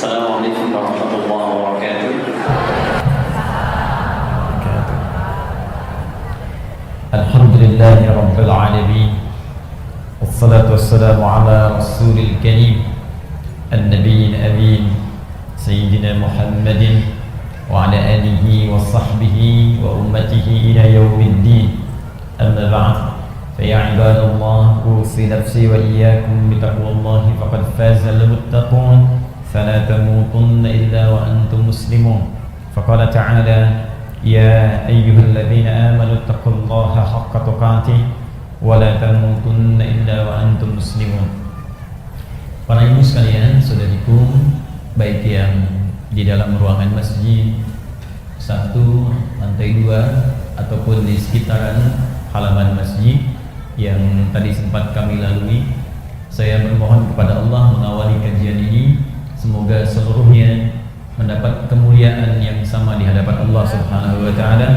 Assalamualaikum warahmatullahi wabarakatuh. Alhamdulillahi rabbil alamin. Wassalatu wassalamu ala rasulil karim an-nabiyil amin sayyidina Muhammadin wa ala alihi wa sahbihi wa ummatihi ila yaumiddin. Amma ba'd. Fa ya ibadallah, usi nafsi wa iyyakum bi taqwallahi faqad faza al-muttaqun. فلا تموتن إلا وأنتم مسلمون. فقال تعالى: يا أيها الذين آمنوا اتقوا الله حق تقاته ولا تموتن إلا وأنتم مسلمون. Para ibu sekalian, saudariku, baik yang di dalam ruangan masjid 1, lantai 2, ataupun di sekitaran halaman masjid yang tadi sempat kami lalui, saya bermohon kepada Allah mengawali kajian ini. Semoga seluruhnya mendapat kemuliaan yang sama di hadapan Allah Subhanahu wa taala.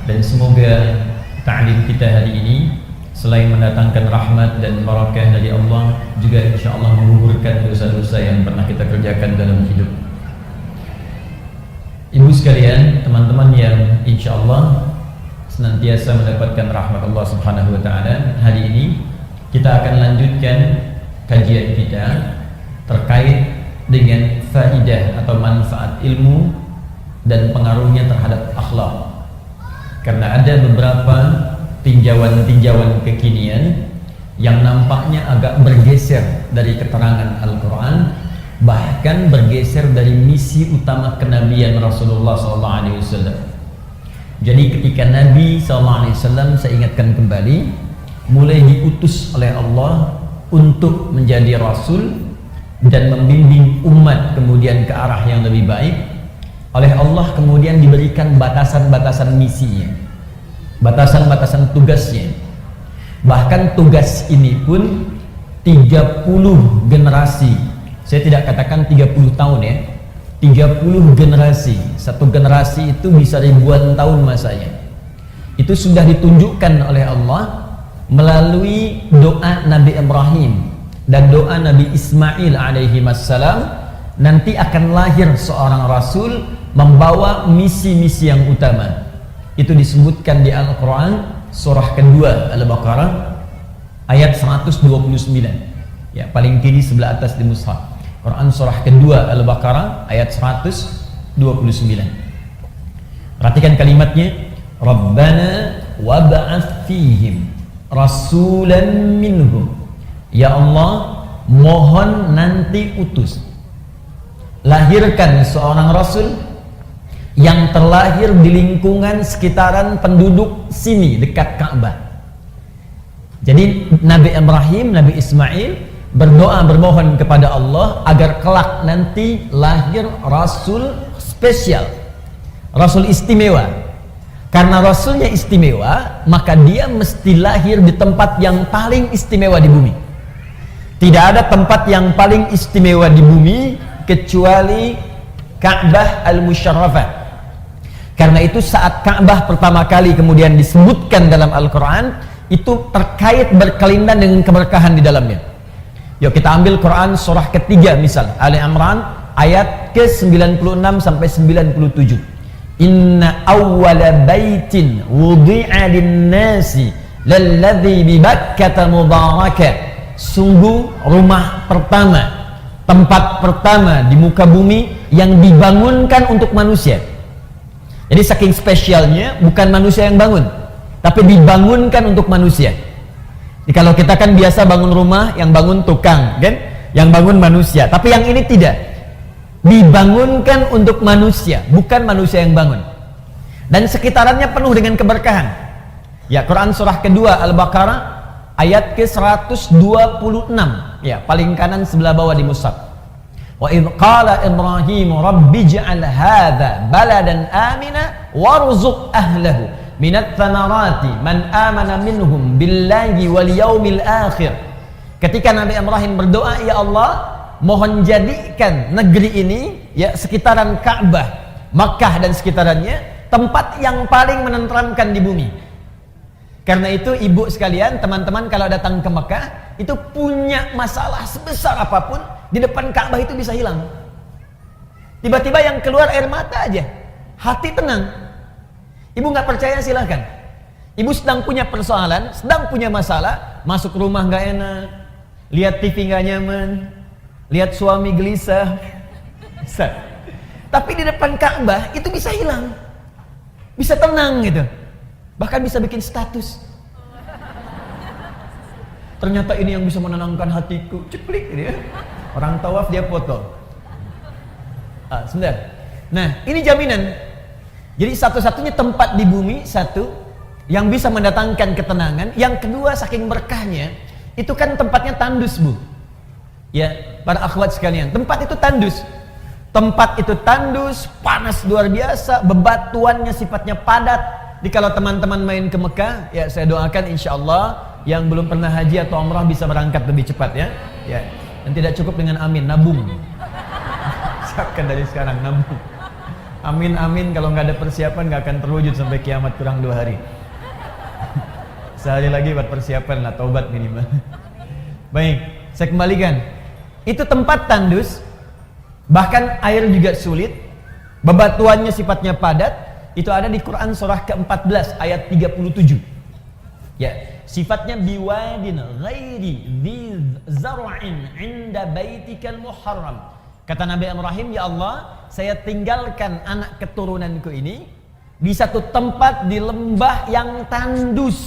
Dan semoga ta'lim kita hari ini selain mendatangkan rahmat dan barakah dari Allah, juga insyaallah menggugurkan dosa-dosa yang pernah kita kerjakan dalam hidup. Ibu sekalian, teman-teman yang insyaallah senantiasa mendapatkan rahmat Allah Subhanahu wa taala, hari ini kita akan lanjutkan kajian kita terkait dengan faidah atau manfaat ilmu dan pengaruhnya terhadap akhlak. Karena ada beberapa tinjauan-tinjauan kekinian yang nampaknya agak bergeser dari keterangan Al-Quran, bahkan bergeser dari misi utama kenabian Rasulullah SAW. Jadi ketika Nabi SAW, saya ingatkan kembali, mulai diutus oleh Allah untuk menjadi Rasul dan membimbing umat kemudian ke arah yang lebih baik, oleh Allah kemudian diberikan batasan-batasan misinya, batasan-batasan tugasnya. Bahkan tugas ini pun 30 generasi. Saya tidak katakan 30 tahun ya, 30 generasi. Satu generasi itu bisa ribuan tahun masanya. Itu sudah ditunjukkan oleh Allah melalui doa Nabi Ibrahim dan doa Nabi Ismail alaihi wassalam. Nanti akan lahir seorang Rasul membawa misi-misi yang utama. Itu disebutkan di Al-Quran surah kedua Al-Baqarah ayat 129 ya, paling kiri sebelah atas di mushaf. Quran surah kedua Al-Baqarah ayat 129. Perhatikan kalimatnya, Rabbana wab'ats fihim rasulan minhum. Ya Allah, mohon nanti utus, lahirkan seorang Rasul yang terlahir di lingkungan sekitaran penduduk sini dekat Ka'bah. Jadi Nabi Ibrahim, Nabi Ismail berdoa bermohon kepada Allah agar kelak nanti lahir Rasul spesial, Rasul istimewa. Karena Rasulnya istimewa, maka dia mesti lahir di tempat yang paling istimewa di bumi. Tidak ada tempat yang paling istimewa di bumi kecuali Ka'bah Al-Musyarrafah. Karena itu saat Ka'bah pertama kali kemudian disebutkan dalam Al-Quran, itu terkait berkelindan dengan keberkahan di dalamnya. Yuk kita ambil Quran surah ketiga misal, Ali Imran ayat ke-96 sampai 97. Inna awwala baitin wudi'a lin-nasi lalladzi bi Bakkah mubarakah. Sungguh rumah pertama, tempat pertama di muka bumi yang dibangunkan untuk manusia. Jadi saking spesialnya, bukan manusia yang bangun, tapi dibangunkan untuk manusia. Jadi kalau kita kan biasa bangun rumah, yang bangun tukang, kan? Yang bangun manusia. Tapi yang ini tidak, dibangunkan untuk manusia, bukan manusia yang bangun. Dan sekitarannya penuh dengan keberkahan. Ya, Quran surah kedua Al-Baqarah ayat ke-126 ya, paling kanan sebelah bawah di mushaf. Wa idh qala Ibrahim rabbi ij'al hadha baladan amina warzuq ahlahu minat thamarati man amana minhum billahi wal yaumil akhir. Ketika Nabi Ibrahim berdoa, ya Allah, mohon jadikan negeri ini, ya sekitaran Ka'bah, Makkah dan sekitarannya, tempat yang paling menenteramkan di bumi. Karena itu ibu sekalian, teman-teman kalau datang ke Mekah, itu punya masalah sebesar apapun, di depan Ka'bah itu bisa hilang. Tiba-tiba yang keluar air mata aja, hati tenang. Ibu nggak percaya silahkan. Ibu sedang punya persoalan, sedang punya masalah, masuk rumah nggak enak, lihat TV nggak nyaman, lihat suami gelisah. Tapi di depan Ka'bah itu bisa hilang, bisa tenang gitu, bahkan bisa bikin status. Ternyata ini yang bisa menenangkan hatiku, ceplik gitu ya. Orang tawaf dia foto. Sebentar. Nah, ini jaminan. Jadi satu-satunya tempat di bumi satu yang bisa mendatangkan ketenangan. Yang kedua, saking berkahnya, itu kan tempatnya tandus, Bu. Ya, para akhwat sekalian, tempat itu tandus. Tempat itu tandus, panas luar biasa, bebatuannya sifatnya padat. Jadi kalau teman-teman main ke Mekah, ya saya doakan insya Allah yang belum pernah haji atau umrah bisa berangkat lebih cepat ya. Ya. Dan tidak cukup dengan amin, nabung. Siapkan dari sekarang nabung. Amin amin, kalau nggak ada persiapan nggak akan terwujud sampai kiamat kurang 2 hari. Sehari lagi buat persiapan lah, taubat minimal. Baik, saya kembalikan. Itu tempat tandus, bahkan air juga sulit, bebatuannya sifatnya padat. Itu ada di Quran surah ke-14 ayat 37. Ya, sifatnya biwadin ghairi dzi zar'in 'inda baitikal muharram. Kata Nabi Ibrahim, ya Allah, saya tinggalkan anak keturunanku ini di satu tempat di lembah yang tandus.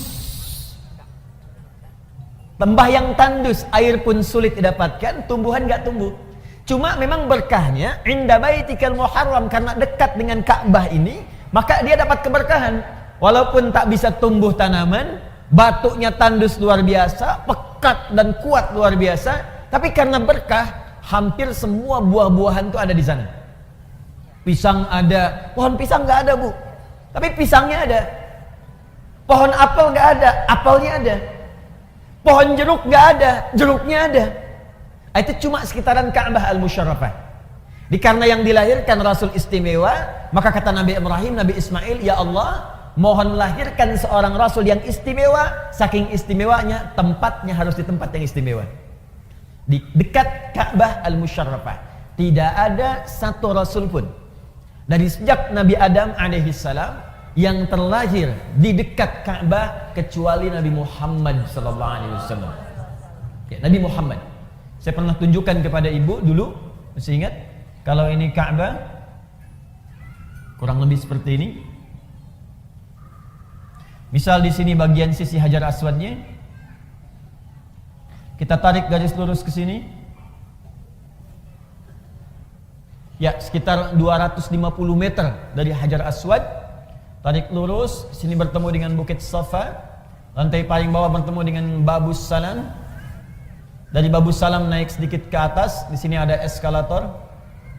Lembah yang tandus, air pun sulit didapatkan, tumbuhan enggak tumbuh. Cuma memang berkahnya inda baitikal muharram, karena dekat dengan Ka'bah ini, maka dia dapat keberkahan. Walaupun tak bisa tumbuh tanaman, batunya tandus luar biasa, pekat dan kuat luar biasa, tapi karena berkah, hampir semua buah-buahan itu ada di sana. Pisang ada, pohon pisang nggak ada, Bu, tapi pisangnya ada. Pohon apel nggak ada, apelnya ada. Pohon jeruk nggak ada, jeruknya ada. Itu cuma sekitaran Ka'bah al-Musyarrafah. Karena yang dilahirkan Rasul istimewa, maka kata Nabi Ibrahim, Nabi Ismail, ya Allah, mohon lahirkan seorang Rasul yang istimewa. Saking istimewanya, tempatnya harus di tempat yang istimewa, di dekat Ka'bah al-Musyarrafah. Tidak ada satu Rasul pun dari sejak Nabi Adam alaihissalam yang terlahir di dekat Ka'bah kecuali Nabi Muhammad sallallahu alaihi wasallam. Ya, Nabi Muhammad. Saya pernah tunjukkan kepada ibu dulu, masih ingat? Kalau ini Ka'bah kurang lebih seperti ini. Misal di sini bagian sisi Hajar Aswadnya, kita tarik garis lurus ke sini. Ya, sekitar 250 meter dari Hajar Aswad. Tarik lurus, sini bertemu dengan Bukit Safa. Lantai paling bawah bertemu dengan Babus Salam. Dari Babus Salam naik sedikit ke atas, di sini ada eskalator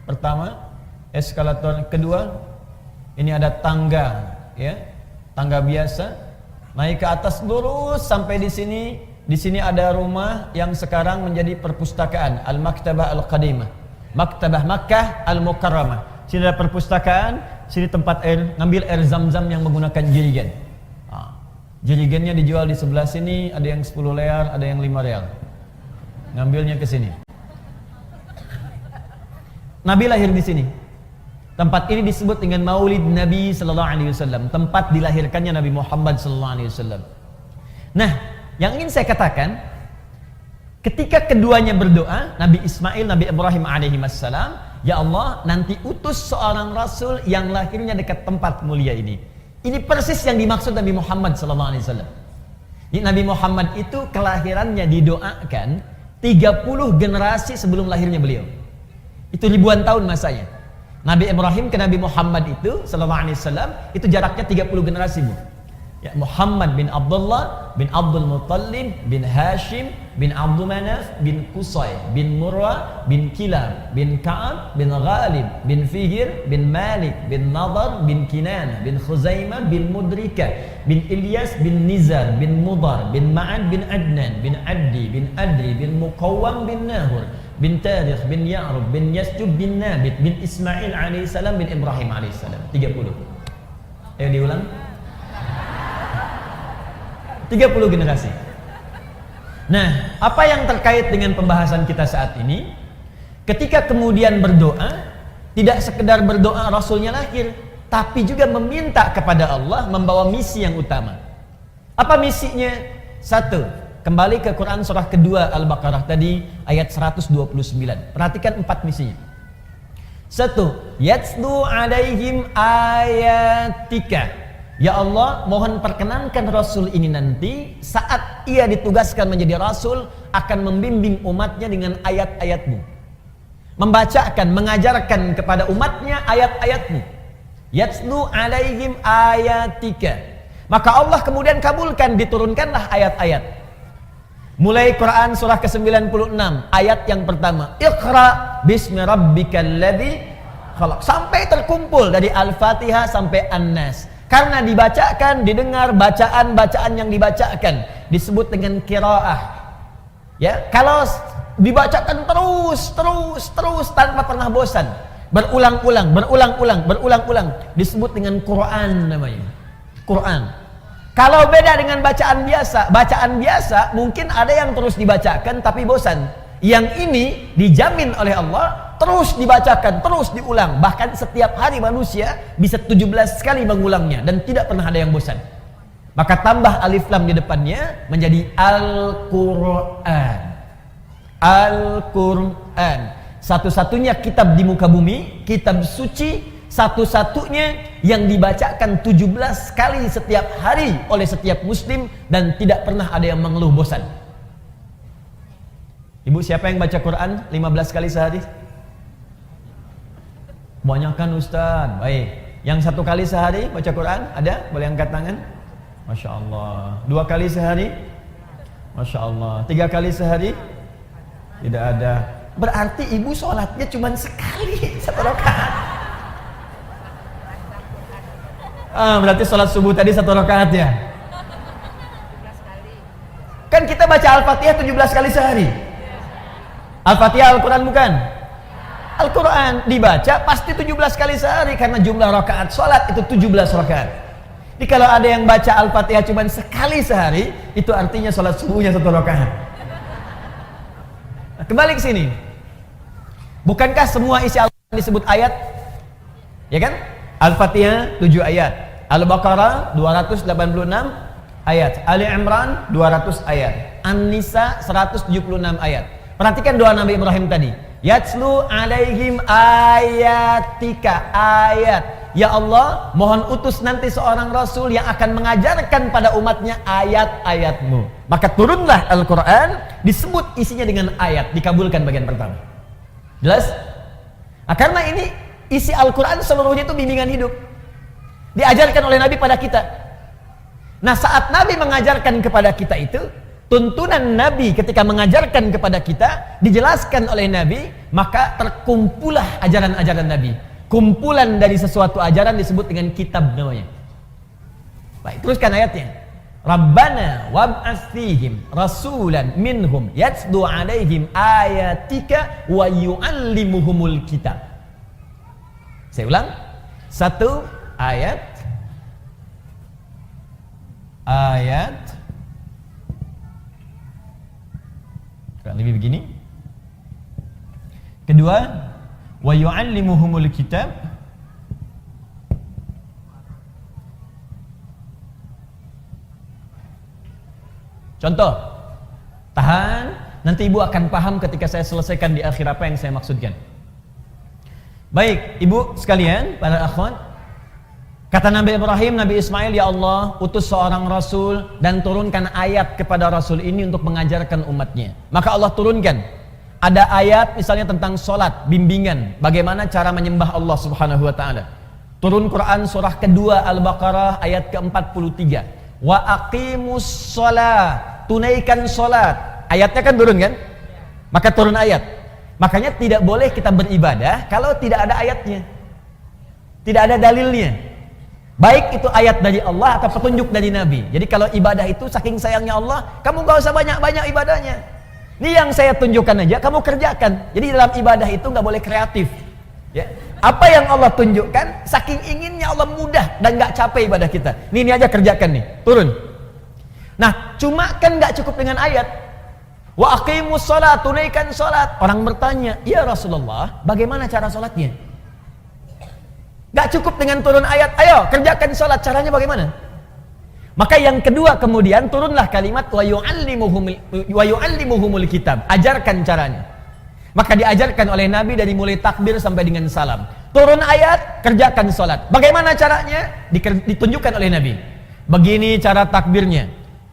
pertama, eskalator kedua. Ini ada tangga, ya, tangga biasa. Naik ke atas lurus sampai di sini. Di sini ada rumah yang sekarang menjadi perpustakaan, Al-Maktabah Al-Qadimah, Maktabah Makkah Al-Mukarramah. Sini ada perpustakaan, sini tempat air, ngambil air zam-zam yang menggunakan jerigen. Jerigennya dijual di sebelah sini, ada yang 10 lear, ada yang 5 real. Ngambilnya ke sini. Nabi lahir di sini. Tempat ini disebut dengan Maulid Nabi sallallahu alaihi wasallam, tempat dilahirkannya Nabi Muhammad sallallahu alaihi wasallam. Nah, yang ingin saya katakan, ketika keduanya berdoa, Nabi Ismail, Nabi Ibrahim alaihi wassalam, ya Allah, nanti utus seorang rasul yang lahirnya dekat tempat mulia ini. Ini persis yang dimaksud Nabi Muhammad sallallahu alaihi wasallam. Nabi Muhammad itu kelahirannya didoakan 30 generasi sebelum lahirnya beliau. Itu ribuan tahun masanya. Nabi Ibrahim ke Nabi Muhammad itu sallallahu alaihi wasallam itu jaraknya 30 generasi, Bu. Ya, Muhammad bin Abdullah bin Abdul Muttalib bin Hashim bin Abdul Manaf bin Qusay bin Murrah bin Kilab bin Ka'ab bin Ghalib bin Fihir bin Malik bin Nadar bin Kinan bin Khuzaimah bin Mudrikah bin Ilyas bin Nizar bin Mudar bin Ma'ad bin Adnan bin Addi bin Adri bin Muqawwam bin Nahur bin Tarikh bin Ya'rub bin Yasjub bin Nabit bin Ismail alaihissalam bin Ibrahim alaihissalam. 30. Ayo diulang. 30 generasi. Nah, apa yang terkait dengan pembahasan kita saat ini? Ketika kemudian berdoa, tidak sekedar berdoa Rasulnya lahir, tapi juga meminta kepada Allah membawa misi yang utama. Apa misinya? Satu, kembali ke Quran surah kedua Al-Baqarah tadi ayat 129. Perhatikan 4 misinya. Satu, yatslu alaihim ayatika. Ya Allah, mohon perkenankan Rasul ini nanti saat ia ditugaskan menjadi Rasul akan membimbing umatnya dengan ayat-ayatmu, membacakan, mengajarkan kepada umatnya ayat-ayatmu. Yatslu alaihim ayatika. Maka Allah kemudian kabulkan, diturunkanlah ayat-ayat. Mulai Quran surah ke-96 ayat yang pertama, Iqra bismi rabbikal ladzi khalaq, sampai terkumpul dari Al-Fatihah sampai An-Nas. Karena dibacakan, didengar bacaan-bacaan yang dibacakan disebut dengan qiraah. Ya, kalau dibacakan terus tanpa pernah bosan, berulang-ulang disebut dengan Quran namanya. Quran. Kalau beda dengan bacaan biasa mungkin ada yang terus dibacakan tapi bosan. Yang ini dijamin oleh Allah terus dibacakan, terus diulang. Bahkan setiap hari manusia bisa 17 kali mengulangnya dan tidak pernah ada yang bosan. Maka tambah alif lam di depannya menjadi Al-Quran. Al-Quran. Satu-satunya kitab di muka bumi, kitab suci, satu-satunya yang dibacakan 17 kali setiap hari oleh setiap muslim dan tidak pernah ada yang mengeluh bosan. Ibu, siapa yang baca Quran 15 kali sehari? Kebanyakan Ustaz. Baik. Yang 1 kali sehari baca Quran ada? Boleh angkat tangan? Masya Allah. 2 kali sehari? Masya Allah. 3 kali sehari? Tidak ada. Berarti ibu sholatnya cuma sekali, 1 rakaat. Berarti sholat subuh tadi 1 rakaat ya? Kan kita baca Al-Fatihah 17 kali sehari. Al-Fatihah Al-Quran bukan? Al-Quran dibaca pasti 17 kali sehari karena jumlah rakaat sholat itu 17 rakaat. Jadi kalau ada yang baca Al-Fatihah cuma sekali sehari, itu artinya sholat subuhnya 1 rakaat. Nah, kembali ke sini. Bukankah semua isi Al-Quran disebut ayat? Ya kan? Al-Fatihah 7 ayat, Al-Baqarah 286 ayat, Ali Imran 200 ayat, An-Nisa 176 ayat. Perhatikan doa Nabi Ibrahim tadi. Yatslu alaihim ayatika, ayat. Ya Allah, mohon utus nanti seorang Rasul yang akan mengajarkan pada umatnya ayat-ayatmu. Maka turunlah Al-Quran, disebut isinya dengan ayat, dikabulkan bagian pertama. Jelas? Nah, karena ini isi Al-Quran seluruhnya itu bimbingan hidup, diajarkan oleh Nabi pada kita. Nah, saat Nabi mengajarkan kepada kita itu, tuntunan Nabi ketika mengajarkan kepada kita dijelaskan oleh Nabi, maka terkumpullah ajaran-ajaran Nabi. Kumpulan dari sesuatu ajaran disebut dengan kitab namanya. Baik, teruskan ayatnya. Rabbana wab'ats fihim rasulan minhum yatslu alaihim ayatika wa yu'allimuhumul kitab. Saya ulang. 1 ayat lebih begini. Kedua, wa yu'allimuhumul kitab. Contoh. Tahan, nanti ibu akan paham ketika saya selesaikan di akhir apa yang saya maksudkan. Baik, ibu sekalian, para akhwat. Kata Nabi Ibrahim, Nabi Ismail, ya Allah, utus seorang Rasul dan turunkan ayat kepada Rasul ini untuk mengajarkan umatnya. Maka Allah turunkan. Ada ayat misalnya tentang sholat, bimbingan, bagaimana cara menyembah Allah subhanahu wa ta'ala. Turun Quran surah kedua Al-Baqarah ayat ke-43. Wa aqimus sholat, tunaikan sholat. Ayatnya kan turun kan? Maka turun ayat. Makanya tidak boleh kita beribadah kalau tidak ada ayatnya, tidak ada dalilnya. Baik itu ayat dari Allah atau petunjuk dari Nabi. Jadi kalau ibadah itu saking sayangnya Allah, kamu gak usah banyak-banyak ibadahnya. Ini yang saya tunjukkan aja, kamu kerjakan. Jadi dalam ibadah itu gak boleh kreatif. Ya. Apa yang Allah tunjukkan, saking inginnya Allah mudah dan gak capek ibadah kita. Ini aja kerjakan nih, turun. Nah, cuma kan gak cukup dengan ayat. Wa aqimus shalat, tunaikan salat. Orang bertanya, "Ya Rasulullah, bagaimana cara salatnya?" Gak cukup dengan turun ayat, "Ayo kerjakan salat." Caranya bagaimana? Maka yang kedua kemudian turunlah kalimat wa yu'allimuhumul kitab. Ajarkan caranya. Maka diajarkan oleh Nabi dari mulai takbir sampai dengan salam. Turun ayat, kerjakan salat. Bagaimana caranya? Ditunjukkan oleh Nabi. Begini cara takbirnya.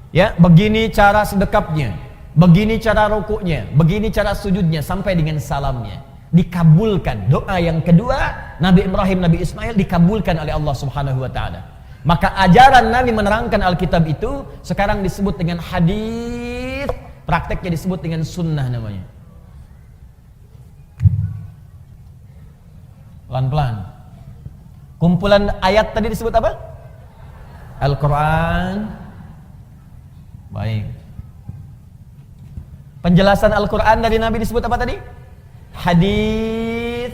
Ya, begini cara sedekapnya. Begini cara rukuknya, begini cara sujudnya sampai dengan salamnya. Dikabulkan. Doa yang kedua, Nabi Ibrahim, Nabi Ismail dikabulkan oleh Allah Subhanahu wa taala. Maka ajaran Nabi menerangkan Alkitab itu sekarang disebut dengan hadis, prakteknya disebut dengan sunnah namanya. Pelan-pelan. Kumpulan ayat tadi disebut apa? Al-Quran. Baik. Penjelasan Al-Quran dari Nabi disebut apa tadi? Hadis.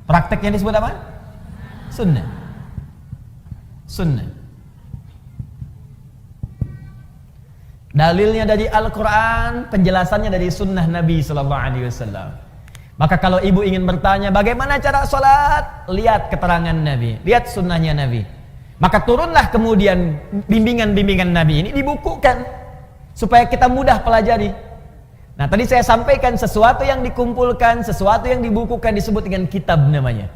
Prakteknya disebut apa? Sunnah. Sunnah. Dalilnya dari Al-Quran, penjelasannya dari sunnah Nabi SAW. Maka kalau ibu ingin bertanya bagaimana cara sholat, lihat keterangan Nabi, lihat sunnahnya Nabi. Maka turunlah kemudian bimbingan-bimbingan Nabi ini dibukukan supaya kita mudah pelajari. Nah tadi saya sampaikan sesuatu yang dikumpulkan, sesuatu yang dibukukan disebut dengan kitab namanya.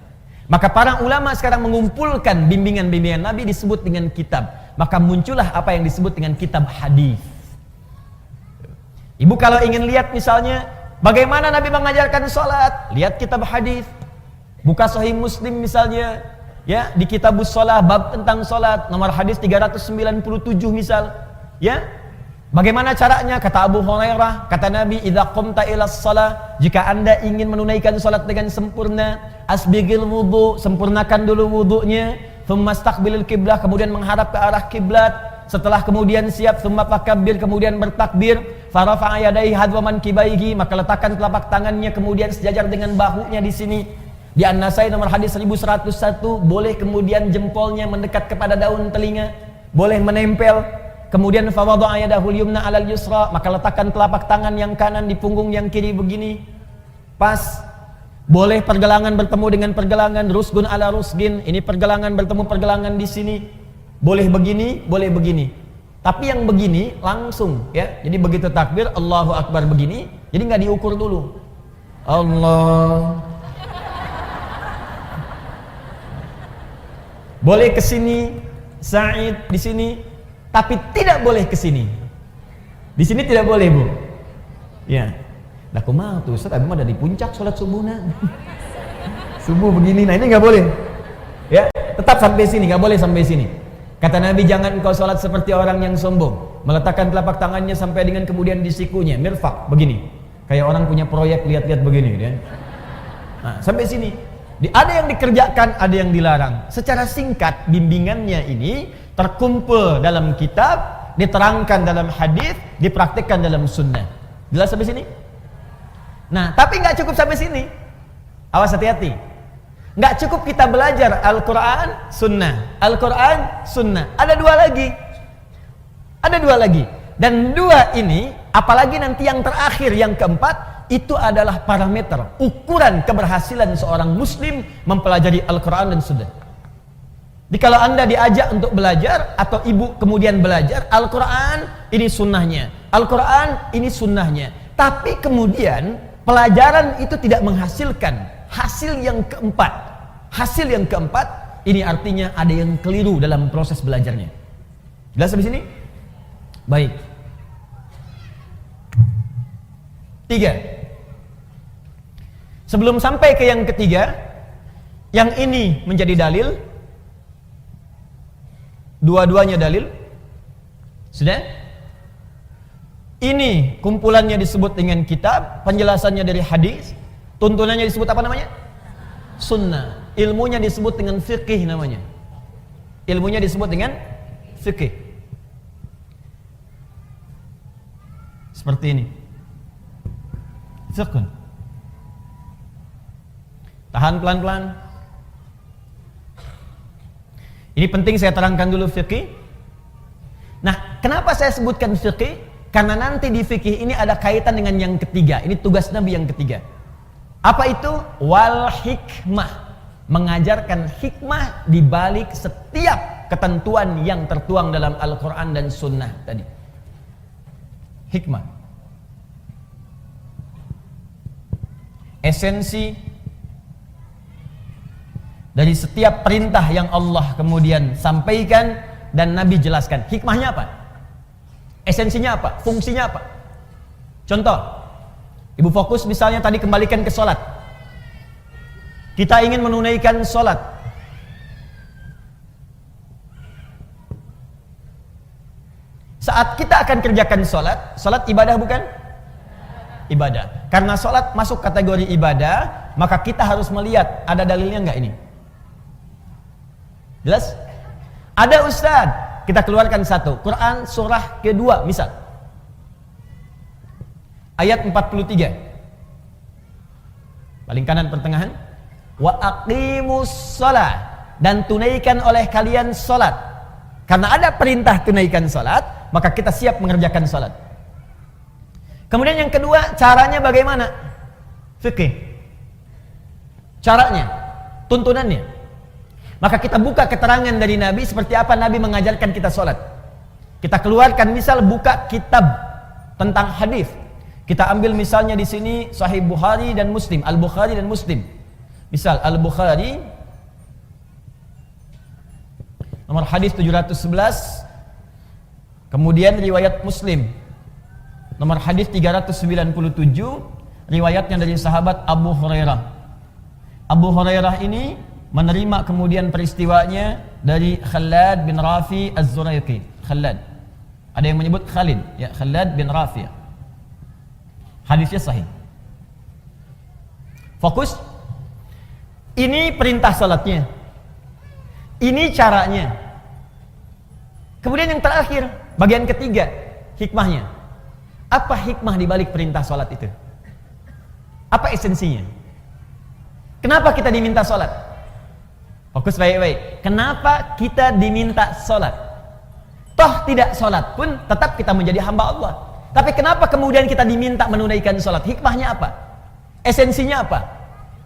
Maka para ulama sekarang mengumpulkan bimbingan-bimbingan Nabi disebut dengan kitab. Maka muncullah apa yang disebut dengan kitab hadis. Ibu kalau ingin lihat misalnya bagaimana Nabi mengajarkan sholat, lihat kitab hadis. Buka Sahih Muslim misalnya, ya di Kitabus Shalah bab tentang sholat nomor hadis 397 misal, ya. Bagaimana caranya? Kata Abu Hurairah, kata Nabi, "Idza qumta ilas shalah," jika Anda ingin menunaikan salat dengan sempurna, asbigil wudu, sempurnakan dulu wudunya, thumma istaqbilil qiblah, kemudian menghadap ke arah kiblat. Setelah kemudian siap, thumma fakabbir, kemudian bertakbir, farafa'a yadayhi hadwa mankibaihi, maka letakkan telapak tangannya kemudian sejajar dengan bahunya di sini. Di An-Nasai nomor hadis 1101, boleh kemudian jempolnya mendekat kepada daun telinga, boleh menempel. Kemudian fawadha'a yadahul yumna 'alal yusra, maka letakkan telapak tangan yang kanan di punggung yang kiri begini. Pas. Boleh pergelangan bertemu dengan pergelangan, rusgun ala rusgin, ini pergelangan bertemu pergelangan di sini. Boleh begini, boleh begini. Tapi yang begini langsung ya. Jadi begitu takbir Allahu Akbar begini, jadi nggak diukur dulu. Allah. Boleh ke sini, Sa'id di sini. Tapi tidak boleh ke sini. Di sini tidak boleh, Bu. Ya. Lah kumaha tuh Ustaz, abis mah ada di puncak salat subuhna. Subuh begini. Nah, ini enggak boleh. Ya, tetap sampai sini, enggak boleh sampai sini. Kata Nabi, jangan engkau salat seperti orang yang sombong, meletakkan telapak tangannya sampai dengan kemudian di sikunya, mirfaq begini. Kayak orang punya proyek lihat-lihat begini gitu ya. Nah, sampai sini. Ada yang dikerjakan, ada yang dilarang. Secara singkat bimbingannya ini terkumpul dalam kitab, diterangkan dalam hadis, dipraktikkan dalam sunnah. Jelas sampai sini? Nah, tapi nggak cukup sampai sini. Awas hati-hati. Nggak cukup kita belajar Al-Quran, sunnah. Al-Quran, sunnah. Ada dua lagi. Ada dua lagi. Dan dua ini, apalagi nanti yang terakhir, yang keempat, itu adalah parameter, ukuran keberhasilan seorang muslim mempelajari Al-Quran dan sunnah. Jadi kalau Anda diajak untuk belajar atau ibu kemudian belajar Al-Quran, ini sunnahnya, Al-Quran ini sunnahnya, tapi kemudian pelajaran itu tidak menghasilkan hasil yang keempat. Hasil yang keempat ini artinya ada yang keliru dalam proses belajarnya. Jelas sampai sini? Baik. 3. Sebelum sampai ke yang ketiga, yang ini menjadi dalil. Dua-duanya dalil. Sudah? Ini kumpulannya disebut dengan kitab, penjelasannya dari hadis, tuntunannya disebut apa namanya? Sunnah. Ilmunya disebut dengan fiqih namanya. Ilmunya disebut dengan fiqih. Seperti ini. Fiqh. Tahan pelan-pelan. Ini penting saya terangkan dulu fiqih. Nah, kenapa saya sebutkan fiqih? Karena nanti di fikih ini ada kaitan dengan yang ketiga. Ini tugas Nabi yang ketiga. Apa itu? Wal hikmah. Mengajarkan hikmah di balik setiap ketentuan yang tertuang dalam Al-Quran dan Sunnah tadi. Hikmah. Esensi dari setiap perintah yang Allah kemudian sampaikan dan Nabi jelaskan. Hikmahnya apa? Esensinya apa? Fungsinya apa? Contoh, ibu fokus misalnya tadi kembalikan ke sholat. Kita ingin menunaikan sholat. Saat kita akan kerjakan sholat, sholat ibadah bukan? Ibadah. Karena sholat masuk kategori ibadah, maka kita harus melihat ada dalilnya enggak ini. Jelas? Ada ustaz, kita keluarkan satu. Quran surah kedua misal. Ayat 43. Paling kanan pertengahan. Wa aqimus shalah, dan tunaikan oleh kalian salat. Karena ada perintah tunaikan salat, maka kita siap mengerjakan salat. Kemudian yang kedua, caranya bagaimana? Fikih. Caranya, tuntunannya. Maka kita buka keterangan dari Nabi seperti apa Nabi mengajarkan kita salat. Kita keluarkan misal buka kitab tentang hadis. Kita ambil misalnya di sini Sahih Bukhari dan Muslim, Al-Bukhari dan Muslim. Misal Al-Bukhari nomor hadis 711, kemudian riwayat Muslim nomor hadis 397, riwayatnya dari sahabat Abu Hurairah. Abu Hurairah ini menerima kemudian peristiwanya dari Khalad bin Rafi Az-Zuraiqi. Khalad, ada yang menyebut Khalid, ya, Khalad bin Rafi. Hadisnya sahih. Fokus. Ini perintah salatnya. Ini caranya. Kemudian yang terakhir, bagian ketiga, hikmahnya. Apa hikmah di balik perintah salat itu? Apa esensinya? Kenapa kita diminta salat? Fokus baik-baik. Kenapa kita diminta salat? Toh tidak salat pun tetap kita menjadi hamba Allah. Tapi kenapa kemudian kita diminta menunaikan salat? Hikmahnya apa? Esensinya apa?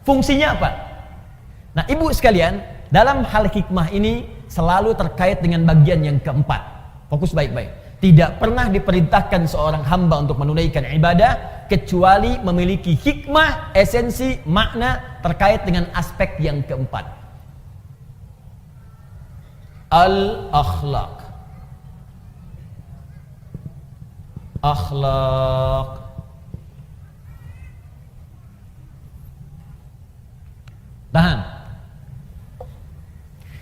Fungsinya apa? Nah, ibu sekalian, dalam hal hikmah ini selalu terkait dengan bagian yang keempat. Fokus baik-baik. Tidak pernah diperintahkan seorang hamba untuk menunaikan ibadah kecuali memiliki hikmah, esensi, makna terkait dengan aspek yang keempat. Al-akhlaq. Akhlaq. Tahan.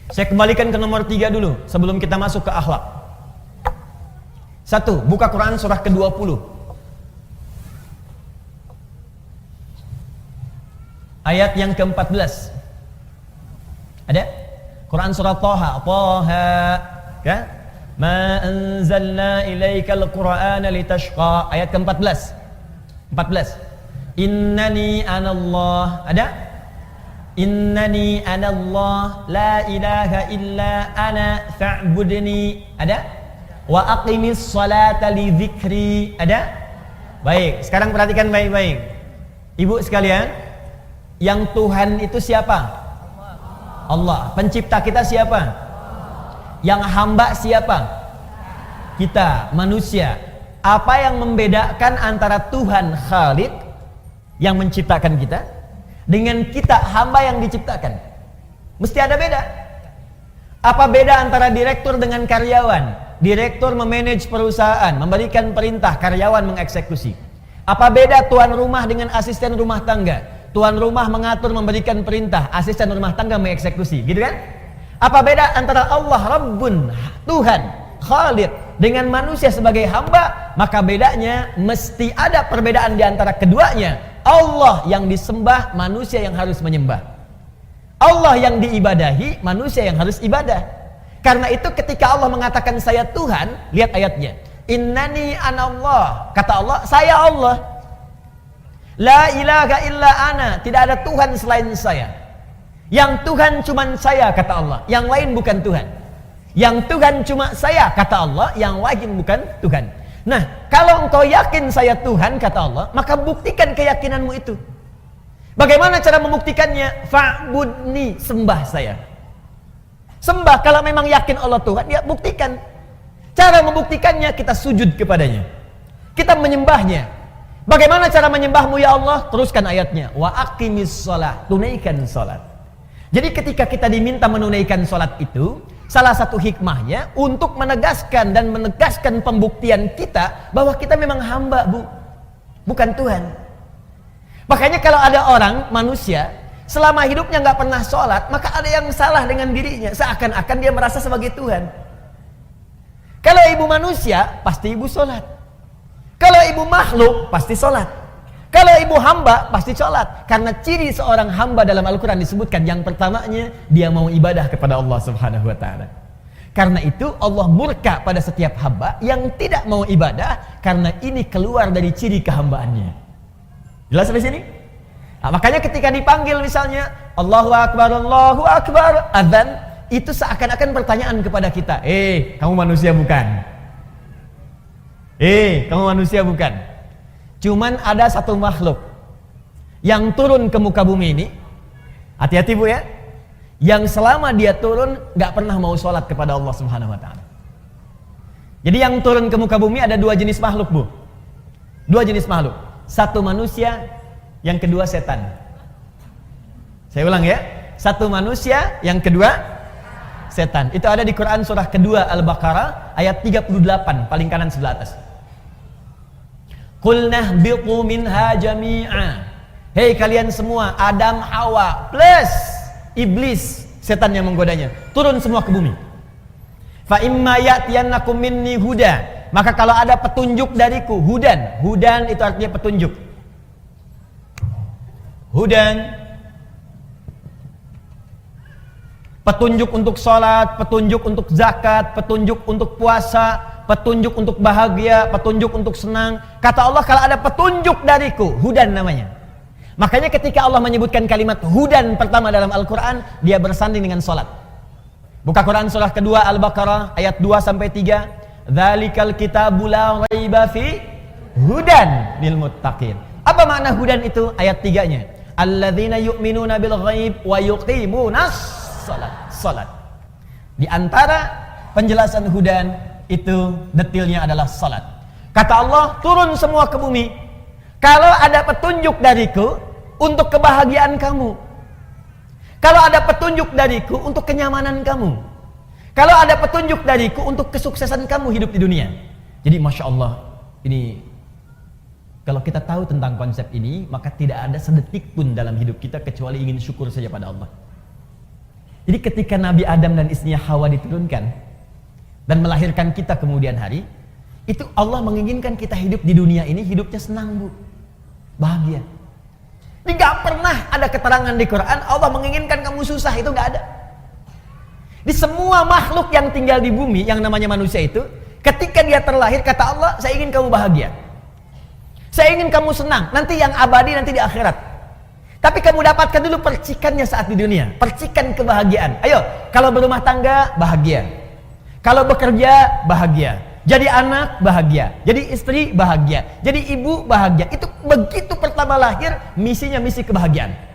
Saya kembalikan ke nomor 3 dulu sebelum kita masuk ke akhlak. 1. Buka Quran surah ke-20. Ayat yang ke-14. Ada? Quran surah Thaha. Thaha. Ya? Ma anzalna ilaikal Qur'ana litashqa. Ayat ke-14. 14. Innani anallah. Ada? Innani anallah la ilaha illa ana fa'budni. Ada? Wa aqimis salata li dzikri. Ada? Baik, sekarang perhatikan baik-baik. Ibu sekalian, yang Tuhan itu siapa? Allah. Pencipta kita siapa? Yang hamba siapa? Kita, manusia. Apa yang membedakan antara Tuhan Khalik yang menciptakan kita dengan kita hamba yang diciptakan? Mesti ada beda. Apa beda antara direktur dengan karyawan? Direktur memanage perusahaan, memberikan perintah, karyawan mengeksekusi. Apa beda tuan rumah dengan asisten rumah tangga? Tuan rumah mengatur, memberikan perintah, asisten rumah tangga mengeksekusi, gitu kan? Apa beda antara Allah Rabbun, Tuhan, Khalid, dengan manusia sebagai hamba? Maka bedanya mesti ada perbedaan di antara keduanya. Allah yang disembah, manusia yang harus menyembah. Allah yang diibadahi, manusia yang harus ibadah. Karena itu ketika Allah mengatakan saya Tuhan, lihat ayatnya. Innani anallah. Kata Allah, saya Allah. La ilaha illa ana. Tidak ada Tuhan selain saya. Yang Tuhan cuma saya, kata Allah. Yang lain bukan Tuhan. Yang Tuhan cuma saya, kata Allah. Yang lain bukan Tuhan. Nah, kalau engkau yakin saya Tuhan, kata Allah, maka buktikan keyakinanmu itu. Bagaimana cara membuktikannya? Fa'budni, sembah saya. Sembah, kalau memang yakin Allah Tuhan, ya buktikan. Cara membuktikannya, kita sujud kepadanya, kita menyembahnya. Bagaimana cara menyembahmu ya Allah? Teruskan ayatnya, wa aqimis shalah, tunaikan salat. Jadi ketika kita diminta menunaikan salat itu, salah satu hikmahnya untuk menegaskan dan menegaskan pembuktian kita bahwa kita memang hamba, bukan Tuhan. Makanya kalau ada orang, manusia, selama hidupnya nggak pernah sholat, maka ada yang salah dengan dirinya, seakan-akan dia merasa sebagai Tuhan. Kalau ibu manusia, pasti ibu sholat. Kalau ibu makhluk, pasti sholat. Kalau ibu hamba, pasti sholat. Karena ciri seorang hamba dalam Al-Quran disebutkan, yang pertamanya, dia mau ibadah kepada Allah Subhanahu wa Ta'ala. Karena itu Allah murka pada setiap hamba yang tidak mau ibadah, karena ini keluar dari ciri kehambaannya. Jelas sampai sini? Nah, makanya ketika dipanggil misalnya Allahu Akbar, adzan, itu seakan-akan pertanyaan kepada kita, kamu manusia bukan? Kamu manusia bukan? Cuman ada satu makhluk yang turun ke muka bumi ini, hati-hati bu ya, yang selama dia turun gak pernah mau sholat kepada Allah Subhanahu wa Ta'ala. Jadi yang turun ke muka bumi ada dua jenis makhluk bu, dua jenis makhluk. Satu manusia, yang kedua setan. Saya ulang ya, satu manusia, yang kedua setan. Itu ada di Quran surah kedua Al-Baqarah ayat 38 paling kanan sebelah atas. Qul nahbitu minha jami'a. Hei kalian semua, Adam, Hawa plus iblis, setan yang menggodanya, turun semua ke bumi. Fa imma ya'tiyannakum minni huda. Maka kalau ada petunjuk dariku, hudan itu artinya petunjuk. Hudan, petunjuk untuk sholat, petunjuk untuk zakat, petunjuk untuk puasa, petunjuk untuk bahagia, petunjuk untuk senang. Kata Allah, kalau ada petunjuk dariku, hudan namanya. Makanya ketika Allah menyebutkan kalimat hudan pertama dalam Al-Quran, dia bersanding dengan sholat. Buka Quran surah kedua Al-Baqarah ayat 2-3. Dzalikal kitabu la raiba fi hudan lil muttaqin. Apa makna hudan itu? Ayat 3-nya. Alladzina yu'minuna bil ghaib wa yuqimunas salat. Di antara penjelasan hudan itu detilnya adalah salat. Kata Allah, turun semua ke bumi. Kalau ada petunjuk dariku untuk kebahagiaan kamu. Kalau ada petunjuk dariku untuk kenyamanan kamu. Kalau ada petunjuk dariku untuk kesuksesan kamu hidup di dunia. Jadi Masya Allah, ini kalau kita tahu tentang konsep ini, maka tidak ada sedetik pun dalam hidup kita kecuali ingin syukur saja pada Allah. Jadi ketika Nabi Adam dan istrinya Hawa diturunkan dan melahirkan kita kemudian hari, itu Allah menginginkan kita hidup di dunia ini, hidupnya senang bu, bahagia. Ini gak pernah ada keterangan di Quran Allah menginginkan kamu susah, itu gak ada. Di semua makhluk yang tinggal di bumi yang namanya manusia itu, ketika dia terlahir, kata Allah, saya ingin kamu bahagia, saya ingin kamu senang, nanti yang abadi nanti di akhirat. Tapi kamu dapatkan dulu percikannya saat di dunia, percikan kebahagiaan. Ayo, kalau berumah tangga bahagia, kalau bekerja bahagia, jadi anak bahagia, jadi istri bahagia, jadi ibu bahagia. Itu begitu pertama lahir, misinya misi kebahagiaan.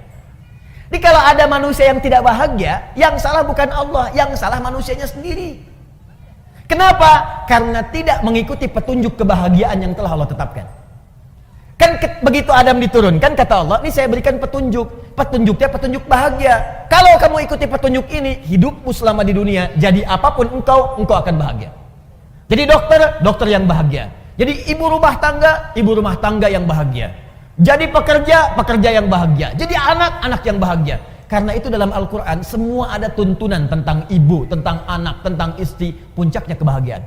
Jadi kalau ada manusia yang tidak bahagia, yang salah bukan Allah, yang salah manusianya sendiri. Kenapa? Karena tidak mengikuti petunjuk kebahagiaan yang telah Allah tetapkan. Kan begitu Adam diturunkan, kata Allah, ini saya berikan petunjuk, petunjuknya petunjuk bahagia. Kalau kamu ikuti petunjuk ini, hidupmu selama di dunia, jadi apapun engkau akan bahagia. Jadi dokter yang bahagia. Jadi ibu rumah tangga yang bahagia. Jadi pekerja yang bahagia. Jadi anak yang bahagia. Karena itu dalam Al-Quran semua ada tuntunan tentang ibu, tentang anak, tentang istri, puncaknya kebahagiaan.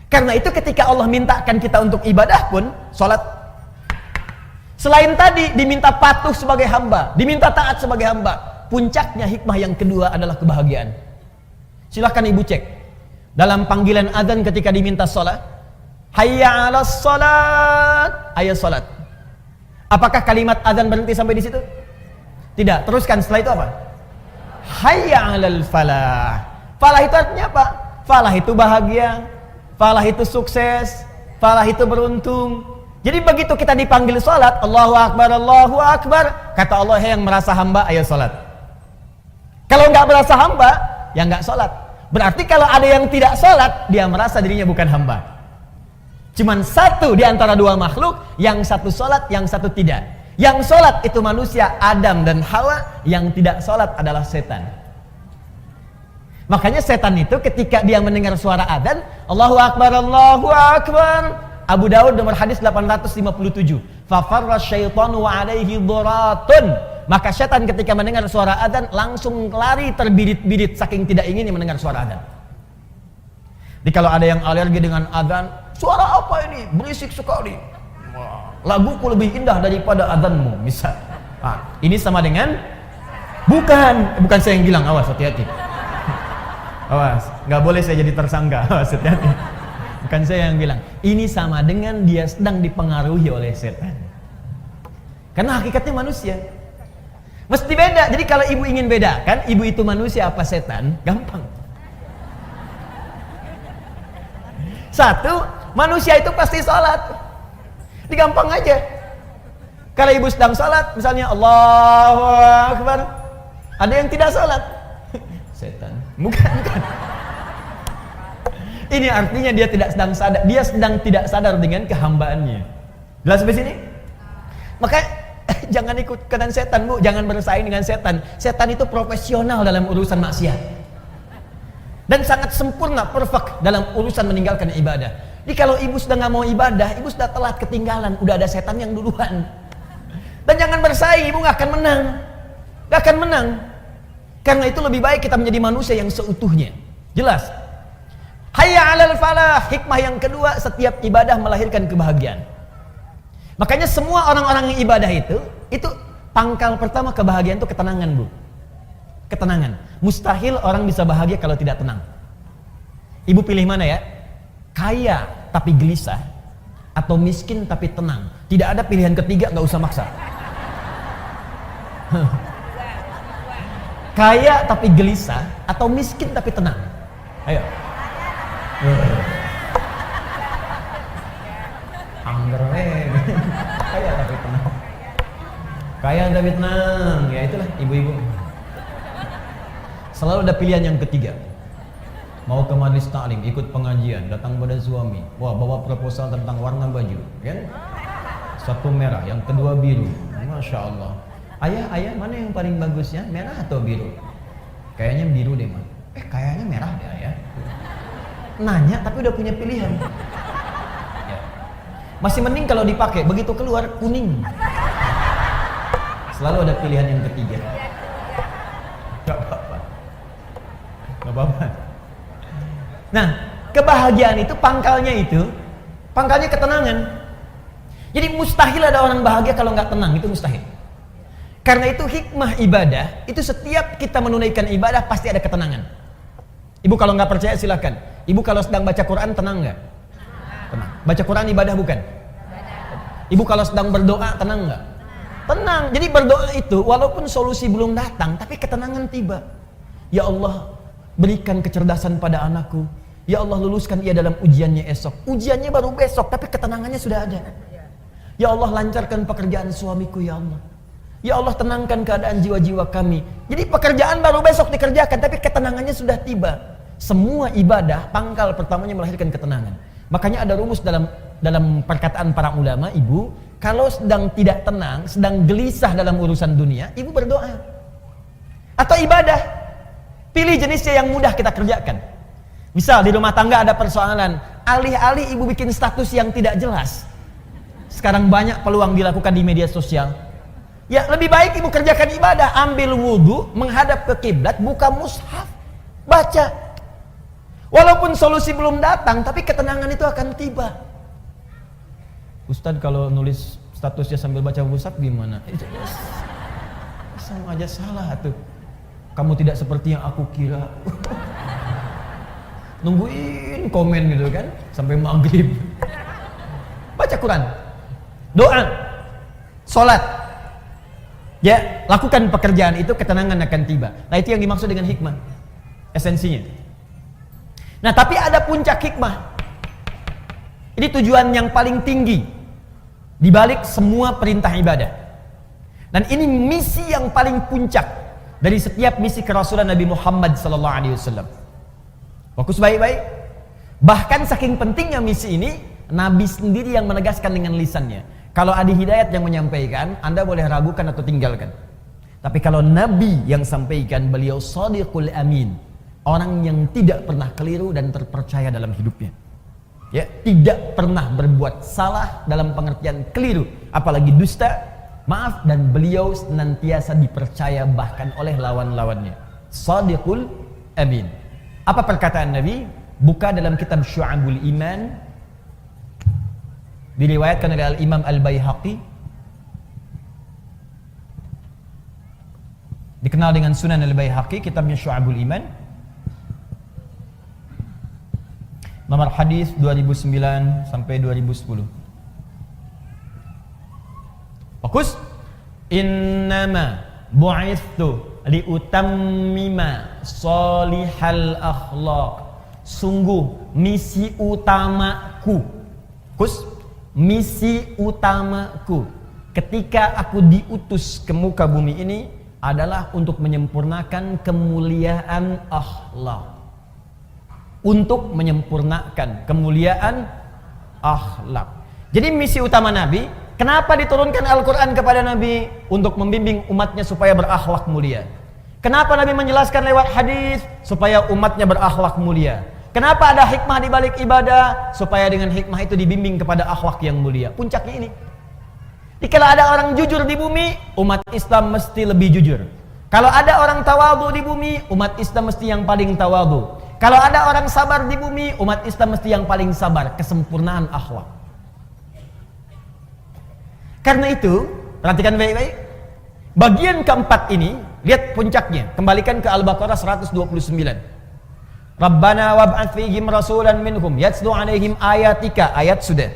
Karena itu ketika Allah mintakan kita untuk ibadah pun, sholat, selain tadi diminta patuh sebagai hamba, diminta taat sebagai hamba, puncaknya hikmah yang kedua adalah kebahagiaan. Silahkan ibu cek dalam panggilan azan ketika diminta sholat, hayya 'alas sholat, ayo sholat. Apakah kalimat azan berhenti sampai di situ? Tidak. Teruskan setelah itu apa? Hayya 'alal falah. Falah itu artinya apa? Falah itu bahagia, falah itu sukses, Falah itu beruntung. Jadi begitu kita dipanggil sholat, Allahu Akbar, kata Allah, yang merasa hamba, ayo sholat. Kalau nggak merasa hamba, ya nggak sholat. Berarti kalau ada yang tidak sholat, dia merasa dirinya bukan hamba. Cuman satu di antara dua makhluk, yang satu sholat, yang satu tidak. Yang sholat itu manusia, Adam dan Hawa. Yang tidak sholat adalah setan. Makanya setan itu ketika dia mendengar suara adzan, Allahu Akbar, Allahu Akbar. Abu Daud nomor hadis 857. Fafarra syaitanu wa alaihi dhuratun. Maka setan ketika mendengar suara adzan langsung lari terbirit-birit saking tidak ingin mendengar suara adzan. Jadi kalau ada yang alergi dengan adzan, suara apa ini? Berisik sekali. Laguku lebih indah daripada adzanmu, misal. Ini sama dengan bukan saya yang bilang, awas hati-hati. Awas, nggak boleh saya jadi tersangka. Awas hati-hati. Bukan saya yang bilang. Ini sama dengan dia sedang dipengaruhi oleh setan. Karena hakikatnya manusia. Mesti beda. Jadi kalau ibu ingin bedakan, ibu itu manusia apa setan, gampang. Satu, manusia itu pasti sholat. Ini gampang aja. Kalau ibu sedang sholat, misalnya Allahu Akbar, ada yang tidak sholat, setan. Bukan. Ini artinya dia tidak sedang sadar, dia sedang tidak sadar dengan kehambaannya. Jelas sampai sini? Maka jangan ikut-ikutan setan, Bu. Jangan bersaing dengan setan. Setan itu profesional dalam urusan maksiat. Dan sangat sempurna, perfect dalam urusan meninggalkan ibadah. Jadi kalau ibu sudah nggak mau ibadah, ibu sudah telat, ketinggalan, udah ada setan yang duluan. Dan jangan bersaing, ibu nggak akan menang. Nggak akan menang. Karena itu lebih baik kita menjadi manusia yang seutuhnya. Jelas? Hayya 'alal falah. Hikmah yang kedua, setiap ibadah melahirkan kebahagiaan. Makanya semua orang-orang yang ibadah itu pangkal pertama kebahagiaan itu ketenangan, Bu. Ketenangan. Mustahil orang bisa bahagia kalau tidak tenang. Ibu pilih mana ya? Kaya tapi gelisah atau miskin tapi tenang. Tidak ada pilihan ketiga, nggak usah maksa. Kaya tapi gelisah atau miskin tapi tenang. Ayo. Kaya tapi tenang. Kaya tapi tenang. Ya itulah ibu-ibu. Selalu ada pilihan yang ketiga. Mau ke majelis taklim, ikut pengajian, datang pada suami, wah bawa proposal tentang warna baju, kan? Satu merah, yang kedua biru. Masya Allah. Ayah mana yang paling bagus ya? Merah atau biru? Kayaknya biru deh, Mak. Kayaknya merah deh, ya. Nanya tapi udah punya pilihan. Ya. Masih mending kalau dipakai, begitu keluar kuning. Selalu ada pilihan yang ketiga. Gak apa-apa. Gak apa-apa. Nah, kebahagiaan itu pangkalnya ketenangan. Jadi mustahil ada orang bahagia kalau nggak tenang, itu mustahil. Karena itu hikmah ibadah, itu setiap kita menunaikan ibadah pasti ada ketenangan. Ibu kalau nggak percaya silakan. Ibu kalau sedang baca Quran tenang nggak? Tenang. Baca Quran ibadah bukan? Ibu kalau sedang berdoa tenang nggak? Tenang. Jadi berdoa itu walaupun solusi belum datang, tapi ketenangan tiba. Ya Allah, berikan kecerdasan pada anakku. Ya Allah, luluskan ia dalam ujiannya esok. Ujiannya baru besok, tapi ketenangannya sudah ada. Ya Allah, lancarkan pekerjaan suamiku, ya Allah. Ya Allah, tenangkan keadaan jiwa-jiwa kami. Jadi pekerjaan baru besok dikerjakan, tapi ketenangannya sudah tiba. Semua ibadah, pangkal pertamanya melahirkan ketenangan. Makanya ada rumus dalam perkataan para ulama, ibu, kalau sedang tidak tenang, sedang gelisah dalam urusan dunia, ibu berdoa. Atau ibadah. Pilih jenisnya yang mudah kita kerjakan. Misal di rumah tangga ada persoalan, alih-alih ibu bikin status yang tidak jelas. Sekarang banyak peluang dilakukan di media sosial. Ya lebih baik ibu kerjakan ibadah, ambil wudhu, menghadap ke kiblat, buka mushaf, baca. Walaupun solusi belum datang, tapi ketenangan itu akan tiba. Ustadz kalau nulis statusnya sambil baca mushaf gimana? Sama aja salah tuh. Kamu tidak seperti yang aku kira. Nungguin komen gitu kan sampai maghrib. Baca Quran, doa, sholat. Ya, lakukan pekerjaan itu, ketenangan akan tiba. Nah, itu yang dimaksud dengan hikmah, esensinya. Nah, tapi ada puncak hikmah. Ini tujuan yang paling tinggi di balik semua perintah ibadah. Dan ini misi yang paling puncak dari setiap misi kerasulan Nabi Muhammad sallallahu alaihi wasallam. Fokus baik-baik. Bahkan saking pentingnya misi ini, Nabi sendiri yang menegaskan dengan lisannya. Kalau Adi Hidayat yang menyampaikan, Anda boleh ragukan atau tinggalkan. Tapi kalau Nabi yang sampaikan, beliau Shadiqul Amin, orang yang tidak pernah keliru dan terpercaya dalam hidupnya. Ya, tidak pernah berbuat salah dalam pengertian keliru, apalagi dusta. Maaf, dan beliau senantiasa dipercaya bahkan oleh lawan-lawannya. Shadiqul Amin. Apa perkataan Nabi? Buka dalam kitab Syu'abul Iman, diriwayatkan oleh Al-Imam Al-Baihaqi, dikenal dengan Sunan Al-Baihaqi, kitabnya Syu'abul Iman, nomor hadis 2009 sampai 2010. Fokus. Innama bu'ithu liutammima salihal akhlaq. Sungguh misi utamaku. Fokus. Misi utamaku ketika aku diutus ke muka bumi ini adalah untuk menyempurnakan kemuliaan akhlak. Untuk menyempurnakan kemuliaan akhlak. Jadi misi utama Nabi, kenapa diturunkan Al-Quran kepada Nabi? Untuk membimbing umatnya supaya berakhlak mulia. Kenapa Nabi menjelaskan lewat hadis? Supaya umatnya berakhlak mulia. Kenapa ada hikmah di balik ibadah? Supaya dengan hikmah itu dibimbing kepada akhlak yang mulia. Puncaknya ini. Jika ada orang jujur di bumi, umat Islam mesti lebih jujur. Kalau ada orang tawadhu di bumi, umat Islam mesti yang paling tawadhu. Kalau ada orang sabar di bumi, umat Islam mesti yang paling sabar. Kesempurnaan akhlak. Karena itu, perhatikan baik-baik. Bagian keempat ini, lihat puncaknya. Kembalikan ke Al-Baqarah 129. Rabbana wab'ats fihim rasulan minhum yatslu 'alaihim ayatika, ayat sudah.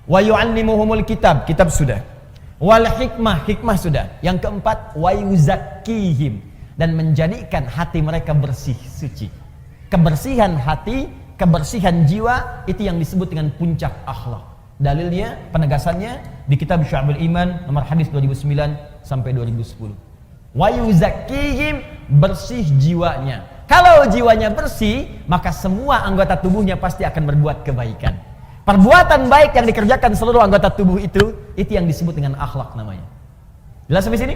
Wa yu'allimuhumul kitab, kitab sudah. Wal hikmah, hikmah sudah. Yang keempat, wa yuzakkihim, dan menjadikan hati mereka bersih, suci. Kebersihan hati, kebersihan jiwa, itu yang disebut dengan puncak akhlak. Dalilnya, penegasannya di kitab Syu'abul Iman nomor hadis 2009 sampai 2010. Wa yuzakkihim, bersih jiwanya. Kalau jiwanya bersih, maka semua anggota tubuhnya pasti akan berbuat kebaikan. Perbuatan baik yang dikerjakan seluruh anggota tubuh itu yang disebut dengan akhlak namanya. Jelas sampai sini?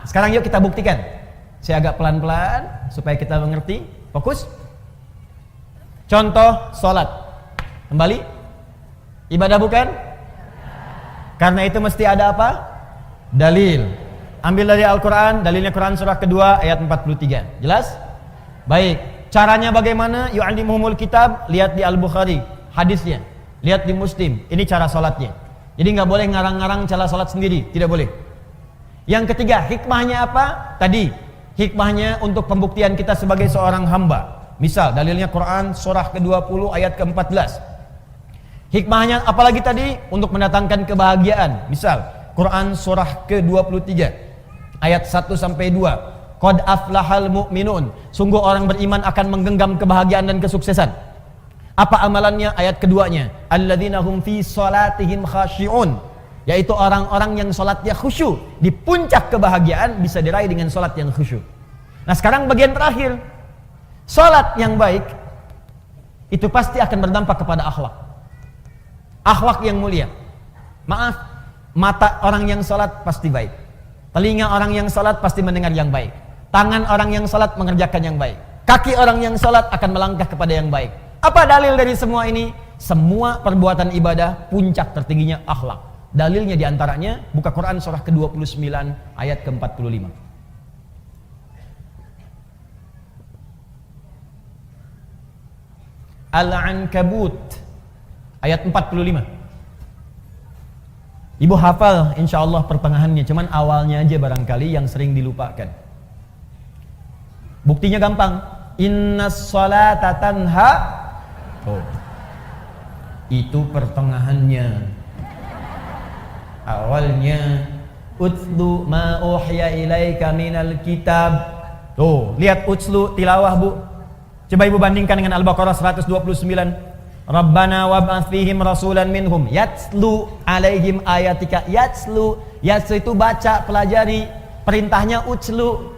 Sekarang yuk kita buktikan. Saya agak pelan-pelan supaya kita mengerti. Fokus. Contoh salat. Kembali. Ibadah bukan? Karena itu mesti ada apa? Dalil. Ambil dari Al-Quran, dalilnya Quran surah kedua ayat 43. Jelas? Baik. Caranya bagaimana? Yu'allimuhumul kitab, lihat di Al-Bukhari hadisnya. Lihat di Muslim, ini cara salatnya. Jadi nggak boleh ngarang-ngarang cara salat sendiri, tidak boleh. Yang ketiga, hikmahnya apa? Tadi, hikmahnya untuk pembuktian kita sebagai seorang hamba. Misal, dalilnya Quran surah ke-20 ayat ke-14. Hikmahnya apalagi tadi? Untuk mendatangkan kebahagiaan. Misal, Quran surah ke-23 ayat 1 sampai 2. Qad aflahal mu'minun. Sungguh orang beriman akan menggenggam kebahagiaan dan kesuksesan. Apa amalannya? Ayat keduanya, alladzina hum fi salatihim khashi'un, yaitu orang-orang yang salatnya khusyuk. Di puncak kebahagiaan bisa diraih dengan salat yang khusyuk. Nah, sekarang bagian terakhir. Salat yang baik itu pasti akan berdampak kepada akhlak. Akhlak yang mulia. Maaf, mata orang yang salat pasti baik. Telinga orang yang salat pasti mendengar yang baik. Tangan orang yang salat mengerjakan yang baik. Kaki orang yang salat akan melangkah kepada yang baik. Apa dalil dari semua ini? Semua perbuatan ibadah puncak tertingginya akhlak. Dalilnya diantaranya buka Quran surah ke-29 ayat ke-45. Al-Ankabut ayat 45. Ibu hafal insyaallah pertengahannya, cuman awalnya aja barangkali yang sering dilupakan. Buktinya gampang. Innas sholata tanha. Itu pertengahannya. Awalnya utlu ma uhya ilaika minal kitab. Lihat utslu tilawah, Bu. Coba Ibu bandingkan dengan Al-Baqarah 129. Rabbana wab'ats fihim rasulan minhum yatslu alaihim ayatika. Yatslu itu baca, pelajari. Perintahnya utslu.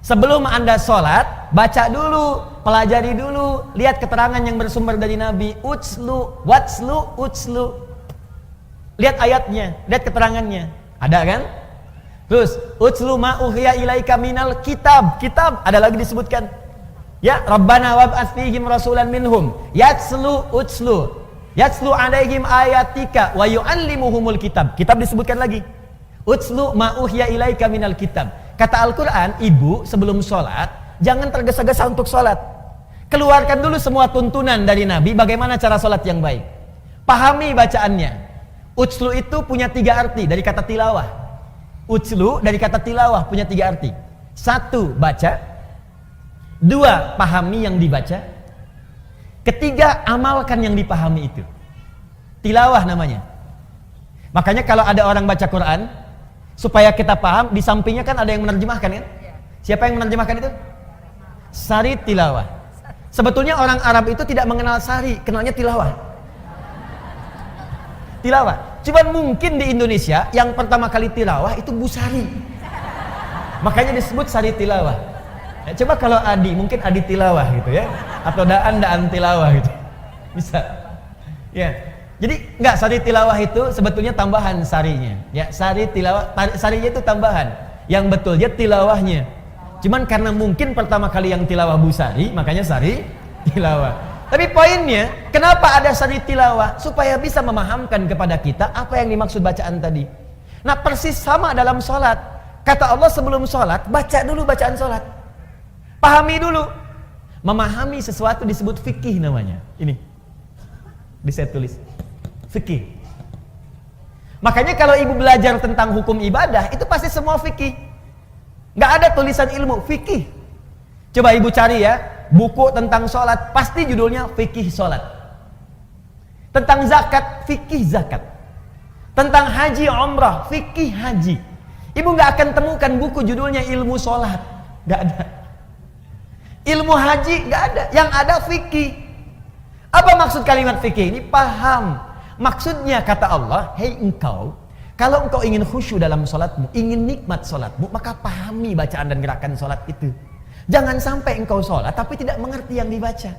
Sebelum Anda sholat, baca dulu, pelajari dulu, lihat keterangan yang bersumber dari Nabi. Utslu, utslu. Lihat ayatnya, lihat keterangannya. Ada kan? Terus utslu ma uhiya ilaika minal kitab. Kitab ada lagi disebutkan. Ya, Rabbana wab'ats fihim rasulan minhum yatslu alaihim ayatika wa yu'allimuhumul kitab. Kitab disebutkan lagi. Utslu ma uhiya ilaika minal kitab. Kata Al-Qur'an, ibu sebelum sholat jangan tergesa-gesa untuk sholat. Keluarkan dulu semua tuntunan dari Nabi bagaimana cara sholat yang baik. Pahami bacaannya. Utslu itu punya 3 arti dari kata tilawah. Utslu dari kata tilawah punya 3 arti. 1, baca. 2, pahami yang dibaca. 3, amalkan yang dipahami itu. Tilawah namanya. Makanya kalau ada orang baca Quran, supaya kita paham, di sampingnya kan ada yang menerjemahkan kan? Siapa yang menerjemahkan itu? Sari tilawah. Sebetulnya orang Arab itu tidak mengenal sari, kenalnya tilawah. Tilawah. Cuman mungkin di Indonesia yang pertama kali tilawah itu Busari. Makanya disebut sari tilawah. Ya, coba kalau Adi, mungkin Adi tilawah gitu ya, atau Daan tilawah gitu. Bisa. Ya. Jadi enggak, sari tilawah itu sebetulnya tambahan sarinya. Ya, sari tilawah, sarinya itu tambahan. Yang betulnya tilawahnya. Cuman karena mungkin pertama kali yang tilawah Busari, makanya sari tilawah. Tapi poinnya, kenapa ada sari tilawah? Supaya bisa memahamkan kepada kita apa yang dimaksud bacaan tadi. Nah, persis sama dalam sholat. Kata Allah sebelum sholat, baca dulu bacaan sholat. Pahami dulu. Memahami sesuatu disebut fikih namanya. Ini. Saya tulis. Fikih. Makanya kalau ibu belajar tentang hukum ibadah, itu pasti semua fikih. Nggak ada tulisan ilmu, fikih. Coba ibu cari ya, buku tentang sholat, pasti judulnya fikih sholat. Tentang zakat, fikih zakat. Tentang haji umrah, fikih haji. Ibu nggak akan temukan buku judulnya ilmu sholat. Nggak ada. Ilmu haji nggak ada. Yang ada fikih. Apa maksud kalimat fikih ini? Paham. Maksudnya kata Allah, hei engkau, kalau engkau ingin khusyuk dalam sholatmu, ingin nikmat sholatmu, maka pahami bacaan dan gerakan sholat itu. Jangan sampai engkau sholat tapi tidak mengerti yang dibaca.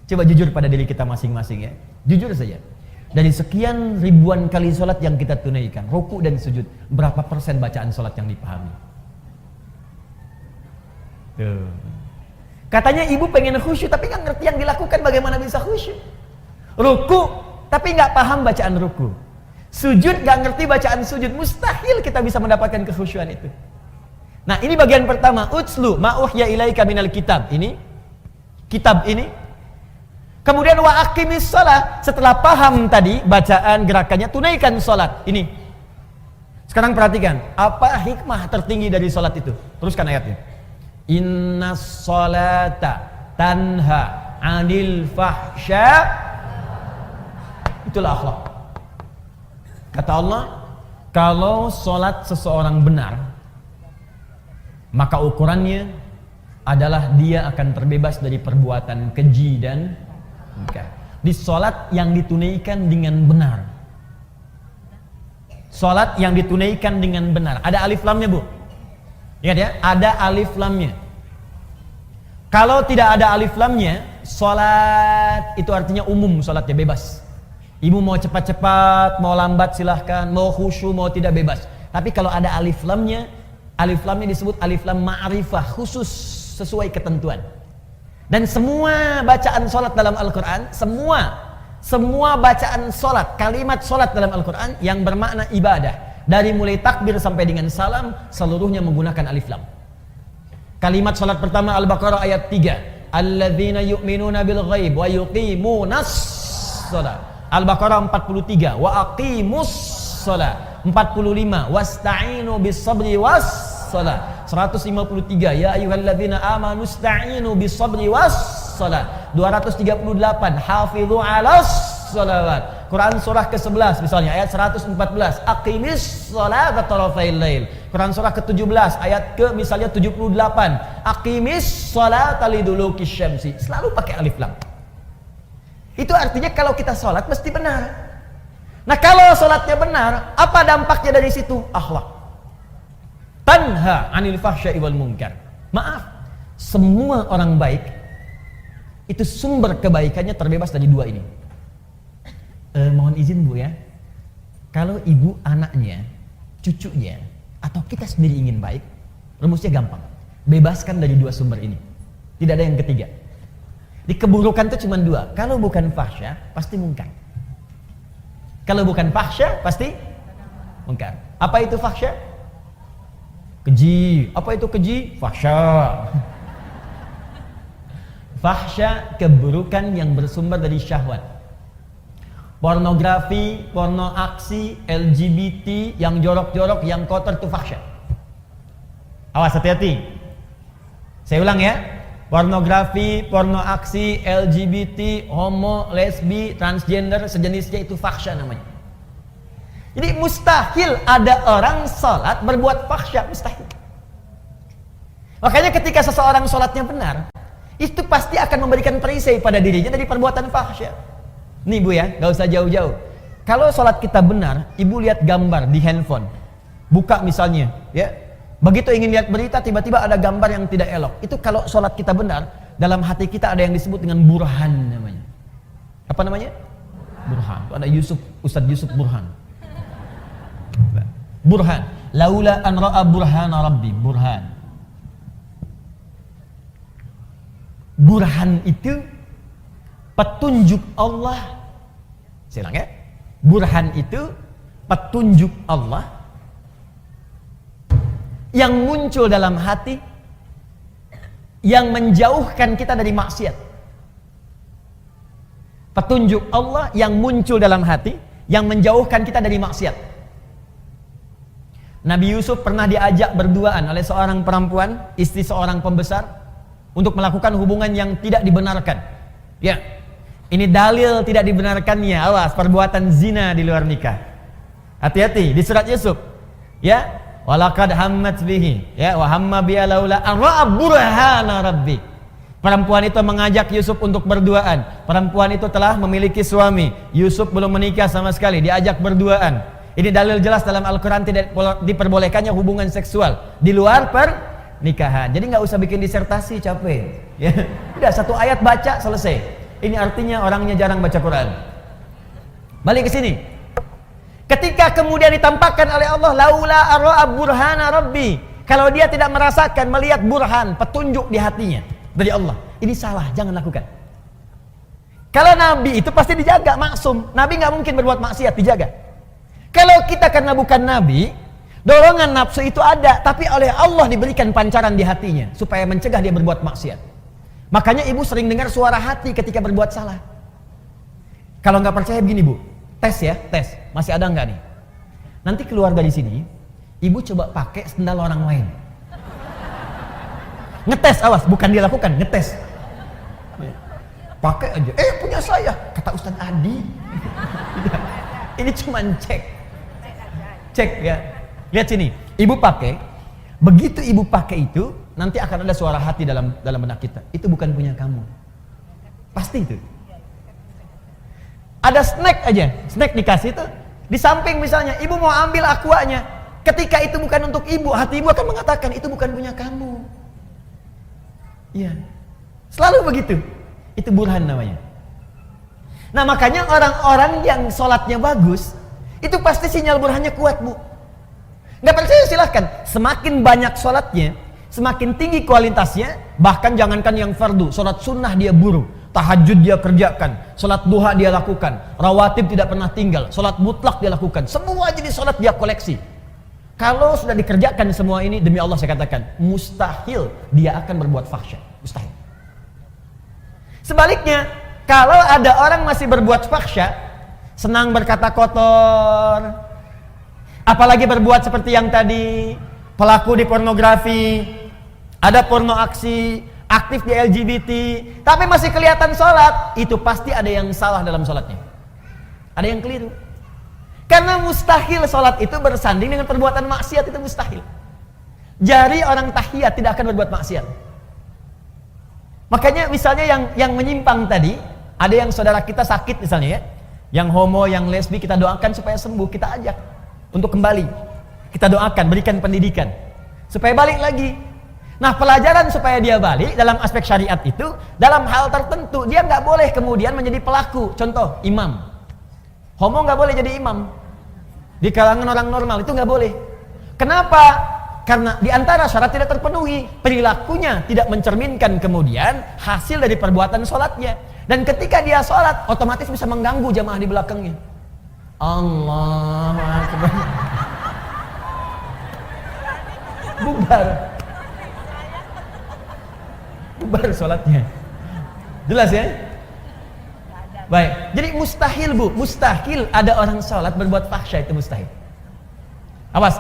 Coba jujur pada diri kita masing-masing ya. Jujur saja. Dari sekian ribuan kali sholat yang kita tunaikan, ruku dan sujud, berapa persen bacaan sholat yang dipahami? Tuh. Katanya ibu pengen khusyuk tapi nggak ngerti yang dilakukan, bagaimana bisa khusyuk? Ruku tapi nggak paham bacaan ruku. Sujud nggak ngerti bacaan sujud, mustahil kita bisa mendapatkan kekhusyuan itu. Nah, ini bagian pertama, utslu ma uhya ilaika minal kitab. Ini kitab ini. Kemudian wa aqimis shalah, setelah paham tadi bacaan gerakannya, tunaikan salat. Ini. Sekarang perhatikan, apa hikmah tertinggi dari salat itu? Teruskan ayatnya. Innas salata tanha 'anil fahsya. Itulah akhlak. Kata Allah, kalau salat seseorang benar, maka ukurannya adalah dia akan terbebas dari perbuatan keji dan mungkar. Di salat yang ditunaikan dengan benar. Salat yang ditunaikan dengan benar. Ada alif lamnya, Bu? Ingat ya, ada alif lamnya. Kalau tidak ada alif lamnya, salat itu artinya umum, salatnya bebas. Ibu mau cepat-cepat, mau lambat silahkan, mau khusyuk, mau tidak, bebas. Tapi kalau ada alif lamnya disebut alif lam ma'rifah, khusus sesuai ketentuan. Dan semua bacaan sholat dalam Al-Quran, semua bacaan sholat, kalimat sholat dalam Al-Quran yang bermakna ibadah, dari mulai takbir sampai dengan salam, seluruhnya menggunakan alif lam. Kalimat sholat pertama Al-Baqarah ayat 3, alladzina yu'minuna bil ghaib wa yuqimunas sholat. Al-Baqarah 43, wa aqimus sholat. 45, wasta'inu bis sabri was sholat. 153, ya ayyuhalladzina amanu ista'inu bis sabri was sholat. 238, hafizu alas sholawat. Quran surah ke-11 misalnya ayat 114, aqimis sholata tarafail lail. Quran surah ke-17 ayat ke misalnya 78, aqimis sholata liduluki syamsi. Selalu pakai alif lam. Itu artinya kalau kita sholat mesti benar. Nah kalau sholatnya benar, apa dampaknya dari situ? Akhlak. Tanha anil fahsya'i wal munkar. Maaf, semua orang baik itu sumber kebaikannya terbebas dari dua ini. Mohon izin Bu ya, kalau ibu anaknya, cucunya, atau kita sendiri ingin baik, rumusnya gampang. Bebaskan dari dua sumber ini. Tidak ada yang ketiga. Di keburukan itu cuma dua. Kalau bukan fahsya, pasti munkar. Kalau bukan fahsya, pasti munkar. Apa itu fahsya? Keji. Apa itu keji? Fahsya. Fahsya, keburukan yang bersumber dari syahwat. Pornografi, porno aksi, LGBT, yang jorok-jorok, yang kotor itu fahsya. Awas, hati-hati. Saya ulang ya. Pornografi, porno aksi, LGBT, homo, lesbi, transgender, sejenisnya itu fahsya namanya. Jadi mustahil ada orang sholat berbuat fahsya, mustahil. Makanya ketika seseorang sholatnya benar, itu pasti akan memberikan perisai pada dirinya dari perbuatan fahsya. Nih Bu ya, gak usah jauh-jauh. Kalau sholat kita benar, ibu lihat gambar di handphone, buka misalnya, ya. Begitu ingin lihat berita, tiba-tiba ada gambar yang tidak elok. Itu kalau sholat kita benar, dalam hati kita ada yang disebut dengan burhan namanya. Apa namanya? Burhan. Itu ada Ustadz Yusuf Burhan. Burhan. Laula an ra'a burhana rabbi. Burhan. Burhan itu petunjuk Allah. Saya ulang ya. Burhan itu petunjuk Allah yang muncul dalam hati, yang menjauhkan kita dari maksiat. Petunjuk Allah yang muncul dalam hati, yang menjauhkan kita dari maksiat. Nabi Yusuf pernah diajak berduaan oleh seorang perempuan, istri seorang pembesar, untuk melakukan hubungan yang tidak dibenarkan. Ya, ini dalil tidak dibenarkannya. Awas, perbuatan zina di luar nikah. Hati-hati di surat Yusuf. Ya, walaqad hammat bihi, ya, wa hamma biha laula an ra'a burhana rabbi. Perempuan itu mengajak Yusuf untuk berduaan. Perempuan itu telah memiliki suami. Yusuf belum menikah sama sekali, diajak berduaan. Ini dalil jelas dalam Al-Quran tidak diperbolehkannya hubungan seksual di luar pernikahan. Jadi nggak usah bikin disertasi, capek. Ya, udah satu ayat baca selesai. Ini artinya orangnya jarang baca Quran. Balik ke sini. Ketika kemudian ditampakkan oleh Allah, laula ara'a burhana rabbi, kalau dia tidak merasakan, melihat burhan, petunjuk di hatinya dari Allah, ini salah, jangan lakukan. Kalau Nabi itu pasti dijaga, maksum. Nabi nggak mungkin berbuat maksiat, dijaga. Kalau kita karena bukan Nabi, dorongan nafsu itu ada, tapi oleh Allah diberikan pancaran di hatinya supaya mencegah dia berbuat maksiat. Makanya ibu sering dengar suara hati ketika berbuat salah. Kalau nggak percaya begini Bu, tes ya, tes. Masih ada nggak nih? Nanti keluar dari sini, ibu coba pakai sendal orang lain. Ngetes, awas, bukan dia lakukan, ngetes. Pakai aja, punya saya, kata Ustadz Adi. Ini cuma cek ya. Lihat sini, ibu pakai, begitu ibu pakai itu, nanti akan ada suara hati dalam benak kita. Itu bukan punya kamu. Pasti itu. Ada snack aja, snack dikasih itu, di samping misalnya, ibu mau ambil aquanya, ketika itu bukan untuk ibu, hati ibu akan mengatakan, itu bukan punya kamu. Iya, selalu begitu. Itu burhan namanya. Nah makanya orang-orang yang sholatnya bagus, itu pasti sinyal burhannya kuat Bu. Nggak percaya silahkan, semakin banyak sholatnya, semakin tinggi kualitasnya, bahkan jangankan yang fardu, sholat sunnah dia buru, tahajud dia kerjakan, sholat duha dia lakukan, rawatib tidak pernah tinggal, sholat mutlak dia lakukan, semua jenis sholat dia koleksi. Kalau sudah dikerjakan semua ini, demi Allah saya katakan, mustahil dia akan berbuat fahsya, mustahil. Sebaliknya, kalau ada orang masih berbuat fahsya, senang berkata kotor, apalagi berbuat seperti yang tadi, pelaku di pornografi, ada porno aksi, aktif di LGBT, tapi masih kelihatan sholat, itu pasti ada yang salah dalam sholatnya. Ada yang keliru. Karena mustahil sholat itu bersanding dengan perbuatan maksiat, itu mustahil. Jari orang tahiyat tidak akan berbuat maksiat. Makanya misalnya yang menyimpang tadi, Ada yang saudara kita sakit misalnya ya, yang homo, yang lesbi, kita doakan supaya sembuh, kita ajak untuk kembali. Kita doakan, berikan pendidikan supaya balik lagi. Nah, pelajaran supaya dia balik dalam aspek syariat itu, dalam hal tertentu dia nggak boleh kemudian menjadi pelaku. Contoh, imam. Homo nggak boleh jadi imam. Di kalangan orang normal itu nggak boleh. Kenapa? Karena di antara syarat tidak terpenuhi, perilakunya tidak mencerminkan kemudian hasil dari perbuatan sholatnya. Dan ketika dia sholat, otomatis bisa mengganggu jamaah di belakangnya. Allahu Akbar. Bubar. Bubar sholatnya. Jelas ya? Baik. Jadi mustahil Bu, mustahil ada orang sholat berbuat fahsya, itu mustahil. Awas.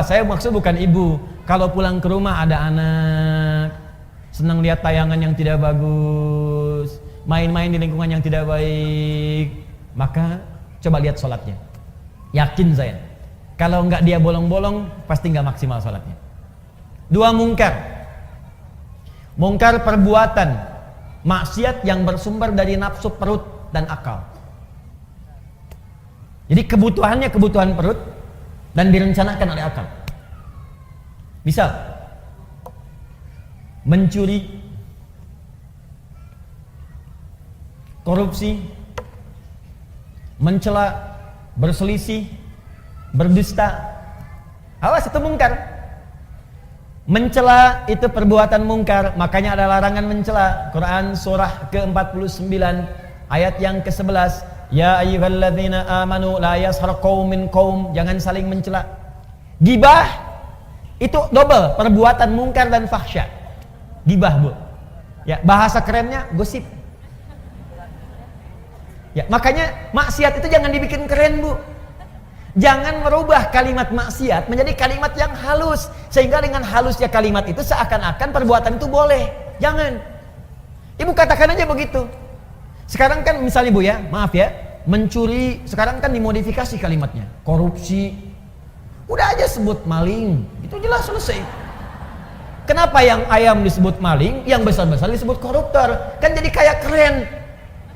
Saya maksud bukan ibu. Kalau pulang ke rumah ada anak, senang lihat tayangan yang tidak bagus, main-main di lingkungan yang tidak baik, maka coba lihat sholatnya. Yakin saya, kalau nggak dia bolong-bolong, pasti nggak maksimal sholatnya. 2, mungkar perbuatan maksiat yang bersumber dari nafsu perut dan akal. Jadi kebutuhannya kebutuhan perut dan direncanakan oleh akal. Misal mencuri, korupsi, mencela, berselisih, berdusta. Awas, itu mungkar. Mencela itu perbuatan mungkar, makanya ada larangan mencela. Quran surah ke-49 ayat yang ke-11. Ya ayyuhalladzina amanu la yashar qaumin qaum, jangan saling mencela. Gibah itu double, perbuatan mungkar dan fahsya. Gibah, Bu. Ya, bahasa kerennya gosip. Ya, makanya maksiat itu jangan dibikin keren, Bu. Jangan merubah kalimat maksiat menjadi kalimat yang halus, sehingga dengan halusnya kalimat itu seakan-akan perbuatan itu boleh. Jangan. Ibu katakan aja begitu. Sekarang kan misalnya Bu ya, maaf ya, mencuri sekarang kan dimodifikasi kalimatnya. Korupsi, udah aja sebut maling, itu jelas selesai. Kenapa yang ayam disebut maling, yang besar-besar disebut koruptor? Kan jadi kayak keren.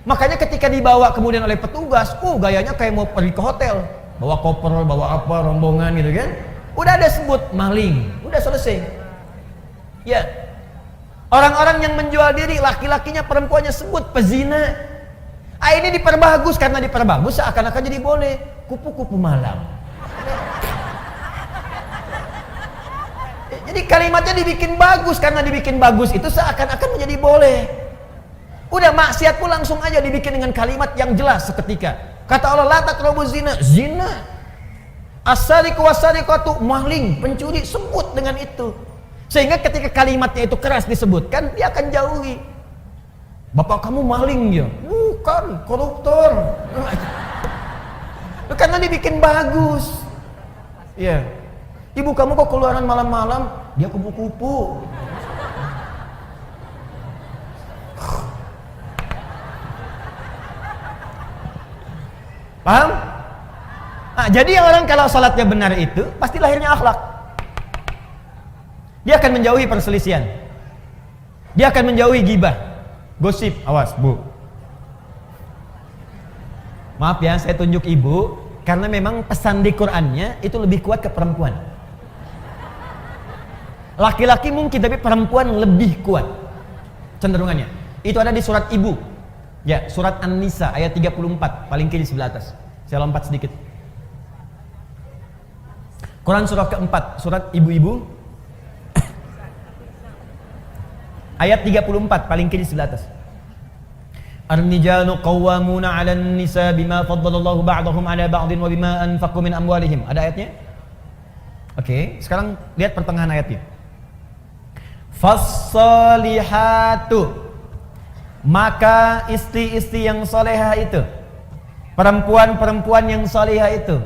Makanya ketika dibawa kemudian oleh petugas, gayanya kayak mau pergi ke hotel, bawa koper, bawa apa, rombongan gitu kan. Udah ada sebut maling, udah selesai. Ya. Orang-orang yang menjual diri, laki-lakinya, perempuannya sebut pezina. Ini diperbagus, karena diperbagus seakan-akan jadi boleh. Kupu-kupu malam. Jadi kalimatnya dibikin bagus, karena dibikin bagus itu seakan-akan menjadi boleh. Udah, maksiat pun langsung aja dibikin dengan kalimat yang jelas seketika. Kata Allah, la taqrabuz zina, zina. As-sariqu was-sariqatu, maling, pencuri, sebut dengan itu. Sehingga ketika kalimatnya itu keras disebutkan, dia akan jauhi. Bapak kamu maling ya? Bukan, koruptor. Karena dibikin bagus. Ya. Ibu kamu kok keluaran malam-malam? Dia kupu-kupu. Paham? Nah, jadi orang kalau salatnya benar itu pasti lahirnya akhlak. Dia akan menjauhi perselisihan. Dia akan menjauhi gibah, gosip. Awas, Bu. Maaf ya, saya tunjuk ibu karena memang pesan di Qur'annya itu lebih kuat ke perempuan. Laki-laki mungkin, tapi perempuan lebih kuat cenderungannya. Itu ada di surat ibu. Ya, surat An-Nisa ayat 34, paling kiri sebelah atas. Saya lompat sedikit. Quran surah keempat, surat ibu-ibu. Ayat 34 paling kiri sebelah atas. Ar-rijalu qawwamuna 'alan nisa bima faddalallahu ba'dahum 'ala ba'din wa bima anfaqu min amwalihim. Ada ayatnya? Oke, sekarang lihat pertengahan ayatnya. Fas-salihatu, maka istri-istri yang salehah itu, perempuan-perempuan yang salehah itu.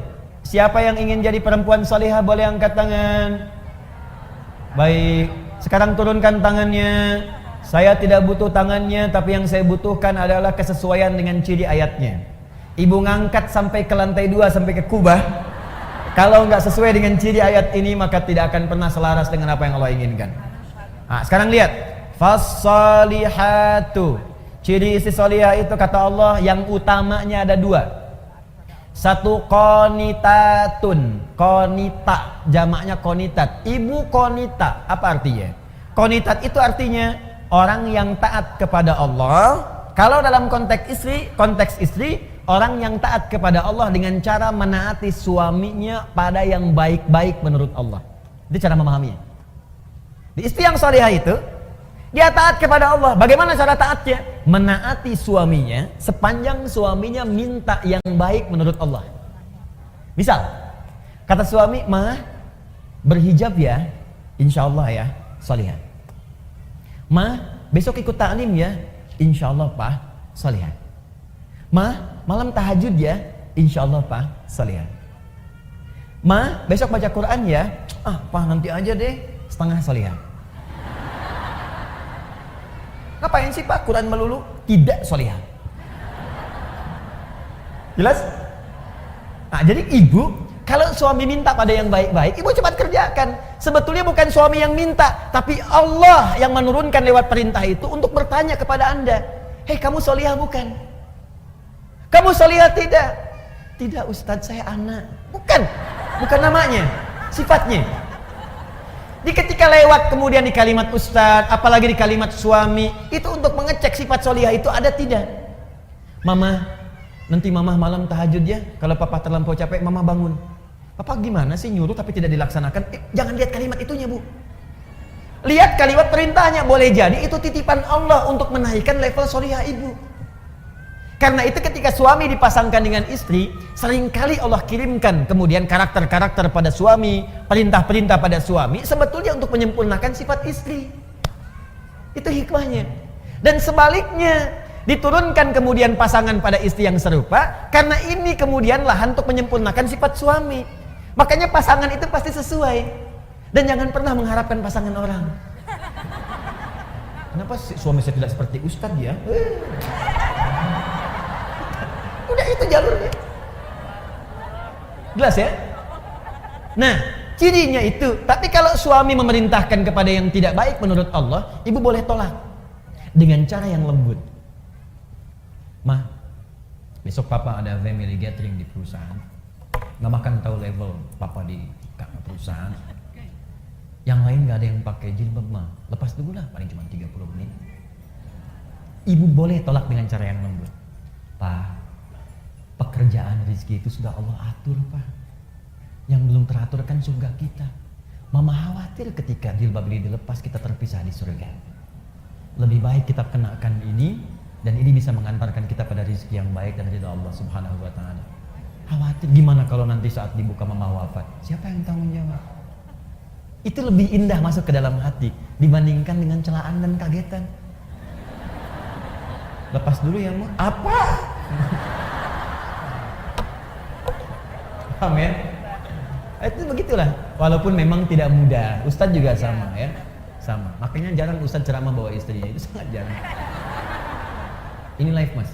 Siapa yang ingin jadi perempuan salehah boleh angkat tangan. Baik. Sekarang turunkan tangannya. Saya tidak butuh tangannya, tapi yang saya butuhkan adalah kesesuaian dengan ciri ayatnya. Ibu ngangkat sampai ke lantai 2, sampai ke kubah. Kalau nggak sesuai dengan ciri ayat ini, maka tidak akan pernah selaras dengan apa yang Allah inginkan. Nah, sekarang lihat. Fas-salihatu, Ciri istri solihah itu kata Allah yang utamanya ada dua. Satu qanitatun, qanita, jamaknya qanitat. Ibu qanita, apa artinya? Qanitat itu artinya orang yang taat kepada Allah. Kalau dalam konteks istri, orang yang taat kepada Allah dengan cara menaati suaminya pada yang baik-baik menurut Allah. Itu cara memahaminya. Di istri yang solihah itu, dia taat kepada Allah. Bagaimana cara taatnya? Menaati suaminya sepanjang suaminya minta yang baik menurut Allah. Misal, kata suami, "Ma, berhijab ya, insya Allah ya, solihah. Ma, besok ikut ta'lim ya, insya Allah Pak, solihah. Ma, malam tahajud ya, insya Allah Pak, solihah. Ma, besok baca Quran ya, Pak nanti aja deh, setengah solihah." Ngapain sih Pak Quran melulu? Tidak solihah. Jelas? Nah, jadi ibu, kalau suami minta pada yang baik-baik, ibu cepat kerjakan. Sebetulnya bukan suami yang minta, tapi Allah yang menurunkan lewat perintah itu untuk bertanya kepada Anda. Hei, kamu solihah bukan? Kamu solihah tidak? Tidak Ustadz, saya anak. Bukan namanya, sifatnya. Di ketika lewat kemudian di kalimat ustadz, apalagi di kalimat suami, itu untuk mengecek sifat solihah itu ada tidak. Mama, nanti mama malam tahajud ya, kalau papa terlampau capek mama bangun. Papa gimana sih nyuruh tapi tidak dilaksanakan? Jangan lihat kalimat itunya bu, lihat kalimat perintahnya. Boleh jadi itu titipan Allah untuk menaikkan level solihah ibu. Karena itu ketika suami dipasangkan dengan istri, seringkali Allah kirimkan kemudian karakter-karakter pada suami, perintah-perintah pada suami, sebetulnya untuk menyempurnakan sifat istri. Itu hikmahnya. Dan sebaliknya, diturunkan kemudian pasangan pada istri yang serupa, karena ini kemudian lahan untuk menyempurnakan sifat suami. Makanya pasangan itu pasti sesuai. Dan jangan pernah mengharapkan pasangan orang. Kenapa suami saya tidak seperti ustadz ya? Udah itu jalurnya. Jelas ya? Nah, cirinya itu. Tapi kalau suami memerintahkan kepada yang tidak baik menurut Allah, ibu boleh tolak dengan cara yang lembut. Ma, besok papa ada family gathering di perusahaan. Mama kan tahu level papa di perusahaan. Yang lain gak ada yang pakai jilbab, ma. Lepas dulu lah, paling cuma 30 menit. Ibu boleh tolak dengan cara yang lembut. Pa, pekerjaan rezeki itu sudah Allah atur Pak. Yang belum teratur kan surga kita. Mama khawatir ketika jilbab ini dilepas kita terpisah di surga. Lebih baik kita kenakan ini, dan ini bisa mengantarkan kita pada rezeki yang baik dan ridha Allah Subhanahu wa taala. Khawatir gimana kalau nanti saat dibuka mama wafat? Siapa yang tanggung jawab? Itu lebih indah masuk ke dalam hati dibandingkan dengan celaan dan kagetan. Lepas dulu ya, Ma. Apa? Paham ya? Itu begitulah. Walaupun memang tidak mudah. Ustadz juga sama ya. Sama. Makanya jarang Ustadz ceramah bawa istrinya. Itu sangat jarang. Ini live mas.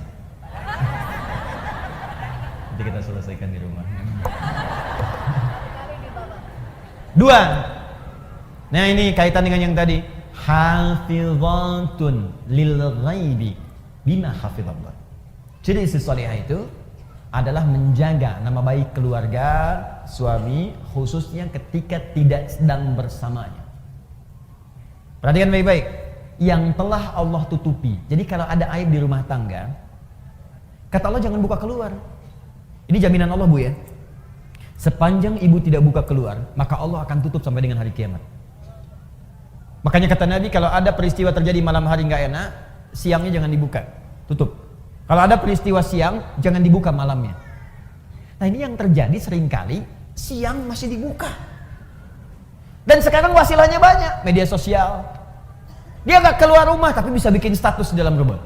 Nanti kita selesaikan di rumah. Dua. Nah ini kaitan dengan yang tadi. Hafizatun lil ghaibi bima hafizallah. Jadi istri salihah itu adalah menjaga nama baik keluarga, suami, khususnya ketika tidak sedang bersamanya. Perhatikan baik-baik, yang telah Allah tutupi. Jadi kalau ada aib di rumah tangga, kata Allah jangan buka keluar. Ini jaminan Allah bu ya. Sepanjang ibu tidak buka keluar, maka Allah akan tutup sampai dengan hari kiamat. Makanya kata Nabi, kalau ada peristiwa terjadi malam hari nggak enak, siangnya jangan dibuka, tutup. Kalau ada peristiwa siang, jangan dibuka malamnya. Nah ini yang terjadi seringkali, siang masih dibuka. Dan sekarang wasilahnya banyak, media sosial. Dia gak keluar rumah, tapi bisa bikin status di dalam rumah.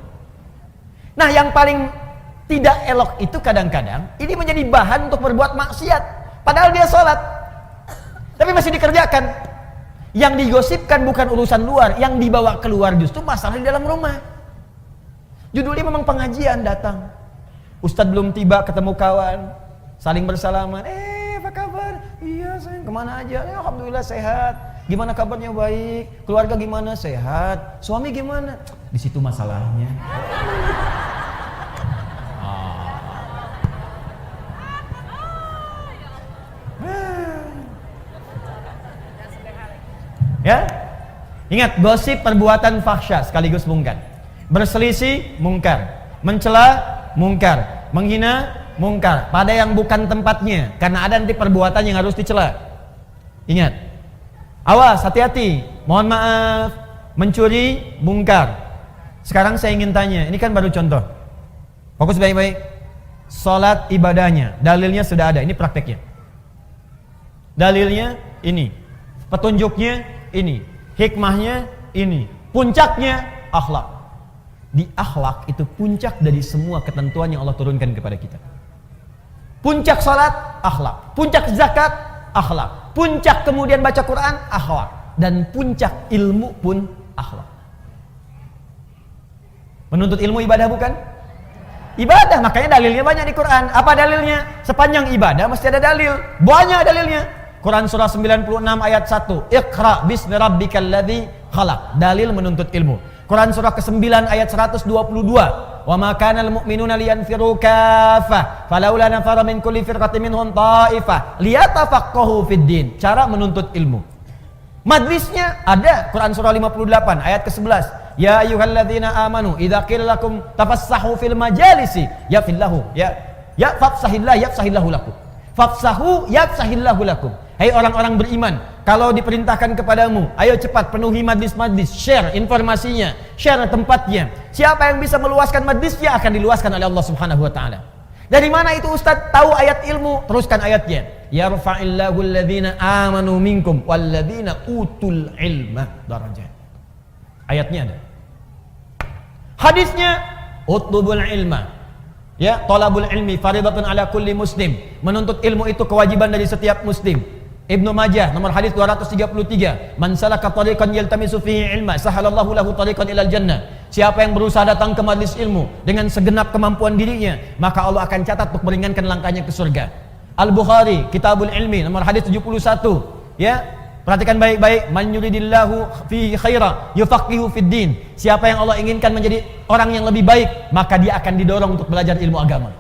Nah yang paling tidak elok itu kadang-kadang, ini menjadi bahan untuk berbuat maksiat. Padahal dia sholat, tapi masih dikerjakan. Yang digosipkan bukan urusan luar, yang dibawa keluar justru masalah di dalam rumah. Judulnya memang pengajian datang. Ustadz belum tiba ketemu kawan, saling bersalaman. Apa kabar? Iya sayang, kemana aja? Alhamdulillah sehat. Gimana kabarnya? Baik. Keluarga gimana? Sehat. Suami gimana? Di situ masalahnya. Ya, ingat, gosip perbuatan fahsya sekaligus mungkar. Berselisih mungkar, mencela mungkar, menghina mungkar pada yang bukan tempatnya, karena ada nanti perbuatan yang harus dicela. Ingat, awas, hati-hati. Mohon maaf, mencuri mungkar. Sekarang saya ingin tanya, ini kan baru contoh. Fokus baik-baik. Salat ibadahnya, dalilnya sudah ada, ini prakteknya. Dalilnya ini, petunjuknya ini, hikmahnya ini, puncaknya akhlak. Di akhlak itu puncak dari semua ketentuan yang Allah turunkan kepada kita. Puncak salat, akhlak. Puncak zakat, akhlak. Puncak kemudian baca Quran, akhlak. Dan puncak ilmu pun akhlak. Menuntut ilmu ibadah bukan? Ibadah, makanya dalilnya banyak di Quran. Apa dalilnya? Sepanjang ibadah mesti ada dalil. Banyak dalilnya. Quran surah 96 ayat 1. Iqra bismi rabbikal ladzi khalaq. Dalil menuntut ilmu. Quran surah ke-9 ayat 122. Wa ma kana al mu'minuna liyanfiru kaffah falaula nafara min kulli firqatin minhum ta'ifah liyatafaqahu fid din. Cara menuntut ilmu. Majlisnya ada. Quran surah 58 ayat ke-11. Ya ayyuhalladzina amanu idza qila lakum tafassahu fil majalisi yafillahu ya fafsahillah yafsahillahu lakum. Fafsahu yafsahillahu lakum. Hai orang-orang beriman, kalau diperintahkan kepadamu, ayo cepat penuhi majlis-majlis, share informasinya, share tempatnya. Siapa yang bisa meluaskan majlisnya akan diluaskan oleh Allah Subhanahu wa taala. Dari mana itu Ustaz tahu ayat ilmu? Teruskan ayatnya. Yarfa'illahu alladhina amanu minkum walladhina utul ilma darajat. Ayatnya ada. Hadisnya utlubul ilma. Ya, talabul ilmi faridatun ala kulli muslim. Menuntut ilmu itu kewajiban dari setiap muslim. Ibnu Majah nomor hadis 233. Man salaka tariqan yaltamisu fihi ilma sahalallahu lahu tariqan ilal jannah. Siapa yang berusaha datang ke majelis ilmu dengan segenap kemampuan dirinya, maka Allah akan catat untuk meringankan langkahnya ke surga. Al-Bukhari Kitabul Ilmi nomor hadis 71. Ya, perhatikan baik-baik. Man yuridillahu fihi khaira yufaqihu fid din. Siapa yang Allah inginkan menjadi orang yang lebih baik, maka dia akan didorong untuk belajar ilmu agama.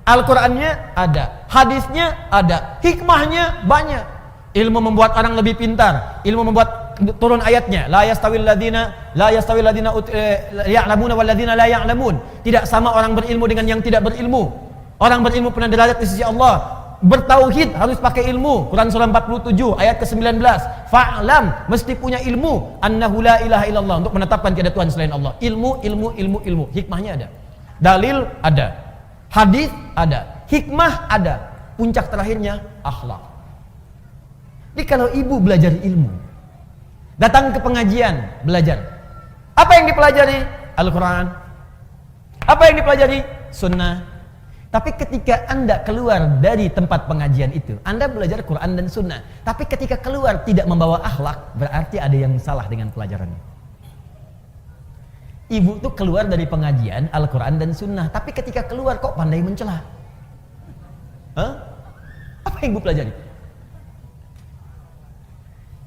Al-Qur'annya ada, hadisnya ada, hikmahnya banyak. Ilmu membuat orang lebih pintar, ilmu membuat turun ayatnya la yastawil ladina ya'lamuna wal ladina la ya'lamun. Tidak sama orang berilmu dengan yang tidak berilmu. Orang berilmu punya derajat di sisi Allah. Bertauhid harus pakai ilmu. Quran surah 47 ayat ke-19. Fa'lam, mesti punya ilmu. Annahu la ilaha illallah, untuk menetapkan tiada Tuhan selain Allah. Ilmu. Hikmahnya ada. Dalil ada. Hadis ada. Hikmah ada. Puncak terakhirnya akhlak. Jadi kalau ibu belajar ilmu, datang ke pengajian, belajar. Apa yang dipelajari? Al-Quran. Apa yang dipelajari? Sunnah. Tapi ketika Anda keluar dari tempat pengajian itu, Anda belajar Quran dan Sunnah. Tapi ketika keluar tidak membawa akhlak, berarti ada yang salah dengan pelajarannya. Ibu tuh keluar dari pengajian Al-Quran dan Sunnah, tapi ketika keluar kok pandai mencela. Apa yang ibu pelajari?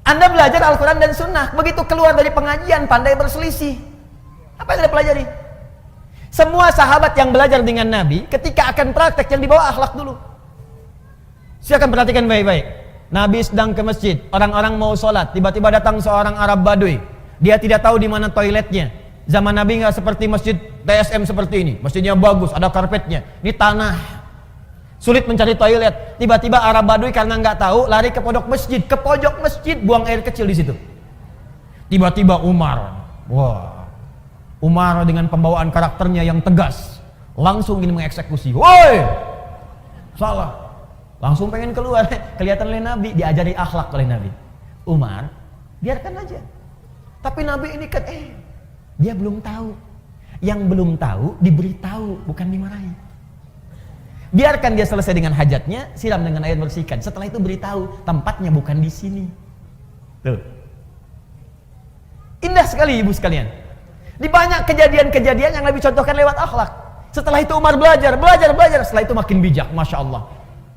Anda belajar Al-Quran dan Sunnah, begitu keluar dari pengajian pandai berselisih. Apa yang Anda pelajari? Semua sahabat yang belajar dengan Nabi, ketika akan praktek yang dibawa akhlak dulu. Silakan perhatikan baik-baik. Nabi sedang ke masjid, orang-orang mau sholat, tiba-tiba datang seorang Arab Badui. Dia tidak tahu di mana toiletnya. Zaman Nabi nggak seperti masjid TSM seperti ini. Masjidnya bagus, ada karpetnya. Ini tanah. Sulit mencari toilet. Tiba-tiba Arab Badui karena nggak tahu lari ke pojok masjid, buang air kecil di situ. Tiba-tiba Umar, Umar dengan pembawaan karakternya yang tegas, langsung ingin mengeksekusi. Woi, salah. Langsung pengen keluar. Kelihatan oleh Nabi, diajari akhlak oleh Nabi. Umar, biarkan aja. Tapi Nabi ini kan, dia belum tahu. Yang belum tahu diberitahu, bukan dimarahi. Biarkan dia selesai dengan hajatnya, siram dengan air bersihkan. Setelah itu beritahu, tempatnya bukan di sini. Tuh. Indah sekali ibu sekalian. Di banyak kejadian-kejadian yang Nabi contohkan lewat akhlak. Setelah itu Umar belajar. Setelah itu makin bijak, Masya Allah.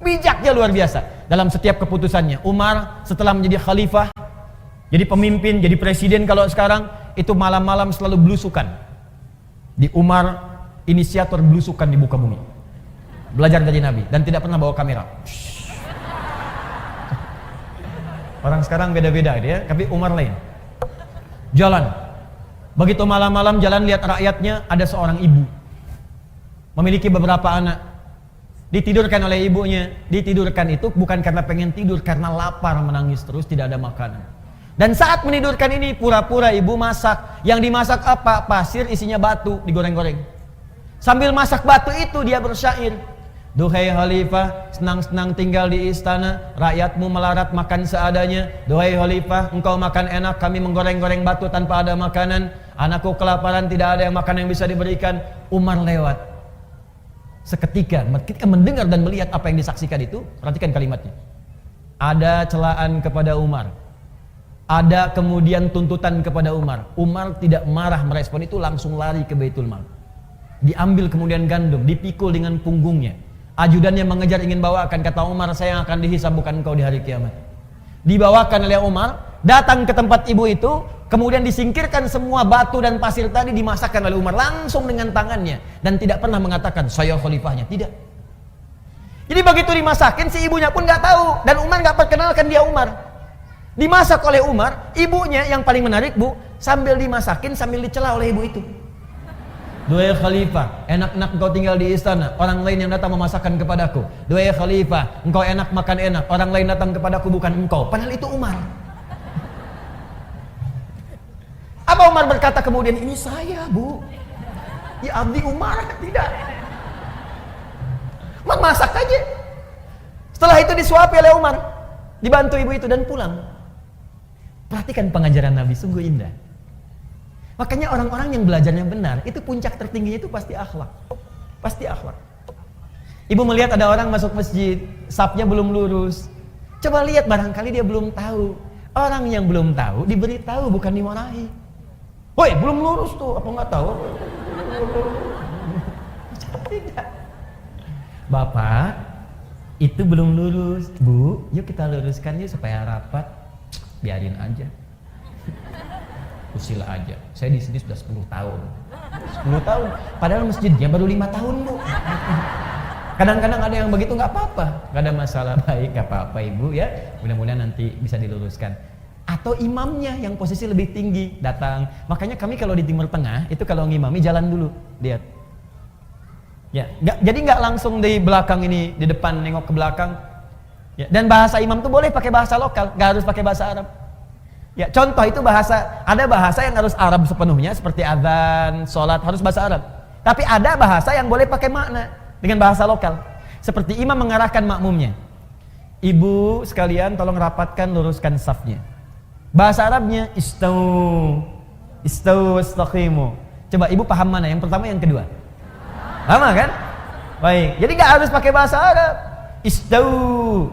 Bijaknya luar biasa. Dalam setiap keputusannya. Umar setelah menjadi khalifah, Jadi pemimpin, jadi presiden kalau sekarang itu malam-malam selalu belusukan. Di Umar, inisiator belusukan di muka bumi. Belajar dari Nabi dan tidak pernah bawa kamera. Orang sekarang beda-beda dia, tapi Umar lain. Jalan. Begitu malam-malam jalan lihat rakyatnya, ada seorang ibu. Memiliki beberapa anak. Ditidurkan oleh ibunya. Ditidurkan itu bukan karena pengen tidur, karena lapar, menangis terus, tidak ada makanan. Dan saat menidurkan ini pura-pura ibu masak. Yang dimasak apa? Pasir isinya batu, digoreng-goreng. Sambil masak batu itu dia bersyair. Duhai khalifah, senang-senang tinggal di istana, rakyatmu melarat makan seadanya. Duhai khalifah, engkau makan enak, kami menggoreng-goreng batu tanpa ada makanan. Anakku kelaparan, tidak ada yang makan yang bisa diberikan. Umar lewat. Seketika ketika mendengar dan melihat apa yang disaksikan itu, perhatikan kalimatnya. Ada celaan kepada Umar. Ada kemudian tuntutan kepada Umar. Umar tidak marah merespon itu, langsung lari ke Baitul Mal. Diambil kemudian gandum, dipikul dengan punggungnya. Ajudannya mengejar ingin bawakan, kata Umar, saya yang akan dihisab bukan engkau di hari kiamat. Dibawakan oleh Umar, datang ke tempat ibu itu, kemudian disingkirkan semua batu dan pasir tadi, dimasakkan oleh Umar langsung dengan tangannya dan tidak pernah mengatakan saya khalifahnya, tidak. Jadi begitu dimasakin, si ibunya pun nggak tahu dan Umar nggak perkenalkan dia Umar. Dimasak oleh Umar, ibunya yang paling menarik bu, sambil dimasakin sambil dicela oleh ibu itu. Duhai khalifah, enak-enak engkau tinggal di istana, orang lain yang datang memasakkan kepadaku. Duhai khalifah, engkau enak makan enak, orang lain datang kepadaku bukan engkau. Padahal itu Umar. Apa Umar berkata kemudian, ini saya bu, ya abdi Umar, tidak. Memasak aja. Setelah itu disuapi oleh Umar, dibantu ibu itu dan pulang. Perhatikan pengajaran Nabi, sungguh indah. Makanya orang-orang yang belajarnya benar, itu puncak tertingginya itu pasti akhlak. Pasti akhlak. Ibu melihat ada orang masuk masjid, safnya belum lurus. Coba lihat, barangkali dia belum tahu. Orang yang belum tahu diberitahu, bukan dimarahi. Woi, belum lurus tuh, apa nggak tahu? Tidak. Bapak, itu belum lurus. Bu, yuk kita luruskan yuk supaya rapat. Biarin aja. Usil aja. Saya di sini sudah 10 tahun. 10 tahun. Padahal masjidnya baru 5 tahun, Bu. Kadang-kadang ada yang begitu, nggak apa-apa. Nggak ada masalah, baik, nggak apa-apa Ibu ya. Mudah-mudahan nanti bisa diluruskan. Atau imamnya yang posisi lebih tinggi datang. Makanya kami kalau di Timur Tengah itu kalau ngimami jalan dulu, lihat. Ya, jadi nggak langsung di belakang ini, di depan nengok ke belakang. Ya, dan bahasa imam tuh boleh pakai bahasa lokal, nggak harus pakai bahasa Arab. Ya, contoh itu ada bahasa yang harus Arab sepenuhnya seperti azan, sholat harus bahasa Arab. Tapi ada bahasa yang boleh pakai makna dengan bahasa lokal. Seperti imam mengarahkan makmumnya. Ibu sekalian tolong rapatkan, luruskan safnya. Bahasa Arabnya istau istaqimu. Coba ibu paham mana? Yang pertama, yang kedua? Sama kan? Baik. Jadi nggak harus pakai bahasa Arab. Istau,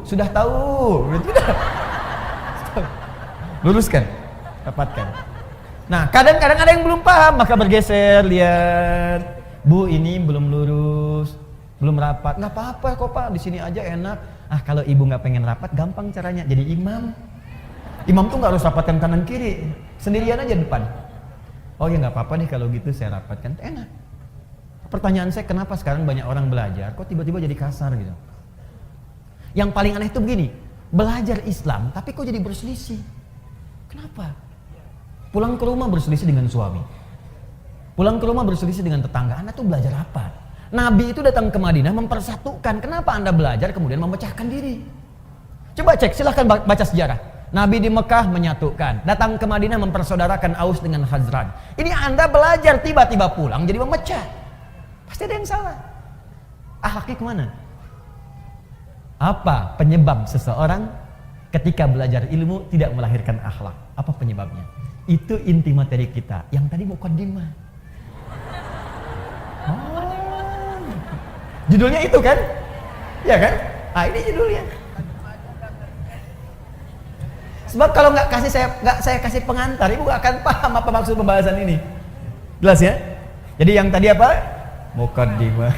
sudah tahu. Tidak. Luruskan, rapatkan. Nah, kadang-kadang ada yang belum paham, maka bergeser, lihat. Bu, ini belum lurus, belum rapat. Nggak apa-apa kok Pak, di sini aja enak. Ah, kalau ibu nggak pengen rapat, gampang caranya. Jadi imam. Imam tuh nggak harus rapatkan kanan kiri, sendirian aja depan. Oh ya nggak apa-apa nih kalau gitu saya rapatkan, enak. Pertanyaan saya, kenapa sekarang banyak orang belajar, kok tiba-tiba jadi kasar gitu? Yang paling aneh itu begini, belajar Islam, tapi kok jadi berselisih? Kenapa? Pulang ke rumah berselisih dengan suami. Pulang ke rumah berselisih dengan tetangga. Anda tuh belajar apa? Nabi itu datang ke Madinah mempersatukan. Kenapa Anda belajar kemudian memecahkan diri? Coba cek, silahkan baca sejarah. Nabi di Mekah menyatukan. Datang ke Madinah mempersaudarakan Aus dengan Khazraj. Ini Anda belajar, tiba-tiba pulang jadi memecah. Pasti ada yang salah. Akhlaknya kemana? Apa penyebab seseorang ketika belajar ilmu tidak melahirkan akhlak? Apa penyebabnya? Itu inti materi kita. Yang tadi muqaddimah. Oh, judulnya itu kan? Ya kan? Ah, ini judulnya. Sebab kalau nggak saya kasih pengantar, ibu nggak akan paham apa maksud pembahasan ini. Jelas ya? Jadi yang tadi apa? Muqaddimah.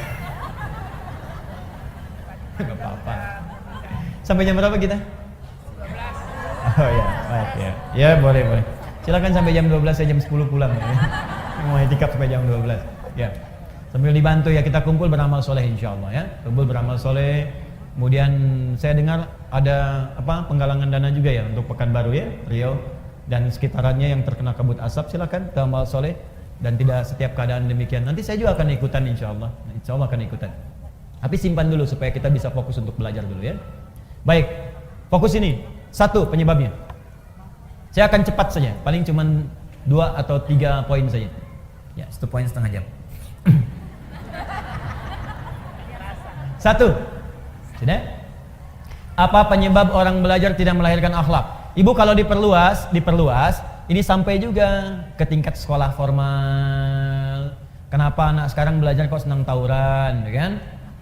Nggak apa-apa. Sampai jam berapa kita? Oh ya, baik ya. Ya boleh boleh. Silakan sampai jam 12, saya jam 10 pulang. Mau itikaf sampai jam 12. Ya. Sambil dibantu ya, kita kumpul beramal soleh insyaallah ya. Kumpul beramal soleh. Kemudian saya dengar ada penggalangan dana juga ya untuk Pekanbaru ya, Riau dan sekitarannya yang terkena kabut asap. Silakan ke amal soleh dan tidak setiap keadaan demikian. Nanti saya juga akan ikutan insyaallah. Insyaallah akan ikutan. Tapi simpan dulu supaya kita bisa fokus untuk belajar dulu ya. Baik, fokus ini. Satu penyebabnya. Saya akan cepat saja, paling cuma 2 atau 3 poin saja. Ya, 1 poin setengah jam. Satu. Sudah? Apa penyebab orang belajar tidak melahirkan akhlak? Ibu kalau diperluas, ini sampai juga ke tingkat sekolah formal. Kenapa anak sekarang belajar kok senang tawuran, ya kan?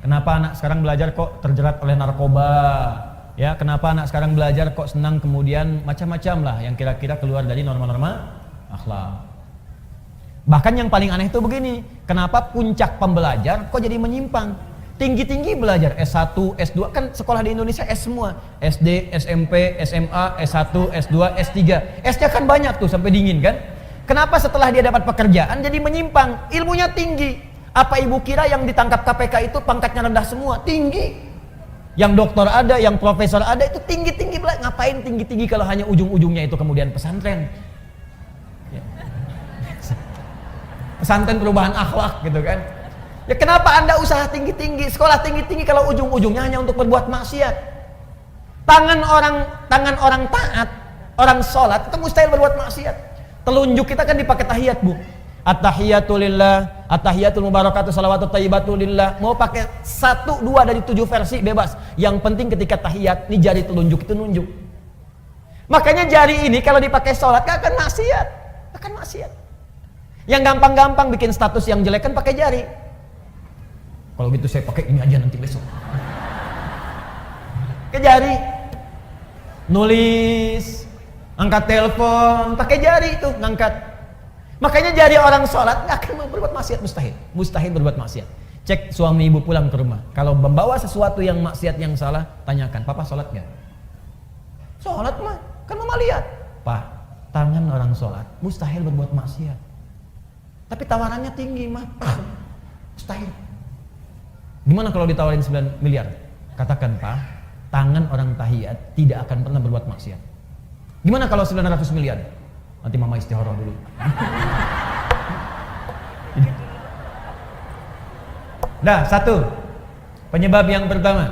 Kenapa anak sekarang belajar kok terjerat oleh narkoba? Ya, kenapa anak sekarang belajar kok senang kemudian macam-macam lah yang kira-kira keluar dari norma-norma akhlak. Bahkan yang paling aneh itu begini, kenapa puncak pembelajar kok jadi menyimpang? Tinggi-tinggi belajar S1, S2, kan sekolah di Indonesia S semua. SD, SMP, SMA, S1, S2, S3. S-nya kan banyak tuh sampai dingin kan? Kenapa setelah dia dapat pekerjaan jadi menyimpang? Ilmunya tinggi. Apa ibu kira yang ditangkap KPK itu pangkatnya rendah semua? Tinggi. Yang doktor ada, yang profesor ada, itu tinggi-tinggi belajar. Ngapain tinggi-tinggi kalau hanya ujung-ujungnya itu kemudian pesantren? Ya. Pesantren perubahan akhlak gitu kan? Ya kenapa Anda usaha tinggi-tinggi, sekolah tinggi-tinggi kalau ujung-ujungnya hanya untuk berbuat maksiat? Tangan orang taat, orang sholat itu mustahil berbuat maksiat. Telunjuk kita kan dipakai tahiyat, Bu. At-tahiyatu lillah, at-tahiyatul mubarakatuh, salawatut thayyibatu lillah. Mau pakai 1, 2 dari 7 versi bebas. Yang penting ketika tahiyat, ini jari telunjuk itu nunjuk. Makanya jari ini kalau dipakai sholat gak akan maksiat. Akan maksiat. Yang gampang-gampang bikin status yang jelek kan pakai jari. Kalau gitu saya pakai ini aja nanti besok. Pakai jari. Nulis, angkat telepon, pakai jari itu ngangkat. Makanya jari orang sholat gak akan berbuat maksiat, mustahil berbuat maksiat. Cek suami ibu pulang ke rumah, kalau membawa sesuatu yang maksiat yang salah, tanyakan, papa sholat gak? Sholat mah, kan mama lihat. Pak, tangan orang sholat mustahil berbuat maksiat. Tapi tawarannya tinggi mah, mustahil. Gimana kalau ditawarin 9 miliar? Katakan, Pak, tangan orang tahiyat tidak akan pernah berbuat maksiat. Gimana kalau 900 miliar? Nanti mama istihara dulu. Dah, 1. Penyebab yang pertama.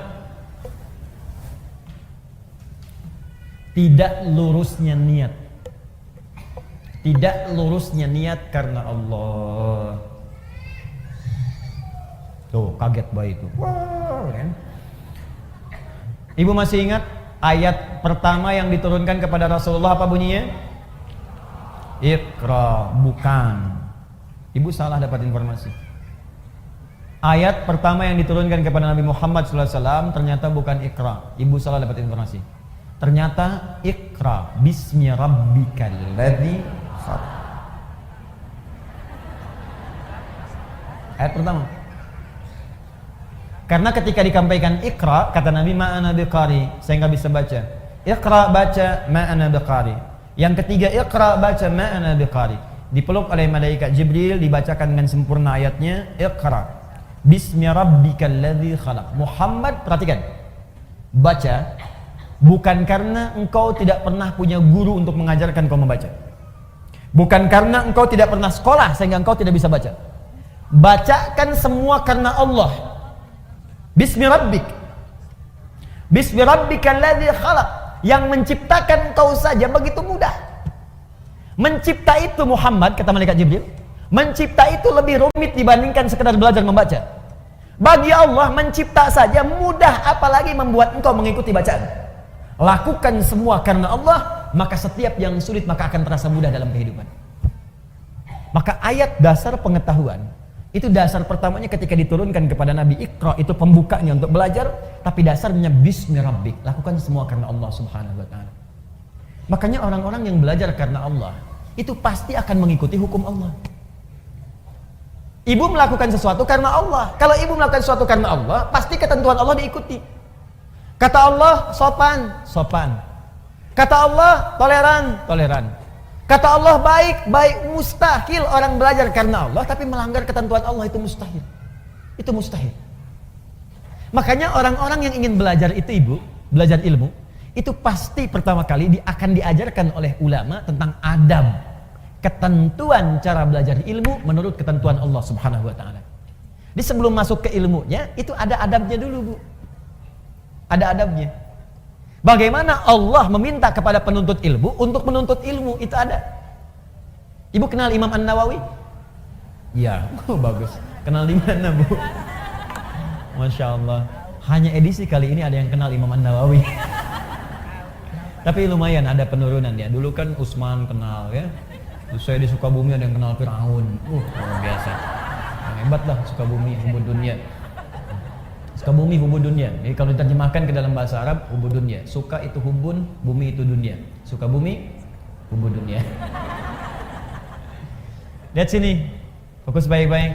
Tidak lurusnya niat. Tidak lurusnya niat karena Allah. Tuh, kaget bayi itu. Wow, kan? Ibu masih ingat ayat pertama yang diturunkan kepada Rasulullah apa bunyinya? Iqra, bukan. Ibu salah dapat informasi. Ayat pertama yang diturunkan kepada Nabi Muhammad SAW ternyata bukan Iqra. Ibu salah dapat informasi. Ternyata Iqra, bismi rabbikal ladzi khalaq. Ayat pertama. Karena ketika dikampaikan Iqra, kata Nabi, ma'ana biqari, saya nggak bisa baca. Iqra baca, ma'ana biqari. Yang ketiga, Iqra baca, ma'ana biqari. Dipeluk oleh malaikat Jibril, dibacakan dengan sempurna ayatnya, Iqra, bismi rabbikal ladzi khalaq. Muhammad, perhatikan, baca, bukan karena engkau tidak pernah punya guru untuk mengajarkan kau membaca. Bukan karena engkau tidak pernah sekolah sehingga engkau tidak bisa baca. Bacakan semua karena Allah. Bismi rabbik, bismi rabbikal ladzi khalaq. Yang menciptakan kau saja begitu mudah. Mencipta itu Muhammad, kata malaikat Jibril, mencipta itu lebih rumit dibandingkan sekedar belajar membaca. Bagi Allah mencipta saja mudah, apalagi membuat engkau mengikuti bacaan. Lakukan semua karena Allah, maka setiap yang sulit maka akan terasa mudah dalam kehidupan. Maka ayat dasar pengetahuan itu dasar pertamanya ketika diturunkan kepada Nabi. Iqra itu pembukanya untuk belajar, tapi dasarnya bismi rabbik, lakukan semua karena Allah Subhanahu wa taala. Makanya orang-orang yang belajar karena Allah itu pasti akan mengikuti hukum Allah. Ibu melakukan sesuatu karena Allah. Kalau ibu melakukan sesuatu karena Allah, pasti ketentuan Allah diikuti. Kata Allah, sopan, sopan. Kata Allah toleran, toleran. Kata Allah baik, baik. Mustahil orang belajar karena Allah tapi melanggar ketentuan Allah, itu mustahil. Itu mustahil. Makanya orang-orang yang ingin belajar itu ibu, belajar ilmu, itu pasti pertama kali akan diajarkan oleh ulama tentang adab, ketentuan cara belajar ilmu menurut ketentuan Allah Subhanahu wa taala. Di sebelum masuk ke ilmunya itu ada adabnya dulu, Bu. Ada adabnya. Bagaimana Allah meminta kepada penuntut ilmu untuk menuntut ilmu, itu ada. Ibu kenal Imam An-Nawawi? Ya, bagus. Kenal di mana, Bu? Masya Allah. Hanya edisi kali ini ada yang kenal Imam An-Nawawi. Tapi lumayan ada penurunan ya. Dulu kan Utsman kenal ya. Terus saya di Sukabumi ada yang kenal Firaun. Luar biasa. Yang hebat lah Sukabumi, hubud dunia. Sukabumi hubud dunia. Jadi kalau diterjemahkan ke dalam bahasa Arab, hubud dunia. Suka itu hubun, bumi itu dunia. Sukabumi, hubud dunia. Lihat sini. Fokus baik-baik.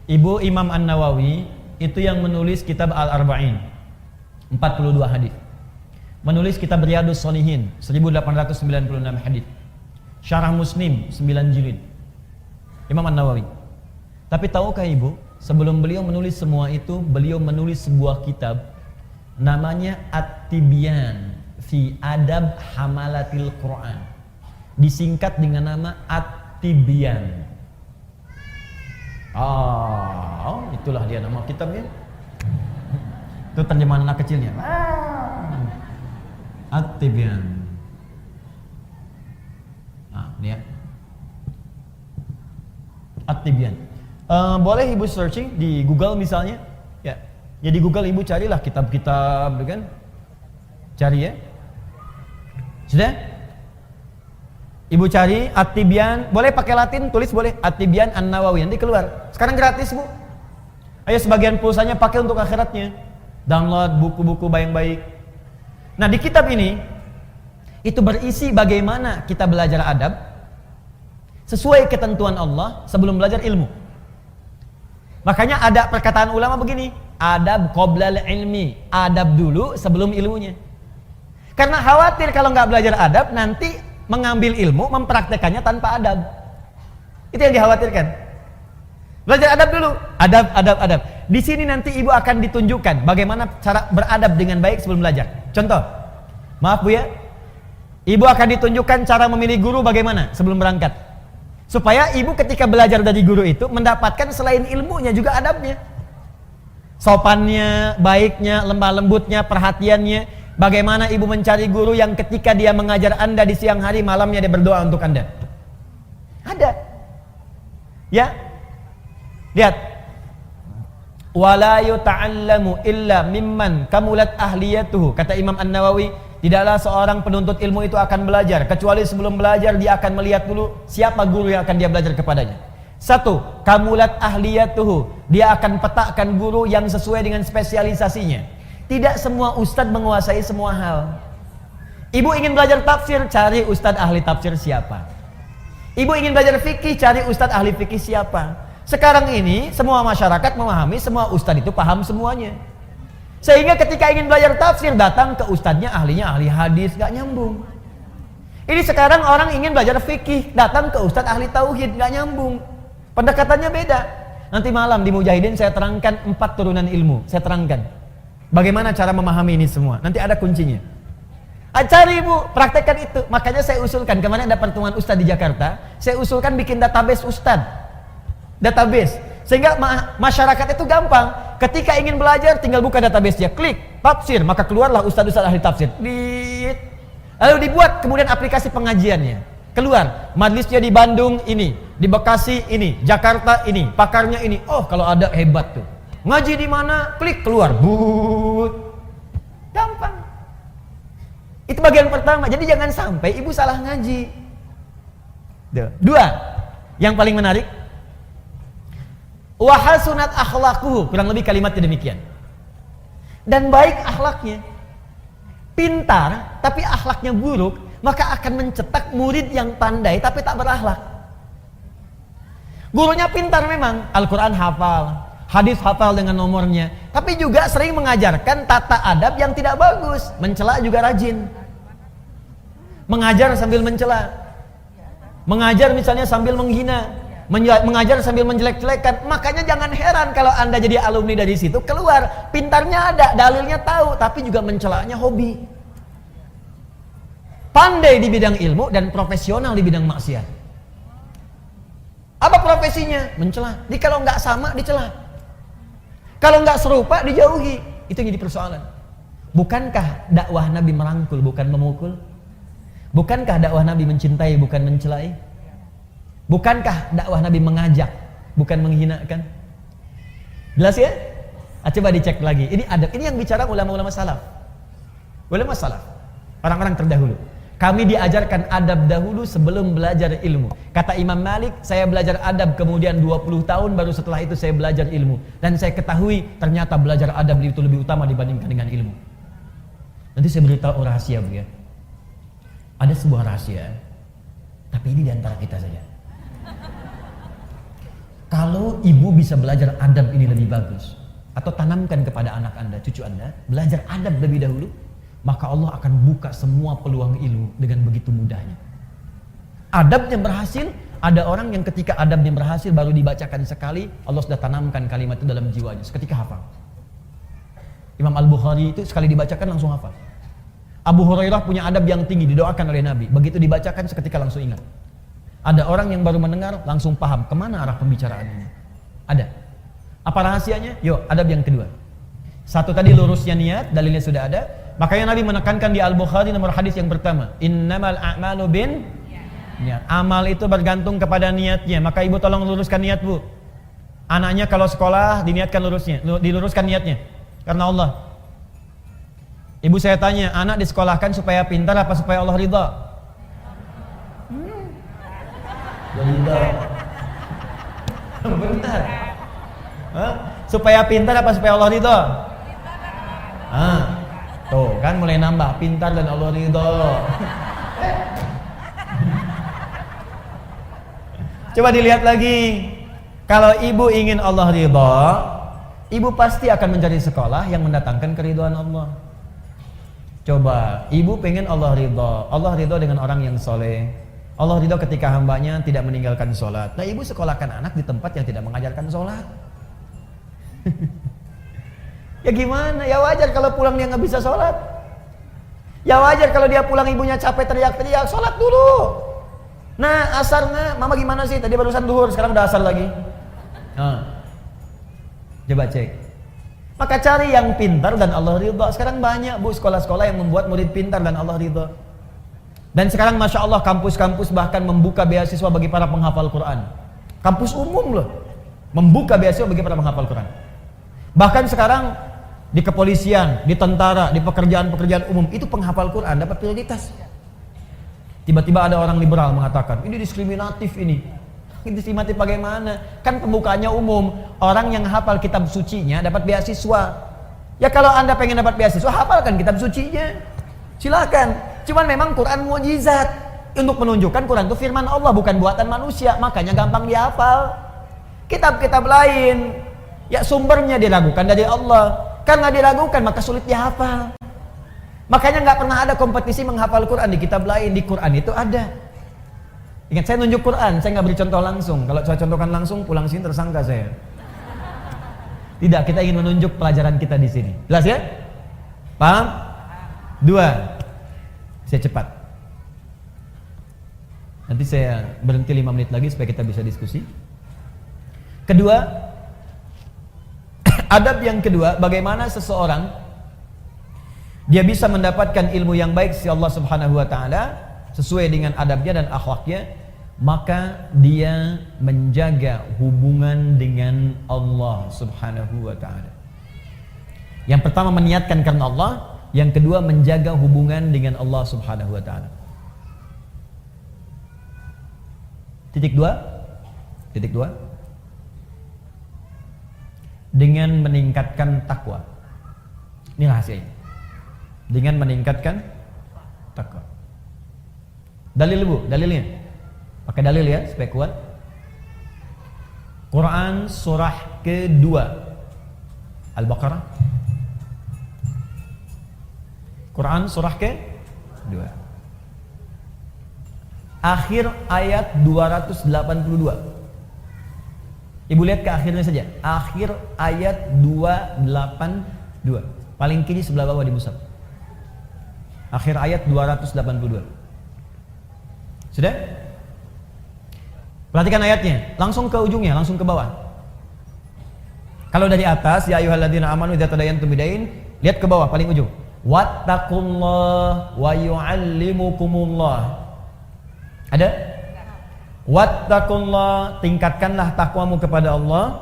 Ibu Imam An-Nawawi itu yang menulis kitab Al-Arba'in 42 hadis. Menulis kitab Riyadhus Shalihin 1896 hadis. Syarah Muslim 9 jilid. Imam An-Nawawi. Tapi tahukah ibu, sebelum beliau menulis semua itu, beliau menulis sebuah kitab namanya At-Tibyan fi Adab Hamalatil Quran. Disingkat dengan nama At-Tibyan. Itulah dia nama kitabnya. Itu terjemahan anak kecilnya. At-Tibyan. Ini ya. At-Tibyan. Boleh ibu searching di Google misalnya. Ya. Di Google ibu carilah kitab-kitab, kan? Cari ya. Sudah? Ibu cari At-Tibyan, boleh pakai Latin, tulis boleh At-Tibyan An-Nawawi, nanti keluar. Sekarang gratis, Bu. Ayo sebagian pulsanya pakai untuk akhiratnya. Download buku-buku baik-baik. Nah, di kitab ini itu berisi bagaimana kita belajar adab sesuai ketentuan Allah sebelum belajar ilmu. Makanya ada perkataan ulama begini, adab qoblal ilmi, adab dulu sebelum ilmunya. Karena khawatir kalau nggak belajar adab nanti mengambil ilmu, mempraktekannya tanpa adab. Itu yang dikhawatirkan. Belajar adab dulu, adab. Di sini nanti ibu akan ditunjukkan bagaimana cara beradab dengan baik sebelum belajar. Contoh, maaf Bu ya, ibu akan ditunjukkan cara memilih guru bagaimana sebelum berangkat. Supaya ibu ketika belajar dari guru itu mendapatkan selain ilmunya juga adabnya. Sopannya, baiknya, lemah lembutnya, perhatiannya. Bagaimana ibu mencari guru yang ketika dia mengajar Anda di siang hari, malamnya dia berdoa untuk Anda. Ada. Ya. Lihat. Wala yuta'allamu illa mimman kamulat ahliyatuhu. Kata Imam An-Nawawi, tidaklah seorang penuntut ilmu itu akan belajar kecuali sebelum belajar dia akan melihat dulu siapa guru yang akan dia belajar kepadanya. Satu, kamulat ahliyatuhu. Dia akan petakan guru yang sesuai dengan spesialisasinya. Tidak semua ustadz menguasai semua hal. Ibu ingin belajar tafsir, cari ustadz ahli tafsir siapa. Ibu ingin belajar fikih, cari ustadz ahli fikih siapa. Sekarang ini semua masyarakat memahami semua ustadz itu paham semuanya. Sehingga ketika ingin belajar tafsir datang ke ustadznya ahlinya ahli hadis, gak nyambung. Ini sekarang orang ingin belajar fikih, datang ke ustadz ahli tauhid, gak nyambung. Pendekatannya beda. Nanti malam di Mujahidin saya terangkan 4 turunan ilmu. Saya terangkan bagaimana cara memahami ini semua. Nanti ada kuncinya. Cari ibu, praktekkan itu. Makanya saya usulkan, kemarin ada pertemuan ustadz di Jakarta, saya usulkan bikin database ustadz. Database. Sehingga masyarakat itu gampang. Ketika ingin belajar, tinggal buka database-nya, klik tafsir, maka keluarlah ustadz-ustadz ahli tafsir. Lalu dibuat kemudian aplikasi pengajiannya. Keluar, majlisnya di Bandung ini, di Bekasi ini, Jakarta ini, pakarnya ini. Oh, kalau ada hebat tuh. Ngaji di mana? Klik keluar. Gampang. Itu bagian pertama. Jadi jangan sampai ibu salah ngaji. 2. Yang paling menarik. Wa hasunat akhlaquhu. Kurang lebih kalimatnya demikian. Dan baik akhlaknya. Pintar tapi akhlaknya buruk, maka akan mencetak murid yang pandai tapi tak berakhlak. Gurunya pintar memang, Al-Quran hafal, hadis hafal dengan nomornya, tapi juga sering mengajarkan tata adab yang tidak bagus, mencela juga rajin. Mengajar sambil mencela. Mengajar misalnya sambil menghina. Mengajar sambil menjelek-jelekan. Makanya jangan heran kalau Anda jadi alumni dari situ, keluar pintarnya ada, dalilnya tahu, tapi juga mencelanya hobi. Pandai di bidang ilmu dan profesional di bidang maksiat. Apa profesinya? Mencela. Jadi kalau nggak sama dicela. Kalau nggak serupa dijauhi. Itu yang jadi persoalan. Bukankah dakwah Nabi merangkul bukan memukul? Bukankah dakwah Nabi mencintai bukan mencelai? Bukankah dakwah Nabi mengajak bukan menghinakan? Jelas ya? Coba dicek lagi. Ini adab. Ini yang bicara ulama-ulama salaf. Ulama salaf. Orang-orang terdahulu. Kami diajarkan adab dahulu sebelum belajar ilmu. Kata Imam Malik, saya belajar adab kemudian 20 tahun baru setelah itu saya belajar ilmu. Dan saya ketahui ternyata belajar adab itu lebih utama dibandingkan dengan ilmu. Nanti saya beritahu rahasia, Bu ya. Ada sebuah rahasia, tapi ini diantara kita saja. Kalau ibu bisa belajar adab ini lebih bagus, atau tanamkan kepada anak Anda, cucu Anda, belajar adab lebih dahulu, maka Allah akan buka semua peluang ilmu dengan begitu mudahnya. Adabnya berhasil, ada orang yang ketika adabnya berhasil baru dibacakan sekali, Allah sudah tanamkan kalimat itu dalam jiwanya, seketika hafal. Imam Al-Bukhari itu sekali dibacakan langsung hafal. Abu Hurairah punya adab yang tinggi, didoakan oleh Nabi, begitu dibacakan seketika langsung ingat. Ada orang yang baru mendengar langsung paham kemana arah pembicaraan ini. Ada. Apa rahasianya? Yuk, adab yang kedua. Satu tadi lurusnya niat, dalilnya sudah ada. Makanya Nabi menekankan di Al-Bukhari nomor hadis yang pertama, innamal a'malu bin niat. Amal itu bergantung kepada niatnya. Maka ibu tolong luruskan niat, Bu. Anaknya kalau sekolah diniatkan diluruskan niatnya karena Allah. Ibu saya tanya, anak disekolahkan supaya pintar apa supaya Allah ridha? Ridha. Benar. Supaya pintar apa supaya Allah ridha? Tuh kan mulai nambah, pintar dan Allah ridha. Coba dilihat lagi. Kalau ibu ingin Allah ridha, ibu pasti akan mencari sekolah yang mendatangkan keridhaan Allah. Coba, ibu pengen Allah ridha. Allah ridha dengan orang yang soleh. Allah ridha ketika hambanya tidak meninggalkan sholat. Nah, ibu sekolahkan anak di tempat yang tidak mengajarkan sholat. Ya gimana? Ya wajar kalau pulang dia nggak bisa sholat. Ya wajar kalau dia pulang ibunya capek teriak-teriak, sholat dulu. Nah, asarnya, mama gimana sih? Tadi barusan duhur, sekarang udah asar lagi. Coba cek. Maka cari yang pintar dan Allah ridha. Sekarang banyak, Bu, sekolah-sekolah yang membuat murid pintar dan Allah ridha. Dan sekarang Masya Allah kampus-kampus bahkan membuka beasiswa bagi para penghafal Quran. Kampus umum loh, membuka beasiswa bagi para penghafal Quran. Bahkan sekarang di kepolisian, di tentara, di pekerjaan-pekerjaan umum itu penghafal Quran dapat prioritas. Tiba-tiba ada orang liberal mengatakan ini diskriminatif ini. Diskriminatif bagaimana? Kan pembukaannya umum, orang yang hafal kitab sucinya dapat beasiswa. Ya kalau Anda pengen dapat beasiswa, hafalkan kitab sucinya. Silakan. Cuman memang Quran mukjizat untuk menunjukkan Quran itu firman Allah bukan buatan manusia, makanya gampang dihafal. Kitab-kitab lain ya sumbernya diragukan dari Allah. Karena diragukan maka sulit dihafal. Makanya nggak pernah ada kompetisi menghafal Quran di kitab lain, di Quran itu ada. Ingat, saya nunjuk Quran, saya nggak beri contoh langsung. Kalau saya contohkan langsung, pulang sini tersangka saya. Tidak, kita ingin menunjuk pelajaran kita di sini. Jelas ya? Paham? Dua. Saya cepat. Nanti saya berhenti 5 menit lagi supaya kita bisa diskusi. Kedua, adab yang kedua, bagaimana seseorang dia bisa mendapatkan ilmu yang baik si Allah Subhanahu wa taala sesuai dengan adabnya dan akhlaknya, maka dia menjaga hubungan dengan Allah Subhanahu wa taala. Yang pertama meniatkan karena Allah, yang kedua menjaga hubungan dengan Allah Subhanahu wa taala. Titik dua. Dengan meningkatkan takwa. Ini rahasianya. Dengan meningkatkan takwa. Dalil, Bu, dalilnya. Pakai dalil ya supaya kuat. Quran surah kedua Al-Baqarah. Quran surah kedua. Akhir ayat 282. Ibu lihat ke akhirnya saja. Akhir ayat 282. Paling kiri sebelah bawah di mushaf. Akhir ayat 282. Sudah? Perhatikan ayatnya. Langsung ke ujungnya, langsung ke bawah. Kalau dari atas, ya ayyuhalladzina amanu idza tadayantum bidain, lihat ke bawah paling ujung. Wattaqullah wa yu'allimukumullah. Ada? Wattaqullah, tingkatkanlah takwamu kepada Allah.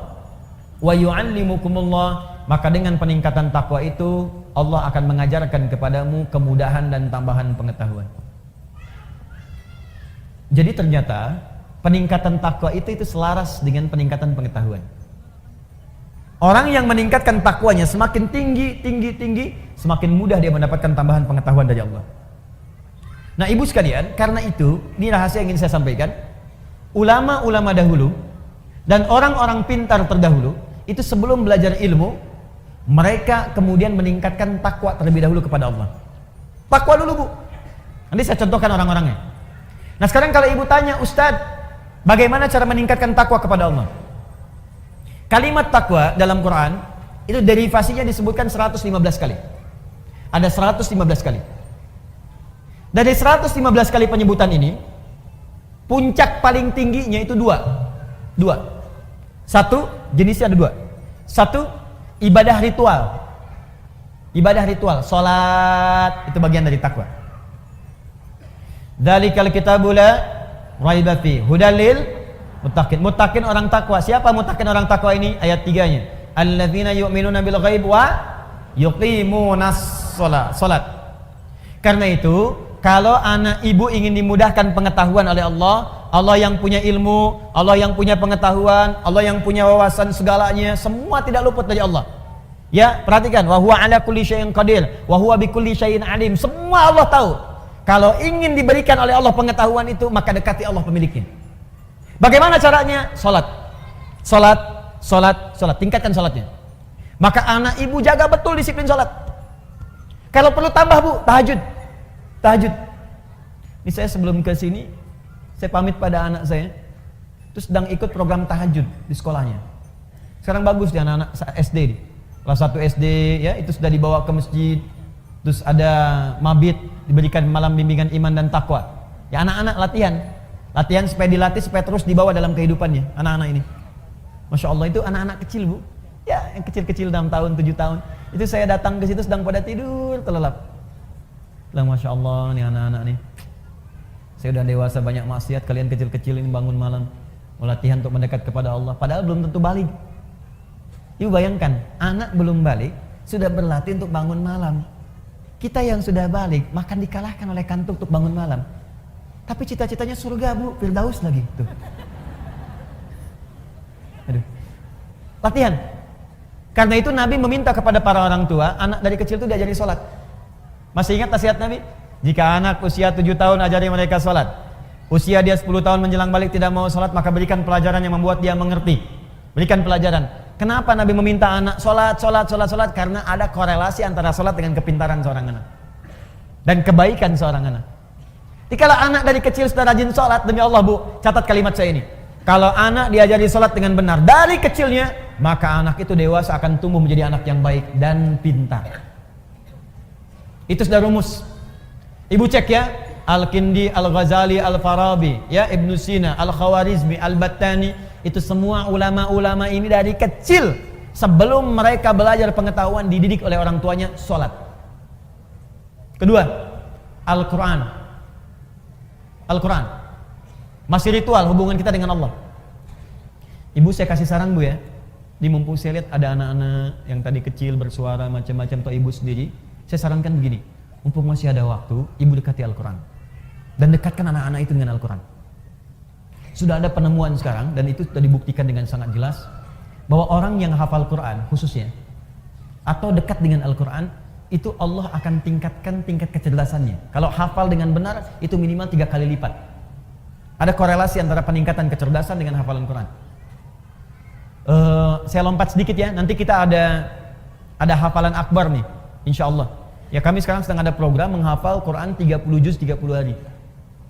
Wa yu'allimukumullah, maka dengan peningkatan takwa itu Allah akan mengajarkan kepadamu kemudahan dan tambahan pengetahuan. Jadi ternyata peningkatan takwa itu selaras dengan peningkatan pengetahuan. Orang yang meningkatkan takwanya semakin tinggi, semakin mudah dia mendapatkan tambahan pengetahuan dari Allah. Nah ibu sekalian, karena itu, ini rahasia yang ingin saya sampaikan. Ulama-ulama dahulu dan orang-orang pintar terdahulu, itu sebelum belajar ilmu, mereka kemudian meningkatkan takwa terlebih dahulu kepada Allah. Takwa dulu bu. Nanti saya contohkan orang-orangnya. Nah sekarang kalau ibu tanya, Ustadz, bagaimana cara meningkatkan takwa kepada Allah? Kalimat takwa dalam Quran itu derivasinya disebutkan 115 kali. Ada 115 kali. Dari 115 kali penyebutan ini, puncak paling tingginya itu dua. Satu, jenisnya ada dua. Satu, ibadah ritual. Ibadah ritual, salat itu bagian dari takwa. Dzalikal kitabul la raiba fi hudal lil muttaqin. Muttaqin orang takwa. Siapa muttaqin orang takwa ini? Ayat 3-nya. Alladzina yu'minuna bil ghaib wa yuqimunas shalat. Karena itu, kalau anak ibu ingin dimudahkan pengetahuan oleh Allah, Allah yang punya ilmu, Allah yang punya pengetahuan, Allah yang punya wawasan segalanya, semua tidak luput dari Allah. Ya, perhatikan, wa huwa ala kulli syai'in qadir, wa huwa bikulli syai'in alim. Semua Allah tahu. Kalau ingin diberikan oleh Allah pengetahuan itu, maka dekati Allah pemiliknya. Bagaimana caranya? Salat, tingkatkan salatnya. Maka anak ibu jaga betul disiplin salat. Kalau perlu tambah bu, tahajud. Ini saya sebelum ke sini, saya pamit pada anak saya, terus sedang ikut program tahajud di sekolahnya. Sekarang bagus di anak-anak SD nih. Kelas 1 SD ya, itu sudah dibawa ke masjid. Terus ada mabit, diberikan malam bimbingan iman dan takwa. Ya anak-anak latihan supaya dilatih, supaya terus dibawa dalam kehidupannya anak-anak ini. Masya Allah, itu anak-anak kecil bu, ya yang kecil-kecil 6 tahun, 7 tahun. Itu saya datang ke situ sedang pada tidur terlelap. Bilang Masya Allah nih anak-anak nih, saya udah dewasa banyak maksiat, kalian kecil-kecil ini bangun malam mau latihan untuk mendekat kepada Allah, padahal belum tentu balik. Ibu bayangkan, anak belum balik sudah berlatih untuk bangun malam. Kita yang sudah balik makan dikalahkan oleh kantuk untuk bangun malam. Tapi cita-citanya surga bu, Firdaus lagi tuh. Aduh. Latihan. Karena itu Nabi meminta kepada para orang tua, anak dari kecil itu diajari sholat. Masih ingat nasihat Nabi? Jika anak usia 7 tahun ajari mereka sholat, usia dia 10 tahun menjelang balik tidak mau sholat, maka berikan pelajaran yang membuat dia mengerti. Berikan pelajaran. Kenapa Nabi meminta anak sholat? Karena ada korelasi antara sholat dengan kepintaran seorang anak dan kebaikan seorang anak. Jadi kalau anak dari kecil sudah rajin sholat, demi Allah bu, catat kalimat saya ini. Kalau anak diajari sholat dengan benar dari kecilnya, maka anak itu dewasa akan tumbuh menjadi anak yang baik dan pintar. Itu sudah rumus. Ibu cek ya, Al-Kindi, Al-Ghazali, Al-Farabi, ya Ibnu Sina, Al-Khawarizmi, Al-Battani, itu semua ulama-ulama ini dari kecil sebelum mereka belajar pengetahuan dididik oleh orang tuanya sholat. Kedua, Al-Quran. Masih ritual hubungan kita dengan Allah. Ibu saya kasih saran bu ya, di mumpung saya lihat ada anak-anak yang tadi kecil bersuara macam-macam atau ibu sendiri, saya sarankan begini, mumpung masih ada waktu, ibu dekati Al-Quran dan dekatkan anak-anak itu dengan Al-Quran. Sudah ada penemuan sekarang dan itu sudah dibuktikan dengan sangat jelas bahwa orang yang hafal Quran khususnya atau dekat dengan Al-Quran, itu Allah akan tingkatkan tingkat kecerdasannya. Kalau hafal dengan benar, itu minimal 3 kali lipat. Ada korelasi antara peningkatan kecerdasan dengan hafalan Quran. Saya lompat sedikit ya, nanti kita ada hafalan akbar nih, insya Allah. Ya kami sekarang sedang ada program menghafal Quran 30 juz 30 hari.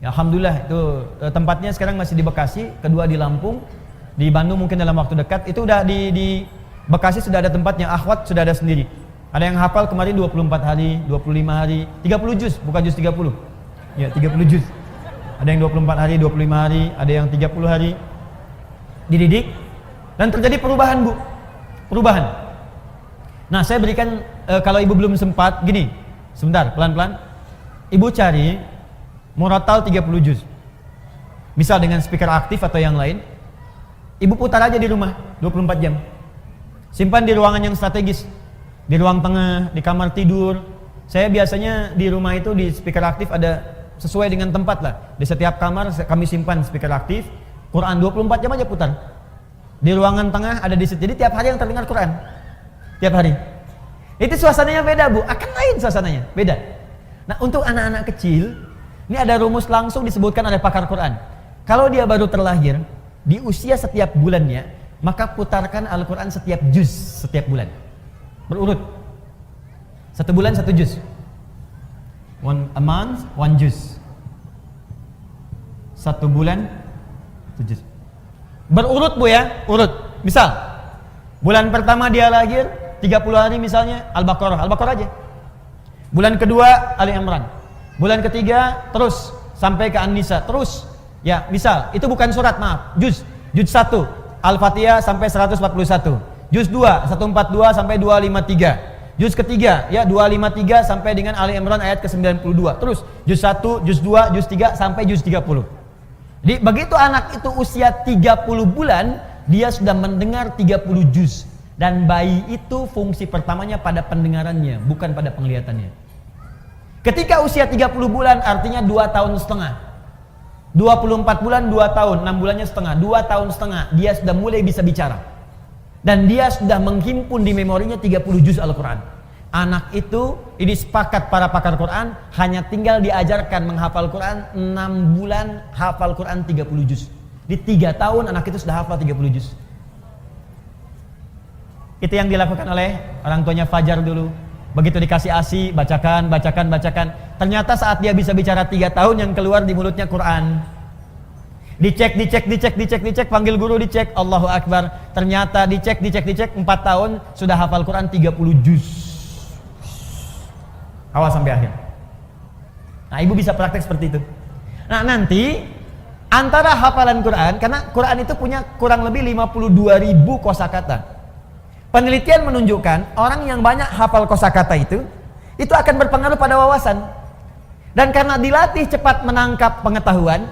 Ya, alhamdulillah itu tempatnya sekarang masih di Bekasi, kedua di Lampung, di Bandung mungkin dalam waktu dekat. Itu udah di Bekasi sudah ada tempatnya, akhwat sudah ada sendiri. Ada yang hafal kemarin 24 hari, 25 hari, 30 juz, bukan juz 30. Ya, 30 juz. Ada yang 24 hari, 25 hari, ada yang 30 hari. Dididik dan terjadi perubahan, Bu. Perubahan. Nah, saya berikan kalau Ibu belum sempat gini. Sebentar, pelan-pelan. Ibu cari murattal 30 juz. Misal dengan speaker aktif atau yang lain. Ibu putar aja di rumah 24 jam. Simpan di ruangan yang strategis. Di ruang tengah, di kamar tidur. Saya biasanya di rumah itu di speaker aktif ada sesuai dengan tempat lah. Di setiap kamar kami simpan speaker aktif. Quran 24 jam aja putar. Di ruangan tengah ada di situ. Jadi tiap hari yang terdengar Quran. Tiap hari. Itu suasananya beda, Bu. Akan lain suasananya, beda. Nah, untuk anak-anak kecil, ini ada rumus langsung disebutkan oleh pakar Quran. Kalau dia baru terlahir, di usia setiap bulannya, maka putarkan Al-Quran setiap juz setiap bulan. Berurut. 1 bulan 1 juz. A month, 1 juz. 1 bulan 1 juz. Berurut, Bu ya, urut. Misal, bulan pertama dia lahir 30 hari misalnya Al-Baqarah aja. Bulan kedua Ali Imran. Bulan ketiga terus sampai ke An-Nisa terus. Ya, misal itu bukan surat, maaf, juz 1 Al-Fatihah sampai 141. Juz 2 142 sampai 253. Juz ketiga ya 253 sampai dengan Ali Imran ayat ke-92. Terus juz 1, juz 2, juz 3 sampai juz 30. Jadi begitu anak itu usia 30 bulan, dia sudah mendengar 30 juz. Dan bayi itu fungsi pertamanya pada pendengarannya, bukan pada penglihatannya. Ketika usia 30 bulan artinya 2 tahun setengah. 24 bulan 2 tahun, 6 bulannya setengah, 2 tahun setengah dia sudah mulai bisa bicara. Dan dia sudah menghimpun di memorinya 30 juz Al-Quran. Anak itu, ini sepakat para pakar Quran, hanya tinggal diajarkan menghafal Quran 6 bulan, hafal Quran 30 juz. Di 3 tahun anak itu sudah hafal 30 juz. Itu yang dilakukan oleh orang tuanya Fajar dulu. Begitu dikasih ASI, bacakan. Ternyata saat dia bisa bicara 3 tahun, yang keluar di mulutnya Quran. Dicek, panggil guru dicek, Allahu Akbar. Ternyata dicek, 4 tahun sudah hafal Quran 30 juz. Awal sampai akhir. Nah, ibu bisa praktek seperti itu. Nah, nanti antara hafalan Quran, karena Quran itu punya kurang lebih 52.000 kosakata. Penelitian menunjukkan orang yang banyak hafal kosakata itu akan berpengaruh pada wawasan. Dan karena dilatih cepat menangkap pengetahuan,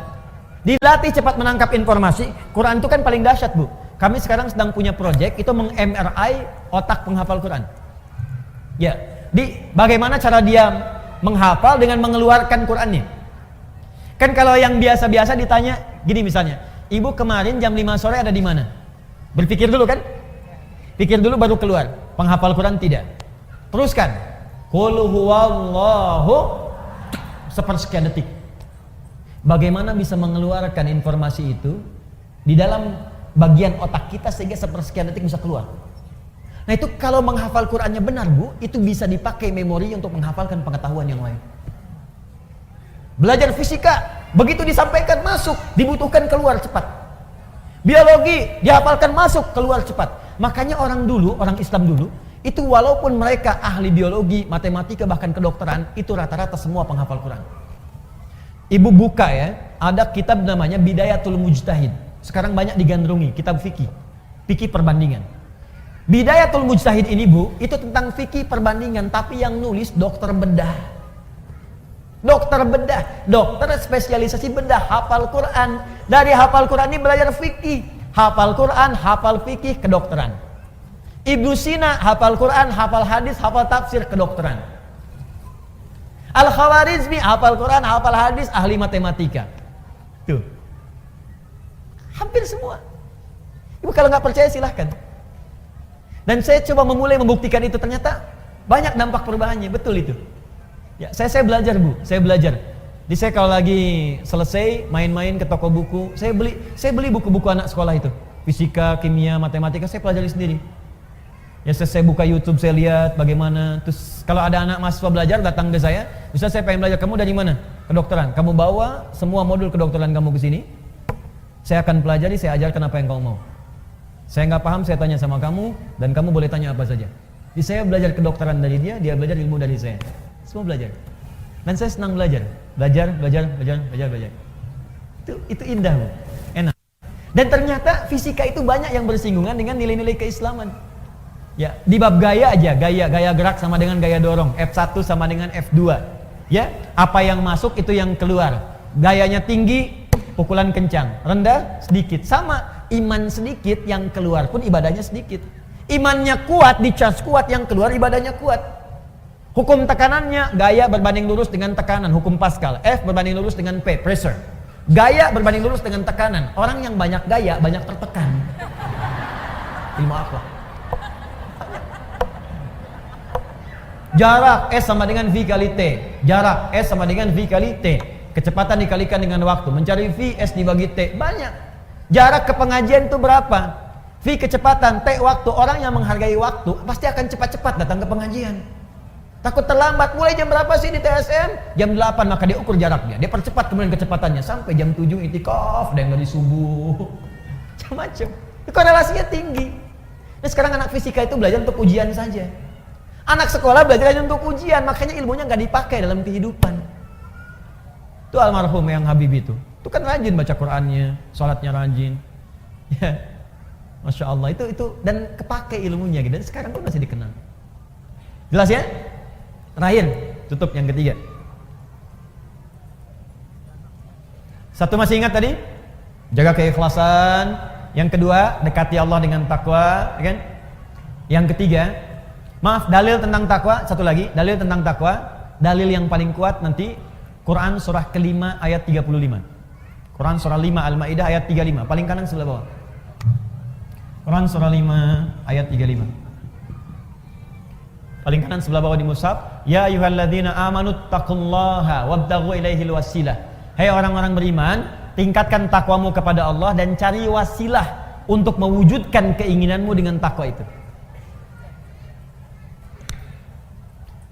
dilatih cepat menangkap informasi, Quran itu kan paling dahsyat, Bu. Kami sekarang sedang punya proyek itu meng-MRI otak penghafal Quran. Ya, bagaimana cara dia menghafal dengan mengeluarkan Qurannya. Kan kalau yang biasa-biasa ditanya gini misalnya, Ibu kemarin jam 5 sore ada di mana? Berpikir dulu kan? Pikir dulu baru keluar. Penghafal Quran tidak. Teruskan. Qul huwallahu sepersekian detik. Bagaimana bisa mengeluarkan informasi itu di dalam bagian otak kita sehingga sepersekian detik bisa keluar. Nah, itu kalau menghafal Qurannya benar, Bu, itu bisa dipakai memori untuk menghafalkan pengetahuan yang lain. Belajar fisika, begitu disampaikan masuk, dibutuhkan keluar cepat. Biologi dihafalkan masuk, keluar cepat. Makanya orang Islam dulu, itu walaupun mereka ahli biologi, matematika, bahkan kedokteran, itu rata-rata semua penghafal Quran. Ibu buka ya, ada kitab namanya Bidayatul Mujtahid. Sekarang banyak digandrungi, kitab fikih perbandingan. Bidayatul Mujtahid ini, Bu, itu tentang fikih perbandingan, tapi yang nulis dokter bedah. Dokter spesialisasi bedah, hafal Quran. Dari hafal Quran ini belajar fikih. Hafal Quran, hafal fikih, kedokteran. Ibnu Sina hafal Quran, hafal hadis, hafal tafsir, kedokteran. Al-Khawarizmi hafal Quran, hafal hadis, ahli matematika. Tuh. Hampir semua. Ibu kalau nggak percaya silahkan. Dan saya coba memulai membuktikan itu, ternyata banyak dampak perubahannya, betul itu. Ya, saya belajar, Bu, saya belajar. Jadi saya kalau lagi selesai main-main ke toko buku, saya beli buku-buku anak sekolah itu, fisika, kimia, matematika, saya pelajari sendiri. Ya, saya buka YouTube, saya lihat bagaimana. Terus kalau ada anak mahasiswa belajar datang ke saya, bisa saya pengen belajar, kamu dari mana? kedokteran. Kamu bawa semua modul kedokteran kamu ke sini. Saya akan pelajari, saya ajarkan apa yang kamu mau. Saya nggak paham, saya tanya sama kamu, dan kamu boleh tanya apa saja. Jadi saya belajar kedokteran dari dia belajar ilmu dari saya. Semua belajar. Dan saya senang belajar. Belajar. Itu indah, Bu. Enak. Dan ternyata fisika itu banyak yang bersinggungan dengan nilai-nilai keislaman. Ya, di bab gaya aja, gaya gerak sama dengan gaya dorong, F1 sama dengan F2. Ya, apa yang masuk itu yang keluar. Gayanya tinggi, pukulan kencang. Rendah, sedikit. Sama, iman sedikit, yang keluar pun ibadahnya sedikit. Imannya kuat, dicas kuat, yang keluar ibadahnya kuat. Hukum tekanannya, gaya berbanding lurus dengan tekanan, hukum Pascal. F berbanding lurus dengan P, pressure. Gaya berbanding lurus dengan tekanan. Orang yang banyak gaya, banyak tertekan. Ilmu akhlak. Jarak S sama dengan V kali T. Jarak S sama dengan V kali T. Kecepatan dikalikan dengan waktu. Mencari V, S dibagi T. Banyak. Jarak ke pengajian itu berapa? V kecepatan, T waktu. Orang yang menghargai waktu pasti akan cepat-cepat datang ke pengajian. Takut terlambat. Mulai jam berapa sih di TSM? Jam 8, maka dia ukur jaraknya. Dia percepat kemudian kecepatannya sampai jam 7 itikaf dan dari subuh. Macam-macam. Korelasinya tinggi. Nah, sekarang anak fisika itu belajar untuk ujian saja. Anak sekolah belajar hanya untuk ujian, makanya ilmunya nggak dipakai dalam kehidupan. Itu almarhum yang Habib itu kan rajin baca Qur'annya, sholatnya rajin. Ya. Masya Allah, itu dan kepake ilmunya gitu. Dan sekarang pun masih dikenal. Jelas ya? Terakhir, tutup yang ketiga. Satu masih ingat tadi? Jaga keikhlasan. Yang kedua, dekati Allah dengan takwa, ya kan? Yang ketiga, maaf, dalil tentang takwa, satu lagi, dalil tentang takwa, dalil yang paling kuat nanti Quran surah ke-5 ayat 35. Quran surah 5 Al-Maidah ayat 35, paling kanan sebelah bawah. Quran surah 5 ayat 35. Paling kanan sebelah bawah di mushaf, ya ayyuhalladzina amanu taqullaha wabtaghu ilaihil wasilah. Hai orang-orang beriman, tingkatkan takwamu kepada Allah dan cari wasilah untuk mewujudkan keinginanmu dengan takwa itu.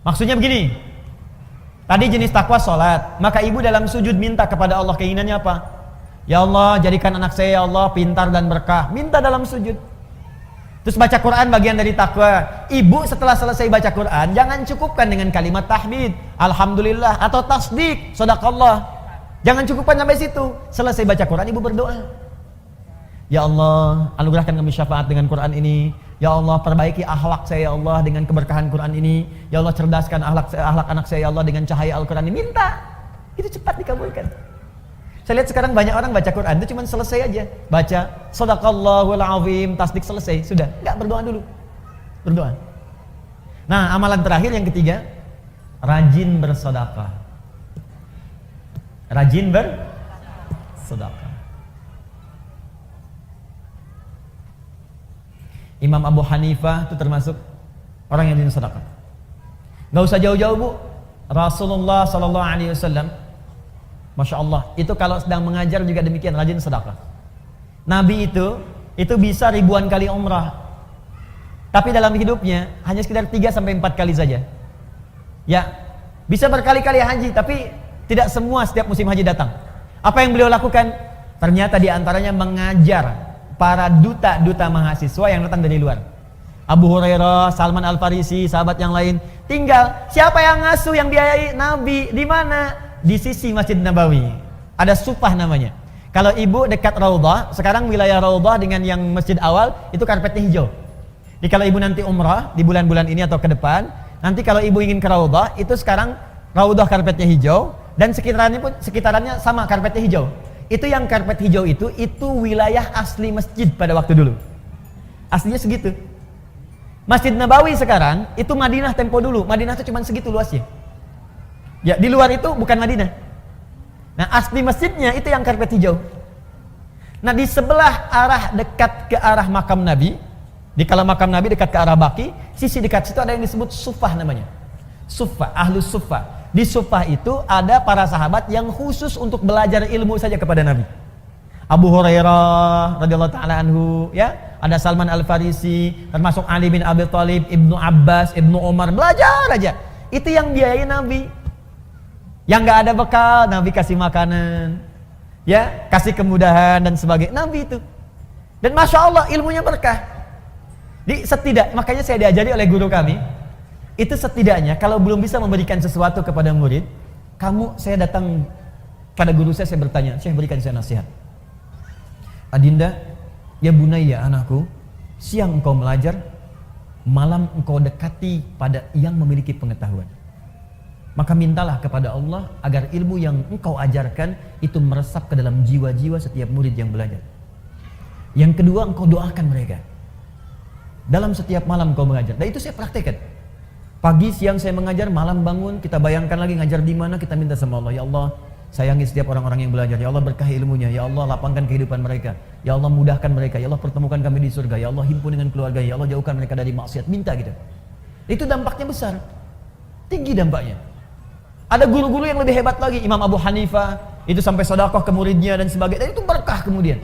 Maksudnya begini. Tadi jenis takwa salat, maka ibu dalam sujud minta kepada Allah keinginannya apa? Ya Allah, jadikan anak saya ya Allah pintar dan berkah. Minta dalam sujud. Terus baca Quran bagian dari takwa. Ibu setelah selesai baca Quran jangan cukupkan dengan kalimat tahmid, alhamdulillah atau tasdik, shadaqallah. Jangan cukupkan sampai situ. Selesai baca Quran ibu berdoa. Ya Allah, anugerahkan kami syafaat dengan Quran ini. Ya Allah, perbaiki akhlak saya ya Allah dengan keberkahan Quran ini. Ya Allah, cerdaskan akhlak anak saya ya Allah dengan cahaya Al-Quran ini. Minta. Itu cepat dikabulkan. Saya lihat sekarang banyak orang baca Quran itu cuma selesai aja. Baca shadaqallahul azim, tasdik, selesai, sudah. Enggak, berdoa dulu. Berdoa. Nah, amalan terakhir yang ketiga, rajin bersedekah. Rajin bersedekah. Imam Abu Hanifah itu termasuk orang yang rajin sedekah. Enggak usah jauh-jauh, Bu. Rasulullah sallallahu alaihi wasallam, Masya Allah, itu kalau sedang mengajar juga demikian, rajin sedekah. Nabi itu bisa ribuan kali umrah. Tapi dalam hidupnya hanya sekitar 3-4 kali saja. Ya, bisa berkali-kali haji, tapi tidak semua setiap musim haji datang. Apa yang beliau lakukan? Ternyata diantaranya mengajar para duta-duta mahasiswa yang datang dari luar. Abu Hurairah, Salman Al-Farisi, sahabat yang lain. Tinggal, siapa yang ngasuh, yang biayai? Nabi. Di mana? Di sisi Masjid Nabawi. Ada Sufah namanya. Kalau ibu dekat Raudhah, sekarang wilayah Raudhah dengan yang masjid awal itu karpetnya hijau. Jadi kalau ibu nanti umrah di bulan-bulan ini atau ke depan, nanti kalau ibu ingin ke Raudhah, itu sekarang Raudhah karpetnya hijau dan sekitarannya sama karpetnya hijau. Itu yang karpet hijau itu wilayah asli masjid pada waktu dulu. Aslinya segitu. Masjid Nabawi sekarang itu Madinah tempo dulu. Madinah itu cuma segitu luasnya. Ya, di luar itu bukan Madinah. Nah, asli masjidnya itu yang karpet hijau. Nah, di sebelah arah dekat ke arah makam Nabi, kalau makam Nabi dekat ke arah Baqi, sisi dekat situ ada yang disebut Sufah namanya. Sufah, Ahlus Sufah. Di Sufah itu ada para sahabat yang khusus untuk belajar ilmu saja kepada Nabi. Abu Hurairah radhiyallahu taala anhu, ya, ada Salman Al-Farisi, termasuk Ali bin Abi Thalib, Ibnu Abbas, Ibnu Umar, belajar aja. Itu yang biayai Nabi. Yang nggak ada bekal, Nabi kasih makanan, ya, kasih kemudahan dan sebagainya. Nabi itu. Dan masya Allah ilmunya berkah. Makanya saya diajari oleh guru kami, itu setidaknya kalau belum bisa memberikan sesuatu kepada murid, saya datang pada guru saya bertanya, saya berikan saya nasihat. Adinda, ya bunayya anakku, siang engkau belajar, malam engkau dekati pada yang memiliki pengetahuan. Maka mintalah kepada Allah agar ilmu yang engkau ajarkan itu meresap ke dalam jiwa-jiwa setiap murid yang belajar. Yang kedua, engkau doakan mereka. Dalam setiap malam engkau mengajar. Dan itu saya praktekkan. Pagi, siang saya mengajar, malam bangun, kita bayangkan lagi ngajar di mana, kita minta sama Allah, ya Allah, sayangi setiap orang-orang yang belajar, ya Allah berkahi ilmunya, ya Allah lapangkan kehidupan mereka, ya Allah mudahkan mereka, ya Allah pertemukan kami di surga, ya Allah himpun dengan keluarga, ya Allah jauhkan mereka dari maksiat, minta gitu. Itu dampaknya besar, tinggi dampaknya. Ada guru-guru yang lebih hebat lagi, Imam Abu Hanifah, itu sampai sedekah ke muridnya dan sebagainya, dan itu berkah kemudian.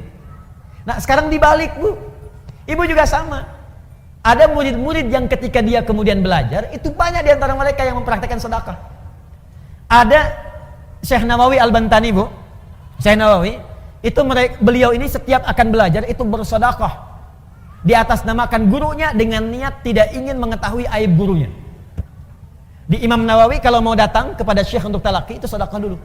Nah sekarang dibalik Bu, ibu juga sama. Ada murid-murid yang ketika dia kemudian belajar, itu banyak di antara mereka yang mempraktekkan sedekah. Ada Syekh Nawawi Al-Bantani Bu, Syekh Nawawi, itu beliau ini setiap akan belajar itu bersedekah di atas namakan gurunya dengan niat tidak ingin mengetahui aib gurunya. Di Imam Nawawi kalau mau datang kepada Syekh untuk talaqi itu sedekah dulu.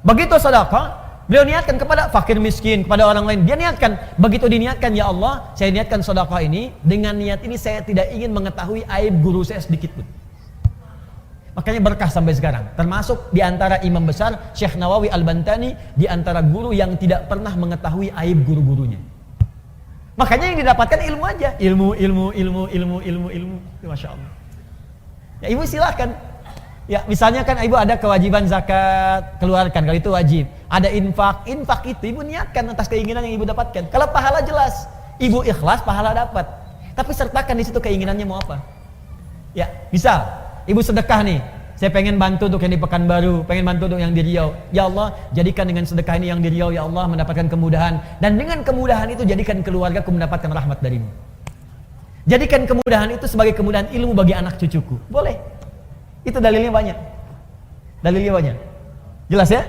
Begitu sedekah, beliau niatkan kepada fakir miskin, kepada orang lain. Dia niatkan, begitu diniatkan, ya Allah, saya niatkan sedekah ini, dengan niat ini saya tidak ingin mengetahui aib guru saya sedikit pun. Makanya berkah sampai sekarang. Termasuk di antara imam besar Syekh Nawawi Al-Bantani, di antara guru yang tidak pernah mengetahui aib guru-gurunya. Makanya yang didapatkan ilmu aja, ilmu. Masya Allah. Ya ibu silakan. Ya misalnya kan ibu ada kewajiban zakat, keluarkan kalau itu wajib. Ada infak itu ibu niatkan atas keinginan yang ibu dapatkan. Kalau pahala jelas, ibu ikhlas pahala dapat. Tapi sertakan di situ keinginannya mau apa. Ya misal ibu sedekah nih, saya pengen bantu untuk yang di Pekanbaru, pengen bantu untuk yang di Riau. Ya Allah, jadikan dengan sedekah ini yang di Riau, ya Allah mendapatkan kemudahan. Dan dengan kemudahan itu jadikan keluargaku mendapatkan rahmat darimu. Jadikan kemudahan itu sebagai kemudahan ilmu bagi anak cucuku. Boleh. Itu dalilnya banyak. Jelas ya?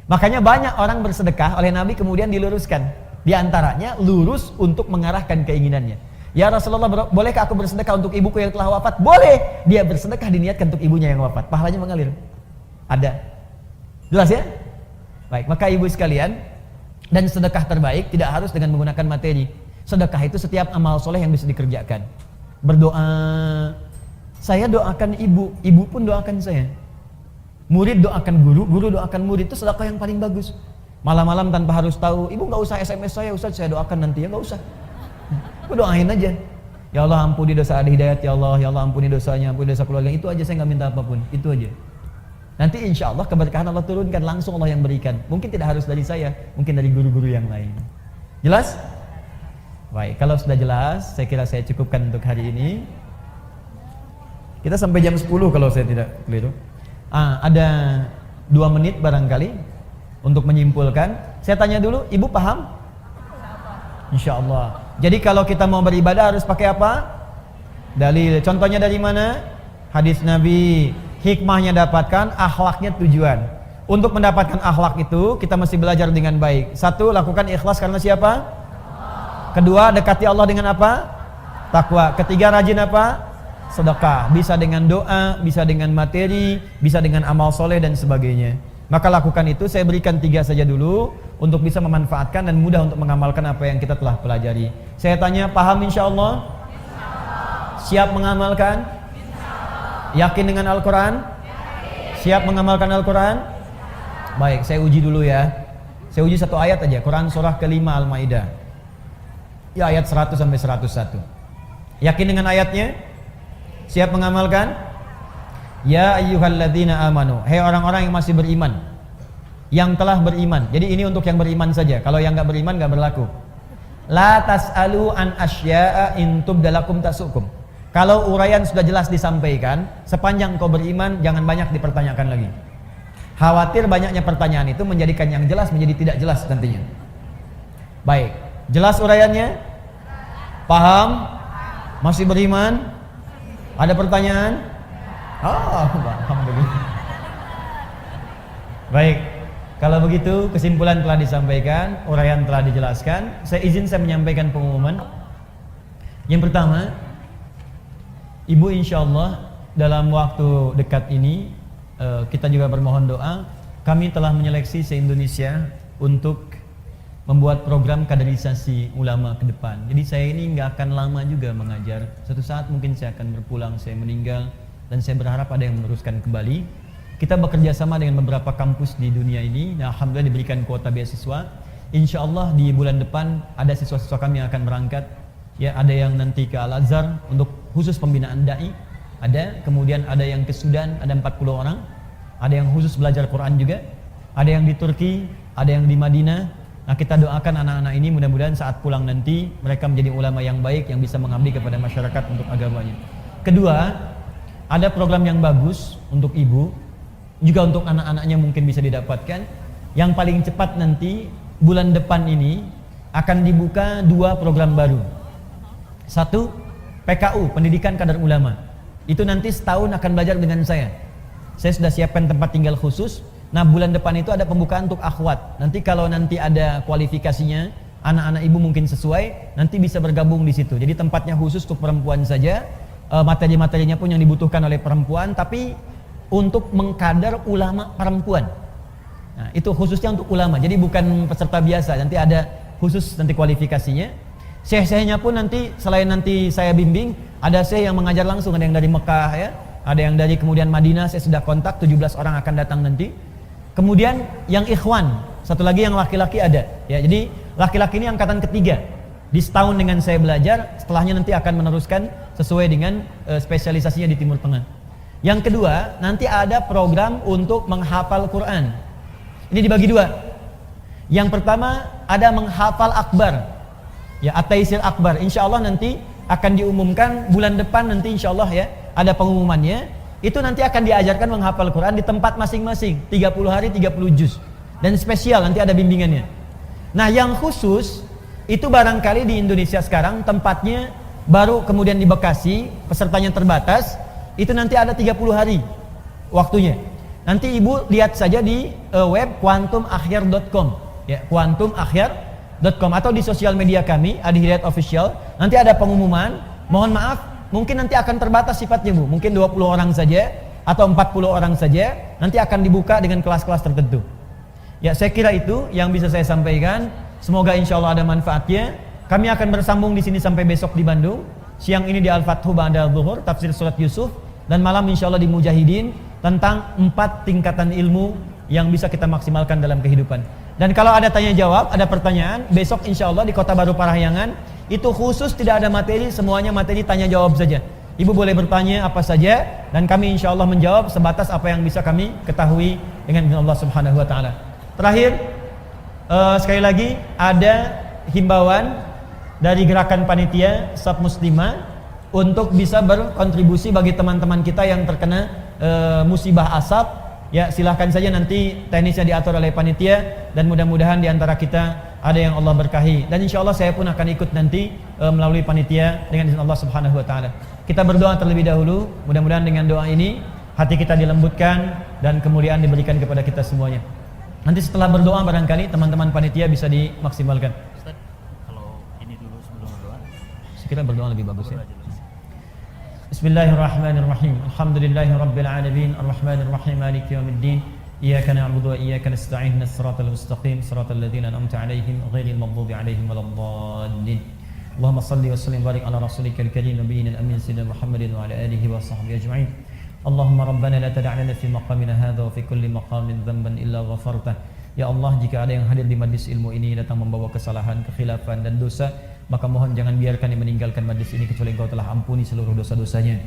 Makanya banyak orang bersedekah oleh Nabi kemudian diluruskan. Di antaranya lurus untuk mengarahkan keinginannya. Ya Rasulullah, bolehkah aku bersedekah untuk ibuku yang telah wafat? Boleh. Dia bersedekah diniatkan untuk ibunya yang wafat. Pahalanya mengalir. Ada. Jelas ya? Baik, maka ibu sekalian, dan sedekah terbaik tidak harus dengan menggunakan materi. Sedekah itu setiap amal soleh yang bisa dikerjakan. Berdoa, saya doakan ibu, ibu pun doakan saya. Murid doakan guru, guru doakan murid, itu sedekah yang paling bagus. Malam-malam tanpa harus tahu, ibu nggak usah SMS saya, Ustaz saya doakan nanti, ya nggak usah. Aku doain aja. Ya Allah ampuni dosa Adi Hidayat, ya Allah ampuni dosanya, ampuni dosa keluarga. Itu aja, saya nggak minta apapun, itu aja. Nanti insya Allah keberkahan Allah turunkan, langsung Allah yang berikan. Mungkin tidak harus dari saya, mungkin dari guru-guru yang lain. Jelas? Baik, kalau sudah jelas, saya kira saya cukupkan untuk hari ini. Kita sampai jam 10 kalau saya tidak keliru. Ada 2 menit barangkali untuk menyimpulkan. Saya tanya dulu, ibu paham? Insya Allah. Jadi kalau kita mau beribadah harus pakai apa? Dalil. Contohnya dari mana? Hadis Nabi. Hikmahnya dapatkan, akhlaknya tujuan. Untuk mendapatkan akhlak itu kita mesti belajar dengan baik. 1, lakukan ikhlas karena siapa? Kedua, dekati Allah dengan apa? Takwa. Ketiga, rajin apa? Sedekah. Bisa dengan doa, bisa dengan materi, bisa dengan amal soleh dan sebagainya. Maka lakukan itu. Saya berikan 3 saja dulu untuk bisa memanfaatkan dan mudah untuk mengamalkan apa yang kita telah pelajari. Saya tanya, paham insya Allah? Siap mengamalkan? Yakin dengan Al-Quran? Siap mengamalkan Al-Quran? Baik, saya uji dulu ya. Saya uji 1 ayat aja, Quran surah ke-5 Al-Maidah. Ya ayat 100 sampai 101. Yakin dengan ayatnya? Siap mengamalkan? Ya ayyuhalladzina amanu. Hei orang-orang yang masih beriman, yang telah beriman. Jadi ini untuk yang beriman saja. Kalau yang enggak beriman enggak berlaku. La tas'alu an asya'a in tubdalakum tasukum. Kalau uraian sudah jelas disampaikan, sepanjang kau beriman jangan banyak dipertanyakan lagi. Khawatir banyaknya pertanyaan itu menjadikan yang jelas menjadi tidak jelas nantinya. Baik, jelas uraiannya? Paham? Masih beriman? Ada pertanyaan? Oh, alhamdulillah. Baik, kalau begitu kesimpulan telah disampaikan, uraian telah dijelaskan. Saya menyampaikan pengumuman. Yang pertama, Ibu insyaallah dalam waktu dekat ini kita juga bermohon doa. Kami telah menyeleksi se-Indonesia untuk membuat program kaderisasi ulama ke depan. Jadi saya ini nggak akan lama juga mengajar. Suatu saat mungkin saya akan berpulang, saya meninggal, dan saya berharap ada yang meneruskan kembali. Kita bekerja sama dengan beberapa kampus di dunia ini. Nah, alhamdulillah diberikan kuota beasiswa. Insya Allah di bulan depan ada siswa-siswa kami yang akan berangkat. Ya, ada yang nanti ke Al-Azhar untuk khusus pembinaan dai. Ada, kemudian ada yang ke Sudan, ada 40 orang. Ada yang khusus belajar Quran juga. Ada yang di Turki, ada yang di Madinah. Nah, kita doakan anak-anak ini mudah-mudahan saat pulang nanti mereka menjadi ulama yang baik yang bisa mengabdi kepada masyarakat untuk agamanya. Kedua, ada program yang bagus untuk ibu, juga untuk anak-anaknya mungkin bisa didapatkan. Yang paling cepat nanti bulan depan ini akan dibuka 2 program baru. 1, PKU, Pendidikan Kadar Ulama. Itu nanti setahun akan belajar dengan saya. Saya sudah siapkan tempat tinggal khusus. Nah, bulan depan itu ada pembukaan untuk akhwat. Nanti kalau nanti ada kualifikasinya, anak-anak ibu mungkin sesuai, nanti bisa bergabung di situ. Jadi tempatnya khusus untuk perempuan saja. Materi-materinya pun yang dibutuhkan oleh perempuan, tapi untuk mengkadar ulama perempuan. Nah, itu khususnya untuk ulama. Jadi bukan peserta biasa. Nanti ada khusus nanti kualifikasinya. Syekh-syekhnya pun nanti selain nanti saya bimbing, ada syekh yang mengajar langsung, ada yang dari Mekah ya. Ada yang dari kemudian Madinah, saya sudah kontak 17 orang akan datang nanti. Kemudian yang ikhwan, satu lagi yang laki-laki ada. Ya, jadi laki-laki ini angkatan ketiga. Di setahun dengan saya belajar, setelahnya nanti akan meneruskan sesuai dengan spesialisasinya di Timur Tengah. Yang kedua, nanti ada program untuk menghafal Quran. Ini dibagi 2. Yang pertama ada menghafal akbar. Ya, At-Taisir Akbar. Insyaallah nanti akan diumumkan bulan depan nanti insyaallah ya. Ada pengumumannya, itu nanti akan diajarkan menghafal Quran di tempat masing-masing, 30 hari 30 juz. Dan spesial nanti ada bimbingannya. Nah, yang khusus itu barangkali di Indonesia sekarang tempatnya baru, kemudian di Bekasi pesertanya terbatas, itu nanti ada 30 hari waktunya. Nanti ibu lihat saja di web quantumakhyar.com ya, quantumakhyar.com atau di sosial media kami Adi Hidayat Official. Nanti ada pengumuman. Mohon maaf, mungkin nanti akan terbatas sifatnya Bu, mungkin 20 orang saja atau 40 orang saja, nanti akan dibuka dengan kelas-kelas tertentu. Ya, saya kira itu yang bisa saya sampaikan. Semoga insya Allah ada manfaatnya. Kami akan bersambung di sini sampai besok di Bandung. Siang ini di Al-Fathu Ba'da Zuhur, tafsir surat Yusuf, dan malam insya Allah di Mujahidin tentang 4 tingkatan ilmu yang bisa kita maksimalkan dalam kehidupan. Dan kalau ada tanya jawab, ada pertanyaan, besok insya Allah di Kota Baru Parahyangan itu khusus tidak ada materi, semuanya materi tanya jawab saja. Ibu boleh bertanya apa saja dan kami insya Allah menjawab sebatas apa yang bisa kami ketahui dengan izin Allah Subhanahu Wa Taala. Terakhir, sekali lagi ada himbauan dari gerakan panitia Saf Muslimah untuk bisa berkontribusi bagi teman-teman kita yang terkena musibah asap. Ya, silahkan saja nanti teknisnya diatur oleh panitia dan mudah-mudahan diantara kita ada yang Allah berkahi. Dan insya Allah saya pun akan ikut nanti melalui panitia dengan izin Allah Subhanahu Wa Taala. Kita berdoa terlebih dahulu. Mudah-mudahan dengan doa ini hati kita dilembutkan dan kemuliaan diberikan kepada kita semuanya. Nanti setelah berdoa barangkali teman-teman panitia bisa dimaksimalkan. Ustaz, kalau ini dulu sebelum berdoa. Saya kira berdoa lebih bagus ya. Bismillahirrahmanirrahim. Alhamdulillahirabbil alamin, arrahmanir rahim, maliki yaumiddin. Iyyaka na'budu wa iyyaka nasta'in, ihdinas siratal mustaqim, siratal ladzina an'amta 'alaihim ghairil maghdubi 'alaihim waladdallin. Allahumma shalli wa sallim barik ala rasulikal karim nabiyina al-amin sayyidina Muhammadin wa ala alihi wa sahbihi ajma'in. Allahumma rabbana la tad'a lana fi maqamina hadha wa fi kulli maqamin dhanban illa ghafartah. Ya Allah, jika ada yang hadir di majlis ilmu ini datang membawa kesalahan, kekhilafan dan dosa, maka mohon jangan biarkan dia meninggalkan majlis ini kecuali Engkau telah ampuni seluruh dosa-dosanya.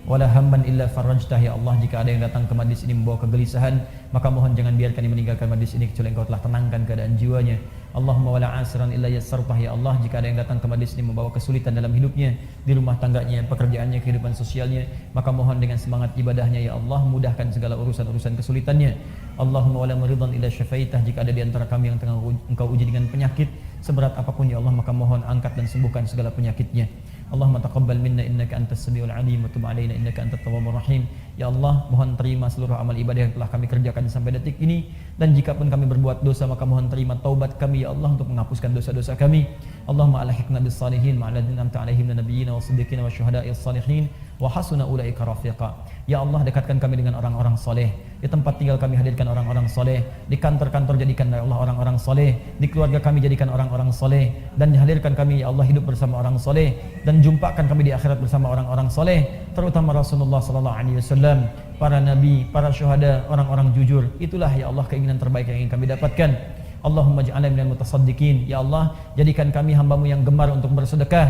Wala hamman illa farajtah, ya Allah, jika ada yang datang ke majlis ini membawa kegelisahan, maka mohon jangan biarkan dia meninggalkan majlis ini kecuali Engkau telah tenangkan keadaan jiwanya. Allahumma wala asiran illa yassartah, ya Allah, jika ada yang datang ke majlis ini membawa kesulitan dalam hidupnya, di rumah tangganya, pekerjaannya, kehidupan sosialnya, maka mohon dengan semangat ibadahnya, ya Allah, mudahkan segala urusan-urusan kesulitannya. Allahumma wala maridan illa syafaitah, jika ada di antara kami yang tengah Engkau uji dengan penyakit seberat apapun, ya Allah, maka mohon angkat dan sembuhkan segala penyakitnya. Allahumma taqabbal minna innaka antas samiul alim wa tub alaina innaka antat tawwabur rahim. Ya Allah, mohon terima seluruh amal ibadah yang telah kami kerjakan sampai detik ini, dan jika pun kami berbuat dosa maka mohon terima taubat kami ya Allah untuk menghapuskan dosa-dosa kami. Allahumma alhiqna bis salihin ma'alladina amta alaihim nabiyina wasiddiqina wasyuhada'i salihin wa hasuna ulaika rafiqa. Ya Allah, dekatkan kami dengan orang-orang soleh. Di tempat tinggal kami hadirkan orang-orang soleh. Di kantor-kantor jadikan ya Allah orang-orang soleh. Di keluarga kami jadikan orang-orang soleh. Dan hadirkan kami ya Allah hidup bersama orang soleh. Dan jumpakan kami di akhirat bersama orang-orang soleh. Terutama Rasulullah sallallahu alaihi wasallam, para nabi, para syuhada, orang-orang jujur. Itulah ya Allah keinginan terbaik yang ingin kami dapatkan. Allahumma ja'alna minal mutasaddiqin. Ya Allah, jadikan kami hamba-Mu yang gemar untuk bersedekah.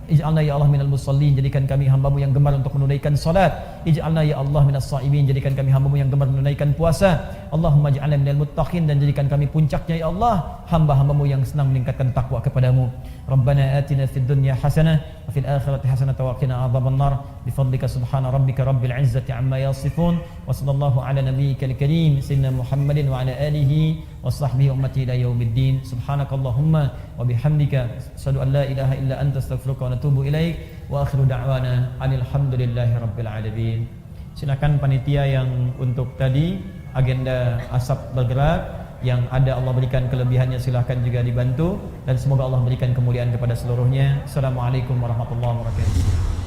Ij'alna ya Allah minal musallin, jadikan kami hamba-Mu yang gemar untuk menunaikan salat. Ij'alna ya Allah minas sha'imin, jadikan kami hamba-Mu yang gemar menunaikan puasa. Allahumma ij'alna minal muttaqin, dan jadikan kami puncaknya ya Allah hamba-hamba-Mu yang senang meningkatkan takwa kepada-Mu. Rabbana atina fid dunya hasanah wa fil akhirati hasanah wa qina adzabannar. Bifadlika subhana rabbika rabbil izzati amma yasifun, wa sallallahu ala nabiyyikal karim sayyidina Muhammadin wa ala alihi wa sahbihi ummati ila yaumiddin. Subhanakallahumma wa bihamdika asyhadu an la ilaha illa anta astaghfiruka wa atubu ilaik, wa akhiru da'wana alhamdulillahi rabbil alamin. Silakan panitia yang untuk tadi agenda asap bergerak, yang ada Allah berikan kelebihannya silahkan juga dibantu, dan semoga Allah berikan kemuliaan kepada seluruhnya. Assalamualaikum warahmatullahi wabarakatuh.